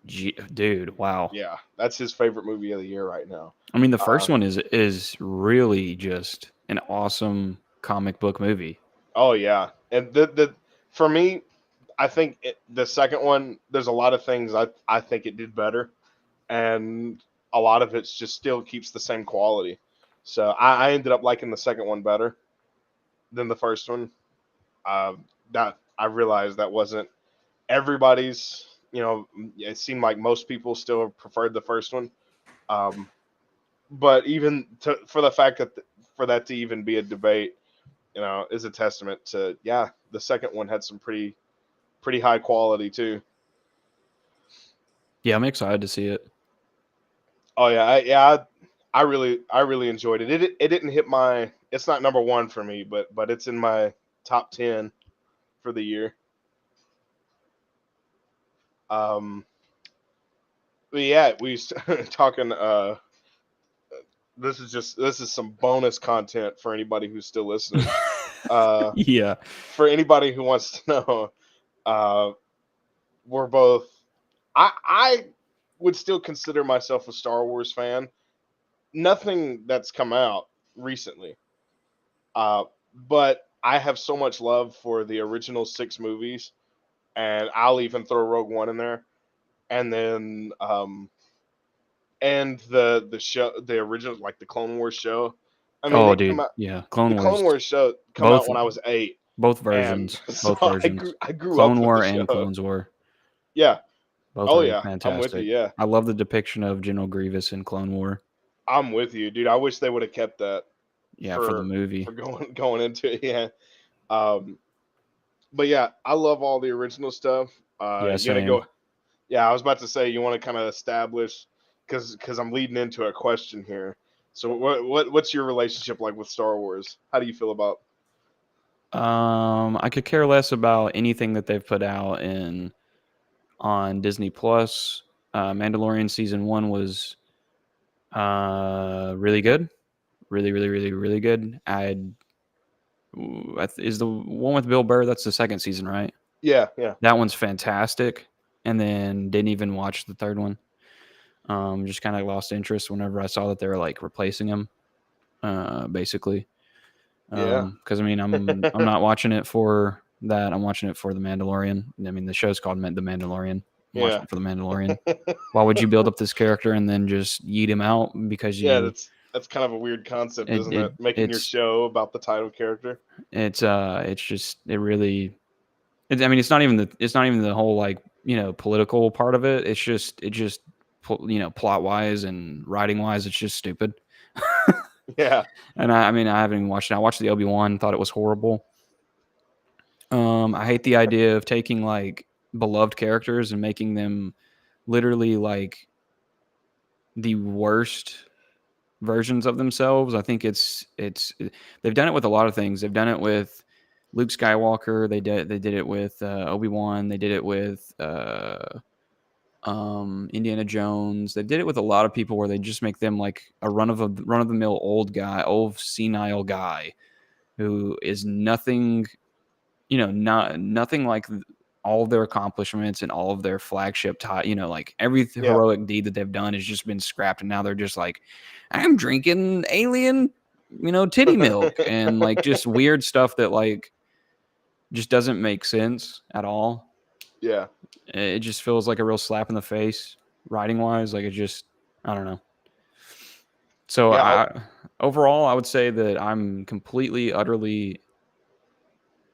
[SPEAKER 2] Dude, wow.
[SPEAKER 3] Yeah, that's his favorite movie of the year right now.
[SPEAKER 2] I mean, the first one is really just an awesome comic book movie.
[SPEAKER 3] Oh yeah, and the for me, I think the second one, there's a lot of things I think it did better, and a lot of it just still keeps the same quality. So I ended up liking the second one better than the first one. That I realized that wasn't everybody's. It seemed like most people still preferred the first one. Um, but even for the fact that for that to even be a debate, is a testament to the second one had some pretty high quality too.
[SPEAKER 2] Yeah, I'm excited to see it.
[SPEAKER 3] Oh yeah, I really enjoyed it. It didn't hit my. It's not #1 for me, but it's in my top 10 for the year. But yeah, we talking. This is some bonus content for anybody who's still listening.
[SPEAKER 2] Yeah.
[SPEAKER 3] For anybody who wants to know, we're both. I would still consider myself a Star Wars fan. Nothing that's come out recently, but I have so much love for the original 6 movies, and I'll even throw Rogue One in there, and then and the show, the original, like the Clone Wars show. I mean,
[SPEAKER 2] Oh,
[SPEAKER 3] they come
[SPEAKER 2] dude.
[SPEAKER 3] out.
[SPEAKER 2] Yeah.
[SPEAKER 3] The
[SPEAKER 2] Clone
[SPEAKER 3] Clone
[SPEAKER 2] Wars.
[SPEAKER 3] Wars show come out
[SPEAKER 2] Both
[SPEAKER 3] when I was 8,
[SPEAKER 2] both
[SPEAKER 3] and
[SPEAKER 2] versions.
[SPEAKER 3] so
[SPEAKER 2] Both versions.
[SPEAKER 3] I grew up
[SPEAKER 2] Clone
[SPEAKER 3] with the
[SPEAKER 2] War and
[SPEAKER 3] show.
[SPEAKER 2] Clones War.
[SPEAKER 3] Yeah.
[SPEAKER 2] Both
[SPEAKER 3] Oh
[SPEAKER 2] are
[SPEAKER 3] yeah. I'm with you.
[SPEAKER 2] fantastic.
[SPEAKER 3] Yeah.
[SPEAKER 2] I love the depiction of General Grievous in Clone War.
[SPEAKER 3] I'm with you, dude. I wish they would have kept that
[SPEAKER 2] Yeah, for the
[SPEAKER 3] for
[SPEAKER 2] movie.
[SPEAKER 3] going into it. Yeah. But yeah, I love all the original stuff.
[SPEAKER 2] Yeah,
[SPEAKER 3] You gotta
[SPEAKER 2] same.
[SPEAKER 3] go. Yeah, I was about to say you want to kind of establish because I'm leading into a question here. So what's your relationship like with Star Wars? How do you feel about?
[SPEAKER 2] I could care less about anything that they've put out on Disney Plus. Mandalorian season 1 was really good. Really good. Is the one with Bill Burr, that's the second season, right?
[SPEAKER 3] Yeah, yeah,
[SPEAKER 2] That one's fantastic. And then didn't even watch the third one. Just kind of lost interest whenever I saw that they were like replacing him, basically.
[SPEAKER 3] yeah.
[SPEAKER 2] Because I mean, I'm not watching it for that. I'm watching it for the Mandalorian. I mean, the show's called The Mandalorian. I'm
[SPEAKER 3] Yeah.
[SPEAKER 2] watching it for the Mandalorian. Why would you build up this character and then just yeet him out because
[SPEAKER 3] Yeah,
[SPEAKER 2] you?
[SPEAKER 3] that's kind of a weird concept,
[SPEAKER 2] It,
[SPEAKER 3] isn't
[SPEAKER 2] it
[SPEAKER 3] it? Making your
[SPEAKER 2] it's
[SPEAKER 3] show about the title character.
[SPEAKER 2] it's just it really. I mean, it's not even the whole like political part of it. It's just plot wise and writing wise, it's just stupid.
[SPEAKER 3] Yeah.
[SPEAKER 2] And I mean, I haven't even watched it. I watched the Obi-Wan, thought it was horrible. I hate the idea of taking like beloved characters and making them literally like the worst versions of themselves. I think it's they've done it with a lot of things. They've done it with Luke Skywalker. They did it with Obi-Wan. They did it with Indiana Jones. They did it with a lot of people where they just make them like a run of the mill old senile guy who is nothing, nothing like all of their accomplishments and all of their flagship like every heroic deed that they've done has just been scrapped, and now they're just like, I'm drinking alien, titty milk and like just weird stuff that like just doesn't make sense at all.
[SPEAKER 3] Yeah.
[SPEAKER 2] It just feels like a real slap in the face, writing wise. Like I don't know. So overall, I would say that I'm completely, utterly,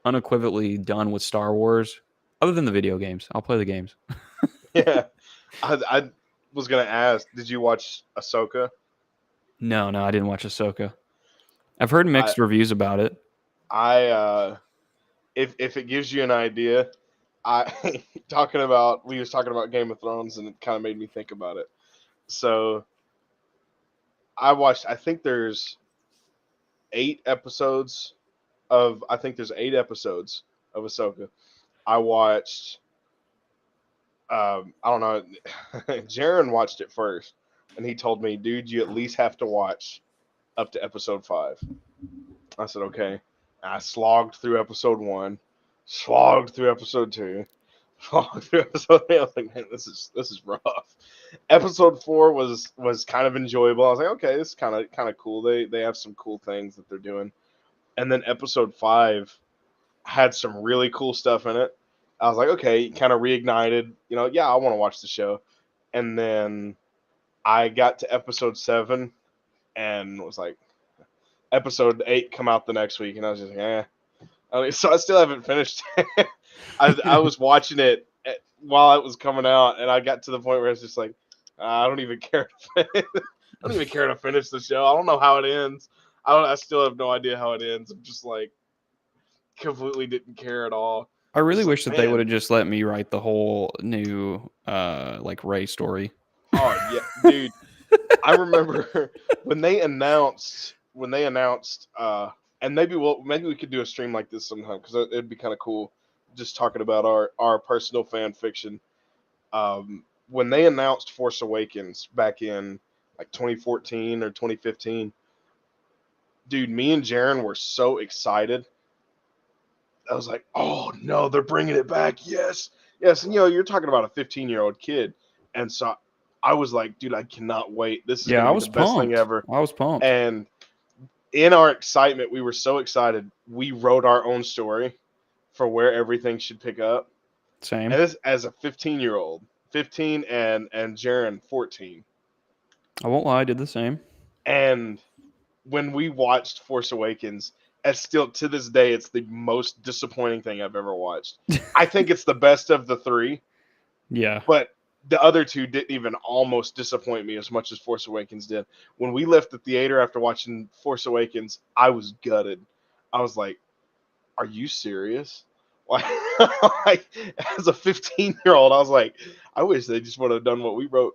[SPEAKER 2] unequivocally done with Star Wars. Other than the video games, I'll play the games.
[SPEAKER 3] Yeah. I was gonna ask, did you watch Ahsoka?
[SPEAKER 2] No, I didn't watch Ahsoka. I've heard mixed reviews about it.
[SPEAKER 3] If it gives you an idea, we was talking about Game of Thrones, and it kind of made me think about it. So I think there's 8 episodes of Ahsoka. I watched, I don't know, Jaron watched it first, and he told me, dude, you at least have to watch up to episode 5. I said, okay. And I slogged through episode 1, slogged through episode 2, slogged through episode 3. I was like, man, this is rough. Episode 4 was kind of enjoyable. I was like, okay, this is kind of cool. They have some cool things that they're doing. And then episode 5 had some really cool stuff in it. I was like, okay, kind of reignited, I want to watch the show. And then I got to episode 7 and was like, episode 8 come out the next week, and I was just like, so I still haven't finished. I was watching it while it was coming out, and I got to the point where it's just like, I don't even care. I don't even care to finish the show. I don't know how it ends. I still have no idea how it ends. I'm just like completely didn't care at all.
[SPEAKER 2] I really wish that they would have just let me write the whole new like Rey story.
[SPEAKER 3] Oh yeah, dude. I remember when they announced and maybe we could do a stream like this sometime, because it'd be kind of cool just talking about our personal fan fiction. When they announced Force Awakens back in like 2014 or 2015, dude, me and Jaron were so excited. I was like, oh no, they're bringing it back. Yes. And you're talking about a 15-year-old kid. And so I was like, dude, I cannot wait. This is going to be the best thing ever.
[SPEAKER 2] I was pumped.
[SPEAKER 3] And in our excitement, we were so excited, we wrote our own story for where everything should pick up.
[SPEAKER 2] Same.
[SPEAKER 3] And this as a 15-year-old, 15 and Jaron 14.
[SPEAKER 2] I won't lie, I did the same.
[SPEAKER 3] And when we watched Force Awakens, it's still to this day, it's the most disappointing thing I've ever watched. I think it's the best of the 3.
[SPEAKER 2] Yeah.
[SPEAKER 3] But the other 2 didn't even almost disappoint me as much as Force Awakens did. When we left the theater after watching Force Awakens, I was gutted. I was like, are you serious? Like as a 15-year-old, I was like, I wish they just would have done what we wrote.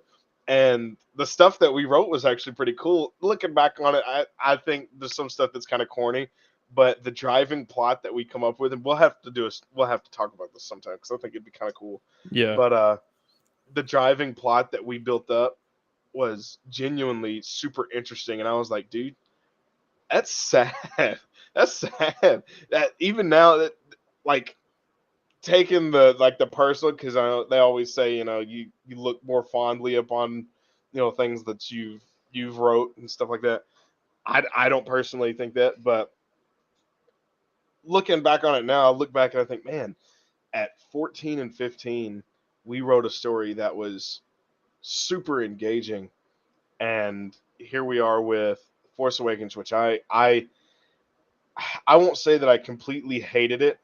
[SPEAKER 3] And the stuff that we wrote was actually pretty cool. Looking back on it, I think there's some stuff that's kind of corny, but the driving plot that we come up with, and we'll have to talk about this sometime, because I think it'd be kind of cool.
[SPEAKER 2] Yeah.
[SPEAKER 3] But the driving plot that we built up was genuinely super interesting, and I was like, dude, that's sad. That's sad. That even now, that like taking the personal, because I know they always say, you look more fondly upon things that you've wrote and stuff like that. I don't personally think that, but looking back on it now, I look back and I think, man, at 14 and 15, we wrote a story that was super engaging, and here we are with Force Awakens, which I won't say that I completely hated it,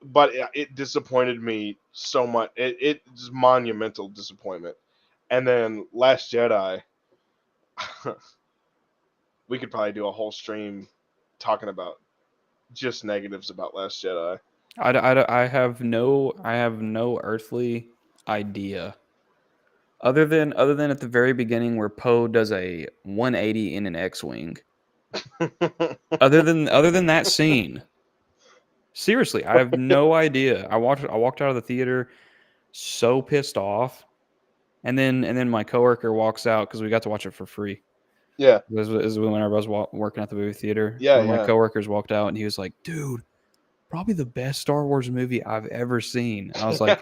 [SPEAKER 3] but it disappointed me so much. It's monumental disappointment. And then Last Jedi, we could probably do a whole stream talking about just negatives about Last Jedi.
[SPEAKER 2] I have no earthly idea other than at the very beginning where Poe does a 180 in an X-wing. Other than that scene, seriously, I have no idea. I walked out of the theater so pissed off, and then my coworker walks out because we got to watch it for free.
[SPEAKER 3] Yeah.
[SPEAKER 2] This was whenever I was working at the movie theater.
[SPEAKER 3] Yeah,
[SPEAKER 2] One of my
[SPEAKER 3] yeah.
[SPEAKER 2] coworkers walked out and he was like, "Dude, probably the best Star Wars movie I've ever seen." And I was like,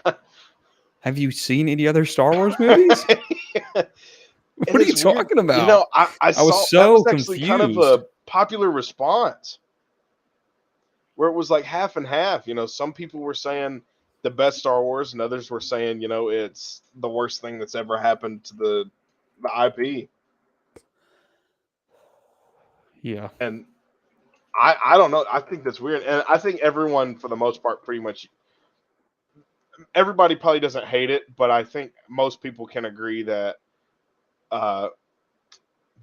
[SPEAKER 2] "Have you seen any other Star Wars movies? What are you talking about?"
[SPEAKER 3] You know, I saw
[SPEAKER 2] was so
[SPEAKER 3] that was actually kind of
[SPEAKER 2] confused.
[SPEAKER 3] a popular response where it was like half and half. You know, some people were saying the best Star Wars, and others were saying, you know, it's the worst thing that's ever happened to the IP.
[SPEAKER 2] Yeah.
[SPEAKER 3] And I don't know. I think that's weird, and I think everyone, for the most part, pretty much everybody probably doesn't hate it, but I think most people can agree that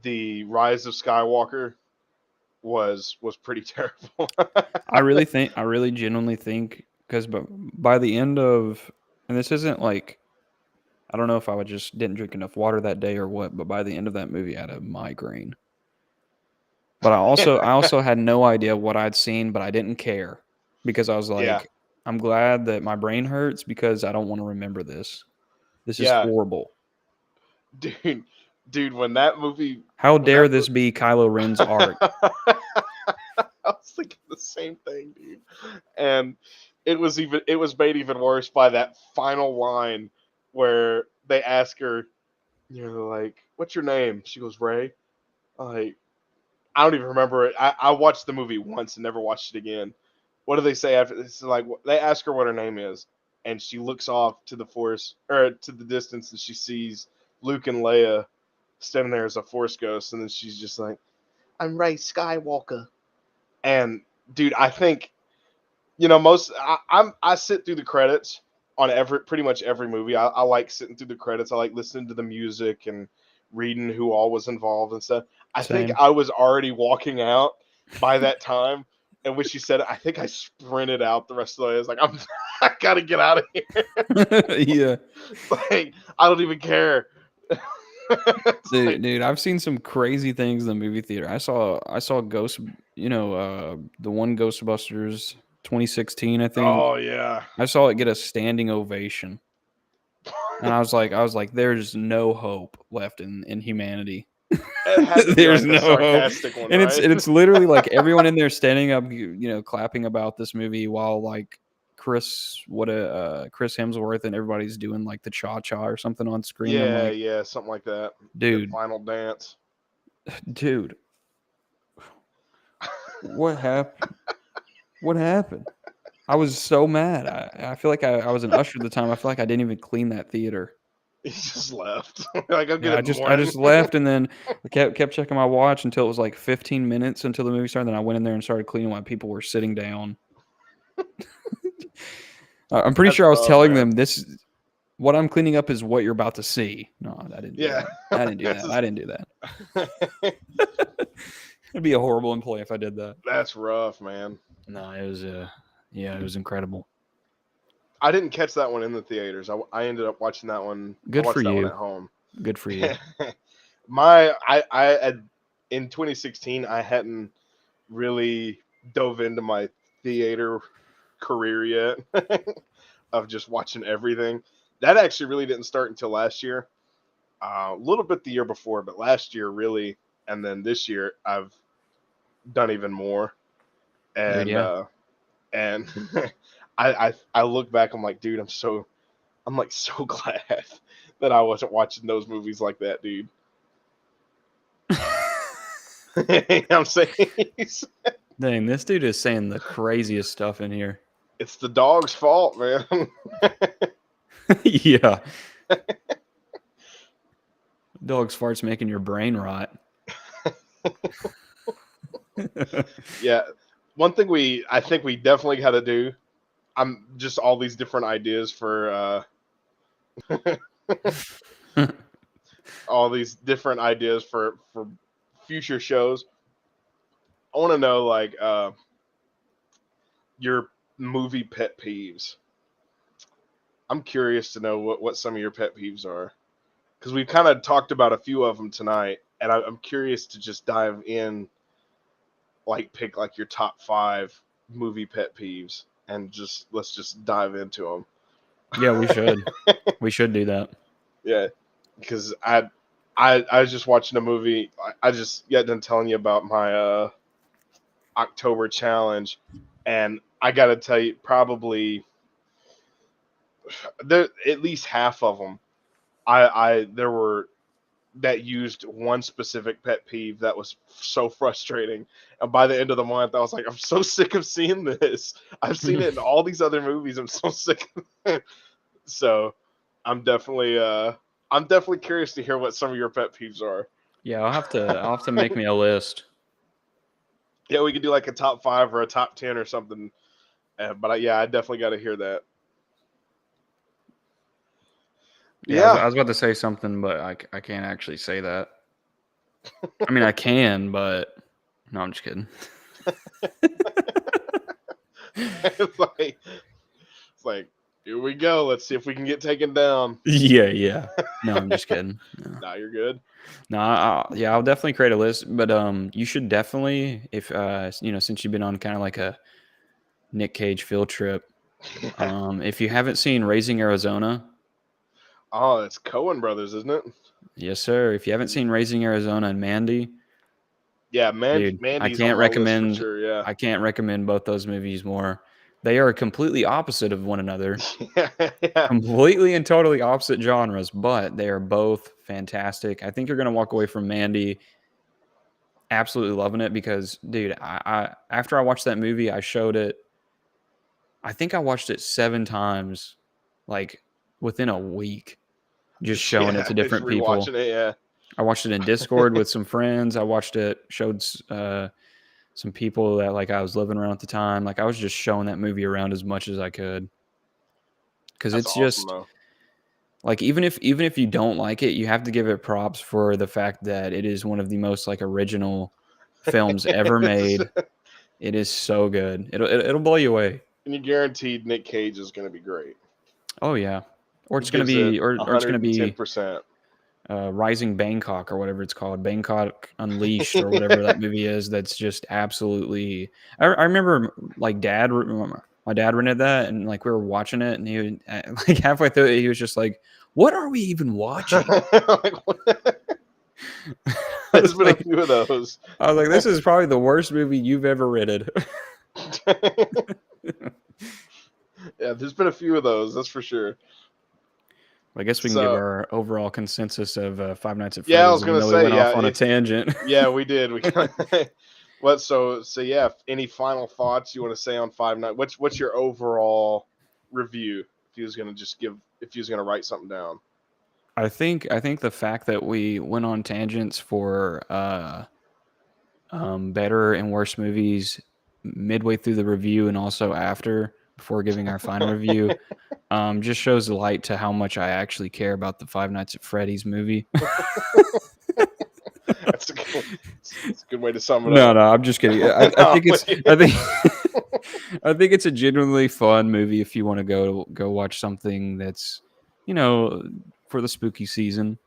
[SPEAKER 3] the Rise of Skywalker was pretty terrible.
[SPEAKER 2] I really genuinely think, because by the end of, and this isn't like, I don't know if I didn't drink enough water that day or what, but by the end of that movie, I had a migraine. But I also had no idea what I'd seen, but I didn't care because I was like,
[SPEAKER 3] Yeah.
[SPEAKER 2] I'm glad that my brain hurts because I don't want to remember this. This is
[SPEAKER 3] Yeah.
[SPEAKER 2] horrible.
[SPEAKER 3] Dude, when that movie,
[SPEAKER 2] How dare this be Kylo Ren's arc?
[SPEAKER 3] I was thinking the same thing, dude. And it was made even worse by that final line where they ask her, you know, like, "What's your name?" She goes, "Ray." Like, I don't even remember it. I watched the movie once and never watched it again. What do they say after this? Like, they ask her what her name is, and she looks off to the Force, or to the distance, and she sees Luke and Leia standing there as a Force ghost, and then she's just like, "I'm Ray Skywalker." And dude, I think, you know, I sit through the credits on pretty much every movie. I like sitting through the credits. I like listening to the music and reading who all was involved and stuff. I think
[SPEAKER 2] Same.
[SPEAKER 3] I was already walking out by that time, and when she said it, I think I sprinted out the rest of the way. I was like, I gotta get out of here.
[SPEAKER 2] Yeah.
[SPEAKER 3] Like, I don't even care.
[SPEAKER 2] Dude, I've seen some crazy things in the movie theater. I saw Ghost, you know, the one Ghostbusters 2016, I think.
[SPEAKER 3] Oh yeah.
[SPEAKER 2] I saw it get a standing ovation. And I was like, there's no hope left in humanity.
[SPEAKER 3] It had to be
[SPEAKER 2] There's
[SPEAKER 3] like the
[SPEAKER 2] no hope.
[SPEAKER 3] sarcastic one,
[SPEAKER 2] And
[SPEAKER 3] right?
[SPEAKER 2] it's literally like everyone in there standing up, you know, clapping about this movie while like Chris Hemsworth and everybody's doing like the cha-cha or something on screen. I'm
[SPEAKER 3] Yeah,
[SPEAKER 2] like,
[SPEAKER 3] yeah, something like that.
[SPEAKER 2] dude,
[SPEAKER 3] The final dance.
[SPEAKER 2] dude, what happened? What happened? I was so mad. I feel like I was an usher at the time. I feel like I didn't even clean that theater.
[SPEAKER 3] He just left. Like, I'll get
[SPEAKER 2] Yeah,
[SPEAKER 3] it
[SPEAKER 2] I
[SPEAKER 3] in the
[SPEAKER 2] just
[SPEAKER 3] morning.
[SPEAKER 2] left, and then I kept checking my watch until it was like 15 minutes until the movie started. Then I went in there and started cleaning while people were sitting down. I'm pretty
[SPEAKER 3] That's
[SPEAKER 2] sure I was
[SPEAKER 3] tough,
[SPEAKER 2] telling
[SPEAKER 3] man.
[SPEAKER 2] them what I'm cleaning up is what you're about to see. No, I didn't.
[SPEAKER 3] Yeah.
[SPEAKER 2] I didn't do that. I didn't do that. It'd be a horrible employee if I did that.
[SPEAKER 3] That's rough, man.
[SPEAKER 2] No, it was it was incredible.
[SPEAKER 3] I didn't catch that one in the theaters. I ended up watching that one.
[SPEAKER 2] Good
[SPEAKER 3] I watched
[SPEAKER 2] for
[SPEAKER 3] that
[SPEAKER 2] you.
[SPEAKER 3] one at home.
[SPEAKER 2] Good for you.
[SPEAKER 3] I had, in 2016, I hadn't really dove into my theater career yet of just watching everything. That actually really didn't start until last year. A little bit the year before, but last year really, and then this year I've done even more. And
[SPEAKER 2] Dude, yeah.
[SPEAKER 3] And I look back, I'm like, dude, I'm like so glad that I wasn't watching those movies like that, dude. I'm saying,
[SPEAKER 2] Dang, this dude is saying the craziest stuff in here.
[SPEAKER 3] it's the dog's fault, man.
[SPEAKER 2] Yeah. Dog's farts making your brain rot.
[SPEAKER 3] Yeah. One thing I think we definitely got to do. I'm just all these different ideas for all these different ideas for future shows. I want to know like your movie pet peeves. I'm curious to know what some of your pet peeves are, because we've kind of talked about a few of them tonight, and I'm curious to just dive in, like pick like your top 5 movie pet peeves, and let's just dive into them.
[SPEAKER 2] Yeah, we should. We should do that.
[SPEAKER 3] Yeah, because I was just watching a movie. I just got done telling you about my October challenge, and I got to tell you, probably there at least half of them. There were that used one specific pet peeve that was so frustrating, and by the end of the month, I was like, I'm so sick of seeing this. I've seen it in all these other movies. I'm so sick of it. So I'm definitely curious to hear what some of your pet peeves are.
[SPEAKER 2] Yeah, I'll have to make me a list.
[SPEAKER 3] Yeah, we could do like a top 5 or a top 10 or something. But I definitely got to hear that.
[SPEAKER 2] Yeah, I was about to say something, but I can't actually say that. I mean, I can, but no, I'm just kidding.
[SPEAKER 3] It's like, here we go. Let's see if we can get taken down.
[SPEAKER 2] Yeah. No, I'm just kidding. No.
[SPEAKER 3] Nah, you're good.
[SPEAKER 2] No, I'll definitely create a list, but you should definitely, if since you've been on kind of like a Nick Cage field trip, if you haven't seen Raising Arizona.
[SPEAKER 3] Oh, it's Coen Brothers, isn't it?
[SPEAKER 2] Yes, sir. If you haven't seen Raising Arizona and Mandy,
[SPEAKER 3] yeah,
[SPEAKER 2] dude,
[SPEAKER 3] Mandy's
[SPEAKER 2] I can't
[SPEAKER 3] on my list
[SPEAKER 2] recommend.
[SPEAKER 3] for sure, yeah.
[SPEAKER 2] I can't recommend both those movies more. They are completely opposite of one another.
[SPEAKER 3] Yeah.
[SPEAKER 2] Completely and totally opposite genres, but they are both fantastic. I think you're gonna walk away from Mandy absolutely loving it because, dude, I after I watched that movie, I showed it. I think I watched it 7 times, like within a week, just showing it to different people.
[SPEAKER 3] Watching it, yeah.
[SPEAKER 2] I watched it in Discord with some friends. I watched it, showed some people that like I was living around at the time. Like I was just showing that movie around as much as I could. Because it's
[SPEAKER 3] awesome,
[SPEAKER 2] just
[SPEAKER 3] though.
[SPEAKER 2] like even if you don't like it, you have to give it props for the fact that it is one of the most like original films ever made. It is so good. It'll blow you away.
[SPEAKER 3] And you guaranteed Nick Cage is going to be great.
[SPEAKER 2] Oh yeah, or it's going to be or it's going to be
[SPEAKER 3] 10%.
[SPEAKER 2] Rising Bangkok or whatever it's called, Bangkok Unleashed or whatever that movie is. That's just absolutely. I remember like my dad rented that and like we were watching it and he would, like halfway through it, he was just like, "What are we even watching?"
[SPEAKER 3] There's been a few of those.
[SPEAKER 2] I was like, "This is probably the worst movie you've ever rented."
[SPEAKER 3] Yeah, there's been a few of those. That's for sure.
[SPEAKER 2] I guess we can give our overall consensus of Five Nights at Freddy.
[SPEAKER 3] Yeah, I was going to say,
[SPEAKER 2] went off on a tangent.
[SPEAKER 3] Yeah, we did. What? So yeah. Any final thoughts you want to say on Five Nights? What's your overall review? If you was going to write something down.
[SPEAKER 2] I think the fact that we went on tangents for better and worse movies midway through the review and also after before giving our final review just shows light to how much I actually care about the Five Nights at Freddy's movie.
[SPEAKER 3] That's a good way to sum it up.
[SPEAKER 2] No, I'm just kidding. I think it's a genuinely fun movie if you want to go watch something that's, for the spooky season.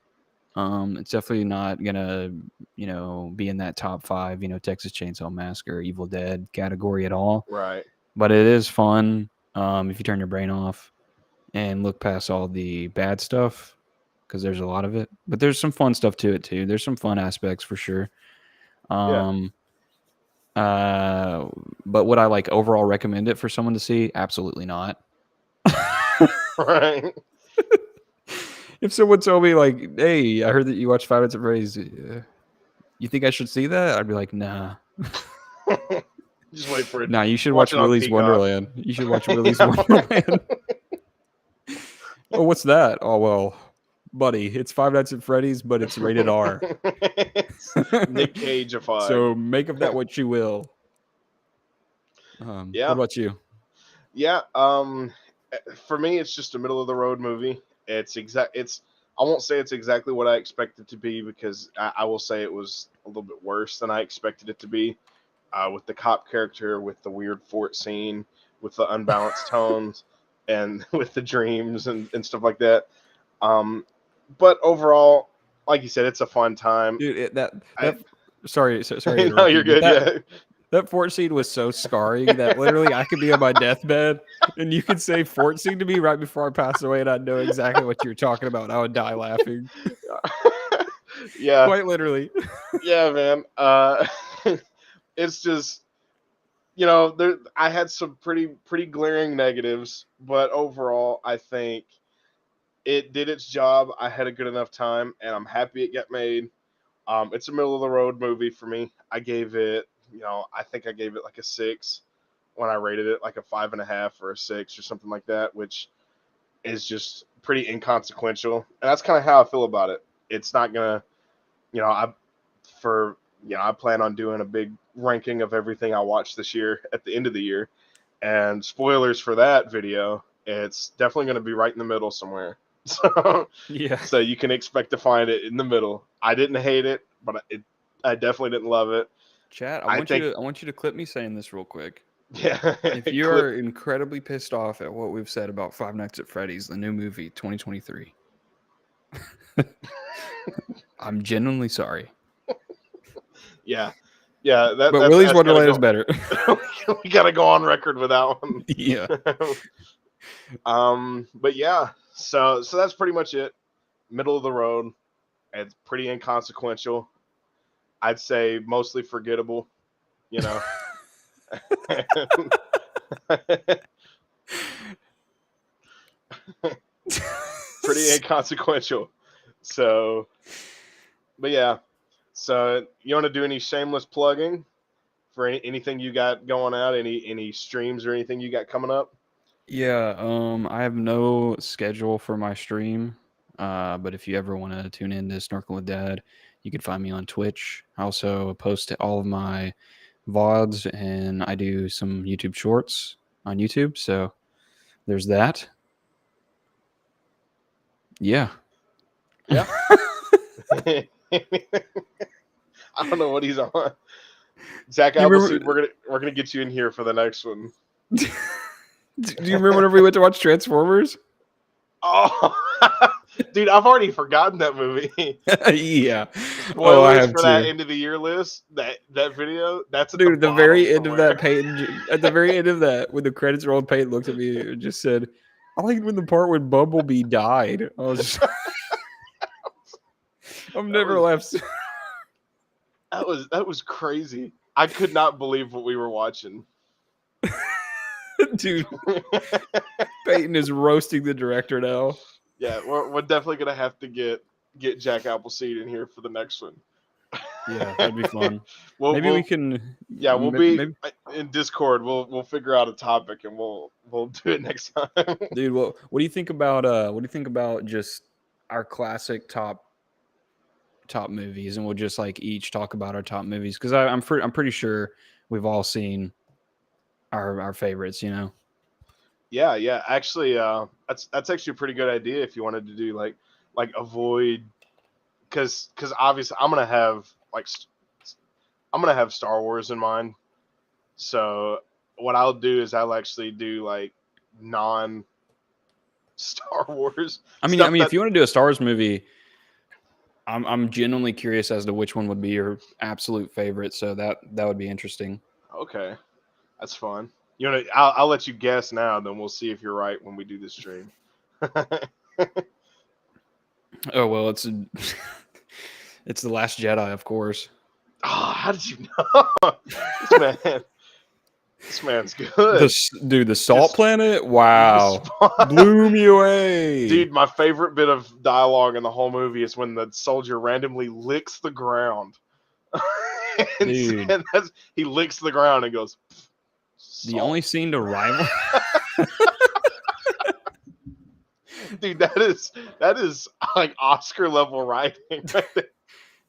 [SPEAKER 2] It's definitely not gonna, be in that top 5, Texas Chainsaw Massacre, Evil Dead category at all.
[SPEAKER 3] Right.
[SPEAKER 2] But it is fun if you turn your brain off and look past all the bad stuff, because there's a lot of it. But there's some fun stuff to it too. There's some fun aspects for sure. But would I like overall recommend it for someone to see? Absolutely not.
[SPEAKER 3] Right.
[SPEAKER 2] If someone told me like, "Hey, I heard that you watched Five Nights at Freddy's. You think I should see that?" I'd be like, "Nah."
[SPEAKER 3] Just wait for it.
[SPEAKER 2] Nah, you should watch Willy's Wonderland. You should watch Willy's Wonderland. Oh, what's that? Oh, well, buddy, it's Five Nights at Freddy's, but it's rated R.
[SPEAKER 3] It's Nick Cage-ified.
[SPEAKER 2] So make of that what you will. What
[SPEAKER 3] Yeah.
[SPEAKER 2] about you?
[SPEAKER 3] Yeah. For me, it's just a middle of the road movie. I won't say it's exactly what I expected it to be, because I will say it was a little bit worse than I expected it to be. With the cop character, with the weird fort scene, with the unbalanced tones, and with the dreams and stuff like that. But overall, like you said, it's a fun time.
[SPEAKER 2] Dude, sorry to
[SPEAKER 3] No,
[SPEAKER 2] interrupt
[SPEAKER 3] you're
[SPEAKER 2] you, but
[SPEAKER 3] good.
[SPEAKER 2] that fort scene was so scarring that literally I could be on my deathbed and you could say fort scene to me right before I passed away, and I'd know exactly what you're talking about. And I would die laughing.
[SPEAKER 3] Yeah.
[SPEAKER 2] Quite literally.
[SPEAKER 3] Yeah, man. It's just, I had some pretty glaring negatives, but overall, I think it did its job. I had a good enough time, and I'm happy it got made. It's a middle of the road movie for me. I gave it, I think I gave it like a 6 when I rated it, like a 5.5 or a 6 or something like that, which is just pretty inconsequential. And that's kind of how I feel about it. It's not gonna, I plan on doing a big ranking of everything I watched this year at the end of the year. And spoilers for that video, it's definitely going to be right in the middle somewhere. So,
[SPEAKER 2] Yeah.
[SPEAKER 3] so you can expect to find it in the middle. I didn't hate it, but I definitely didn't love it.
[SPEAKER 2] Chat, I want you to clip me saying this real quick.
[SPEAKER 3] Yeah.
[SPEAKER 2] If you are incredibly pissed off at what we've said about Five Nights at Freddy's, the new movie, 2023, I'm genuinely sorry.
[SPEAKER 3] Yeah.
[SPEAKER 2] But Willy's Wonderland is better.
[SPEAKER 3] We gotta go on record with that one.
[SPEAKER 2] Yeah.
[SPEAKER 3] But yeah, so that's pretty much it. Middle of the road. It's pretty inconsequential. I'd say mostly forgettable. Pretty inconsequential. So, but yeah. So you want to do any shameless plugging for anything you got going out? Any streams or anything you got coming up?
[SPEAKER 2] Yeah, I have no schedule for my stream, but if you ever want to tune in to Snorkel with Dad, you can find me on Twitch. I also post all of my VODs, and I do some YouTube shorts on YouTube, so there's that. Yeah.
[SPEAKER 3] Yeah. I don't know what he's on. Zach Appleseed, we're gonna get you in here for the next one.
[SPEAKER 2] Do you remember whenever we went to watch Transformers?
[SPEAKER 3] Oh, dude, I've already forgotten that movie.
[SPEAKER 2] Yeah.
[SPEAKER 3] Spoilers for that end of the year list. That video. That's
[SPEAKER 2] dude. At the very end
[SPEAKER 3] somewhere.
[SPEAKER 2] of that, Peyton. At the very end of that, when the credits rolled, Peyton looked at me and just said, "I liked when the part when Bumblebee died." I was just, I've never laughed.
[SPEAKER 3] That was crazy. I could not believe what we were watching.
[SPEAKER 2] Dude, Peyton is roasting the director now.
[SPEAKER 3] Yeah, we're definitely gonna have to get Jack Appleseed in here for the next one.
[SPEAKER 2] Yeah, that'd be fun.
[SPEAKER 3] Maybe
[SPEAKER 2] we can.
[SPEAKER 3] Yeah, we'll be in Discord. We'll figure out a topic and we'll do it next time.
[SPEAKER 2] Dude, what do you think about just our classic top movies, and we'll just like each talk about our top movies, because I'm pretty sure we've all seen our favorites,
[SPEAKER 3] Yeah. Actually, that's actually a pretty good idea if you wanted to do like avoid, because obviously I'm gonna have Star Wars in mind. So what I'll do is I'll actually do like non Star Wars.
[SPEAKER 2] I mean, if you want to do a Star Wars movie, I'm genuinely curious as to which one would be your absolute favorite. So that would be interesting.
[SPEAKER 3] Okay, that's fun. I'll let you guess now, then we'll see if you're right when we do this stream.
[SPEAKER 2] Oh well, it's The Last Jedi, of course.
[SPEAKER 3] Oh, how did you know? This man's good.
[SPEAKER 2] The Salt Planet? Wow. Blew me away.
[SPEAKER 3] Dude, my favorite bit of dialogue in the whole movie is when the soldier randomly licks the ground.
[SPEAKER 2] Dude.
[SPEAKER 3] He licks the ground and goes,
[SPEAKER 2] the only scene to rival
[SPEAKER 3] Dude, that is like Oscar level writing.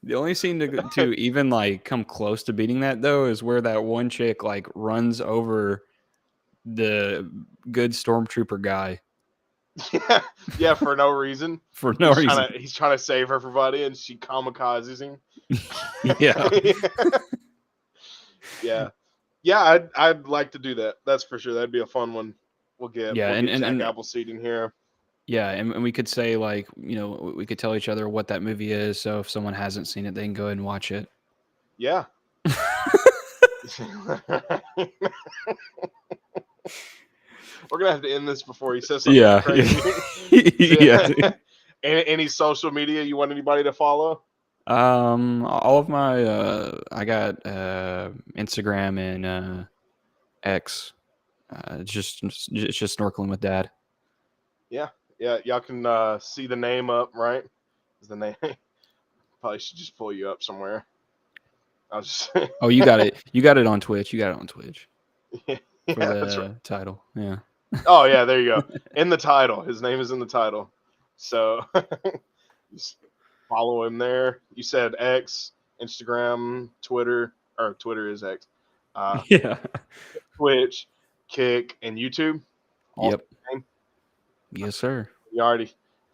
[SPEAKER 2] The only scene to even like come close to beating that though is where that one chick like runs over the good stormtrooper guy
[SPEAKER 3] Yeah, for no reason.
[SPEAKER 2] for no reason.
[SPEAKER 3] He's trying to save everybody, and she kamikazes him.
[SPEAKER 2] Yeah.
[SPEAKER 3] Yeah. I'd like to do that. That's for sure. That'd be a fun one. We'll get
[SPEAKER 2] and
[SPEAKER 3] Jack Appleseed in here.
[SPEAKER 2] Yeah, and we could say like, we could tell each other what that movie is, so if someone hasn't seen it, they can go ahead and watch it.
[SPEAKER 3] Yeah. We're gonna have to end this before he says something crazy.
[SPEAKER 2] Yeah.
[SPEAKER 3] Any social media you want anybody to follow?
[SPEAKER 2] All of my I got Instagram and X. It's just Snorkeling with Dad.
[SPEAKER 3] Yeah, y'all can see the name up, right? Is the name? Probably should just pull you up somewhere. I was just
[SPEAKER 2] Oh, you got it. You got it on Twitch.
[SPEAKER 3] Yeah,
[SPEAKER 2] For the
[SPEAKER 3] that's right.
[SPEAKER 2] title. Yeah.
[SPEAKER 3] Oh yeah, there you go. In the title, his name is in the title. So just follow him there. You said X, Instagram, Twitter, or Twitter is X.
[SPEAKER 2] Yeah.
[SPEAKER 3] Twitch, Kick, and YouTube. All
[SPEAKER 2] Yep.
[SPEAKER 3] the same.
[SPEAKER 2] Yes, sir.
[SPEAKER 3] You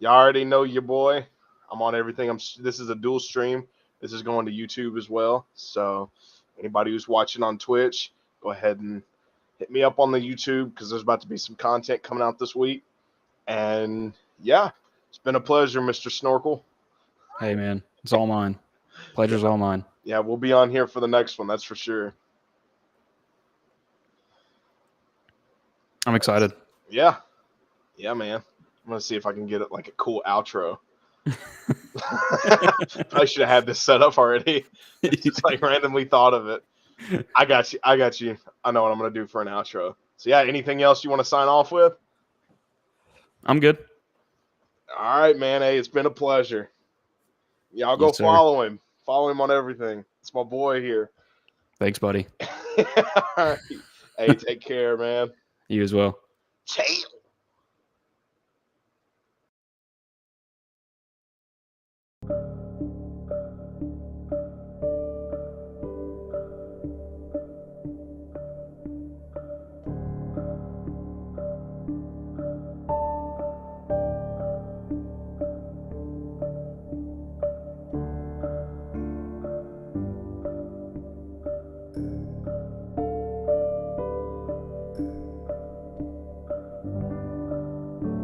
[SPEAKER 3] already know your boy. I'm on everything. This is a dual stream. This is going to YouTube as well. So anybody who's watching on Twitch, go ahead and hit me up on the YouTube because there's about to be some content coming out this week. And yeah, it's been a pleasure, Mr. Snorkel.
[SPEAKER 2] Hey, man, it's all mine. Pleasure's all mine.
[SPEAKER 3] Yeah, we'll be on here for the next one. That's for sure.
[SPEAKER 2] I'm excited.
[SPEAKER 3] Yeah, man. I'm gonna see if I can get it like a cool outro. I should have had this set up already. Just like randomly thought of it. I got you. I know what I'm gonna do for an outro. So yeah, anything else you want to sign off with?
[SPEAKER 2] I'm good.
[SPEAKER 3] All right, man. Hey, it's been a pleasure. Y'all go
[SPEAKER 2] Yes, sir.
[SPEAKER 3] follow him. Follow him on everything. It's my boy here.
[SPEAKER 2] Thanks, buddy.
[SPEAKER 3] All right. Hey, take care, man.
[SPEAKER 2] You as well.
[SPEAKER 3] Chill.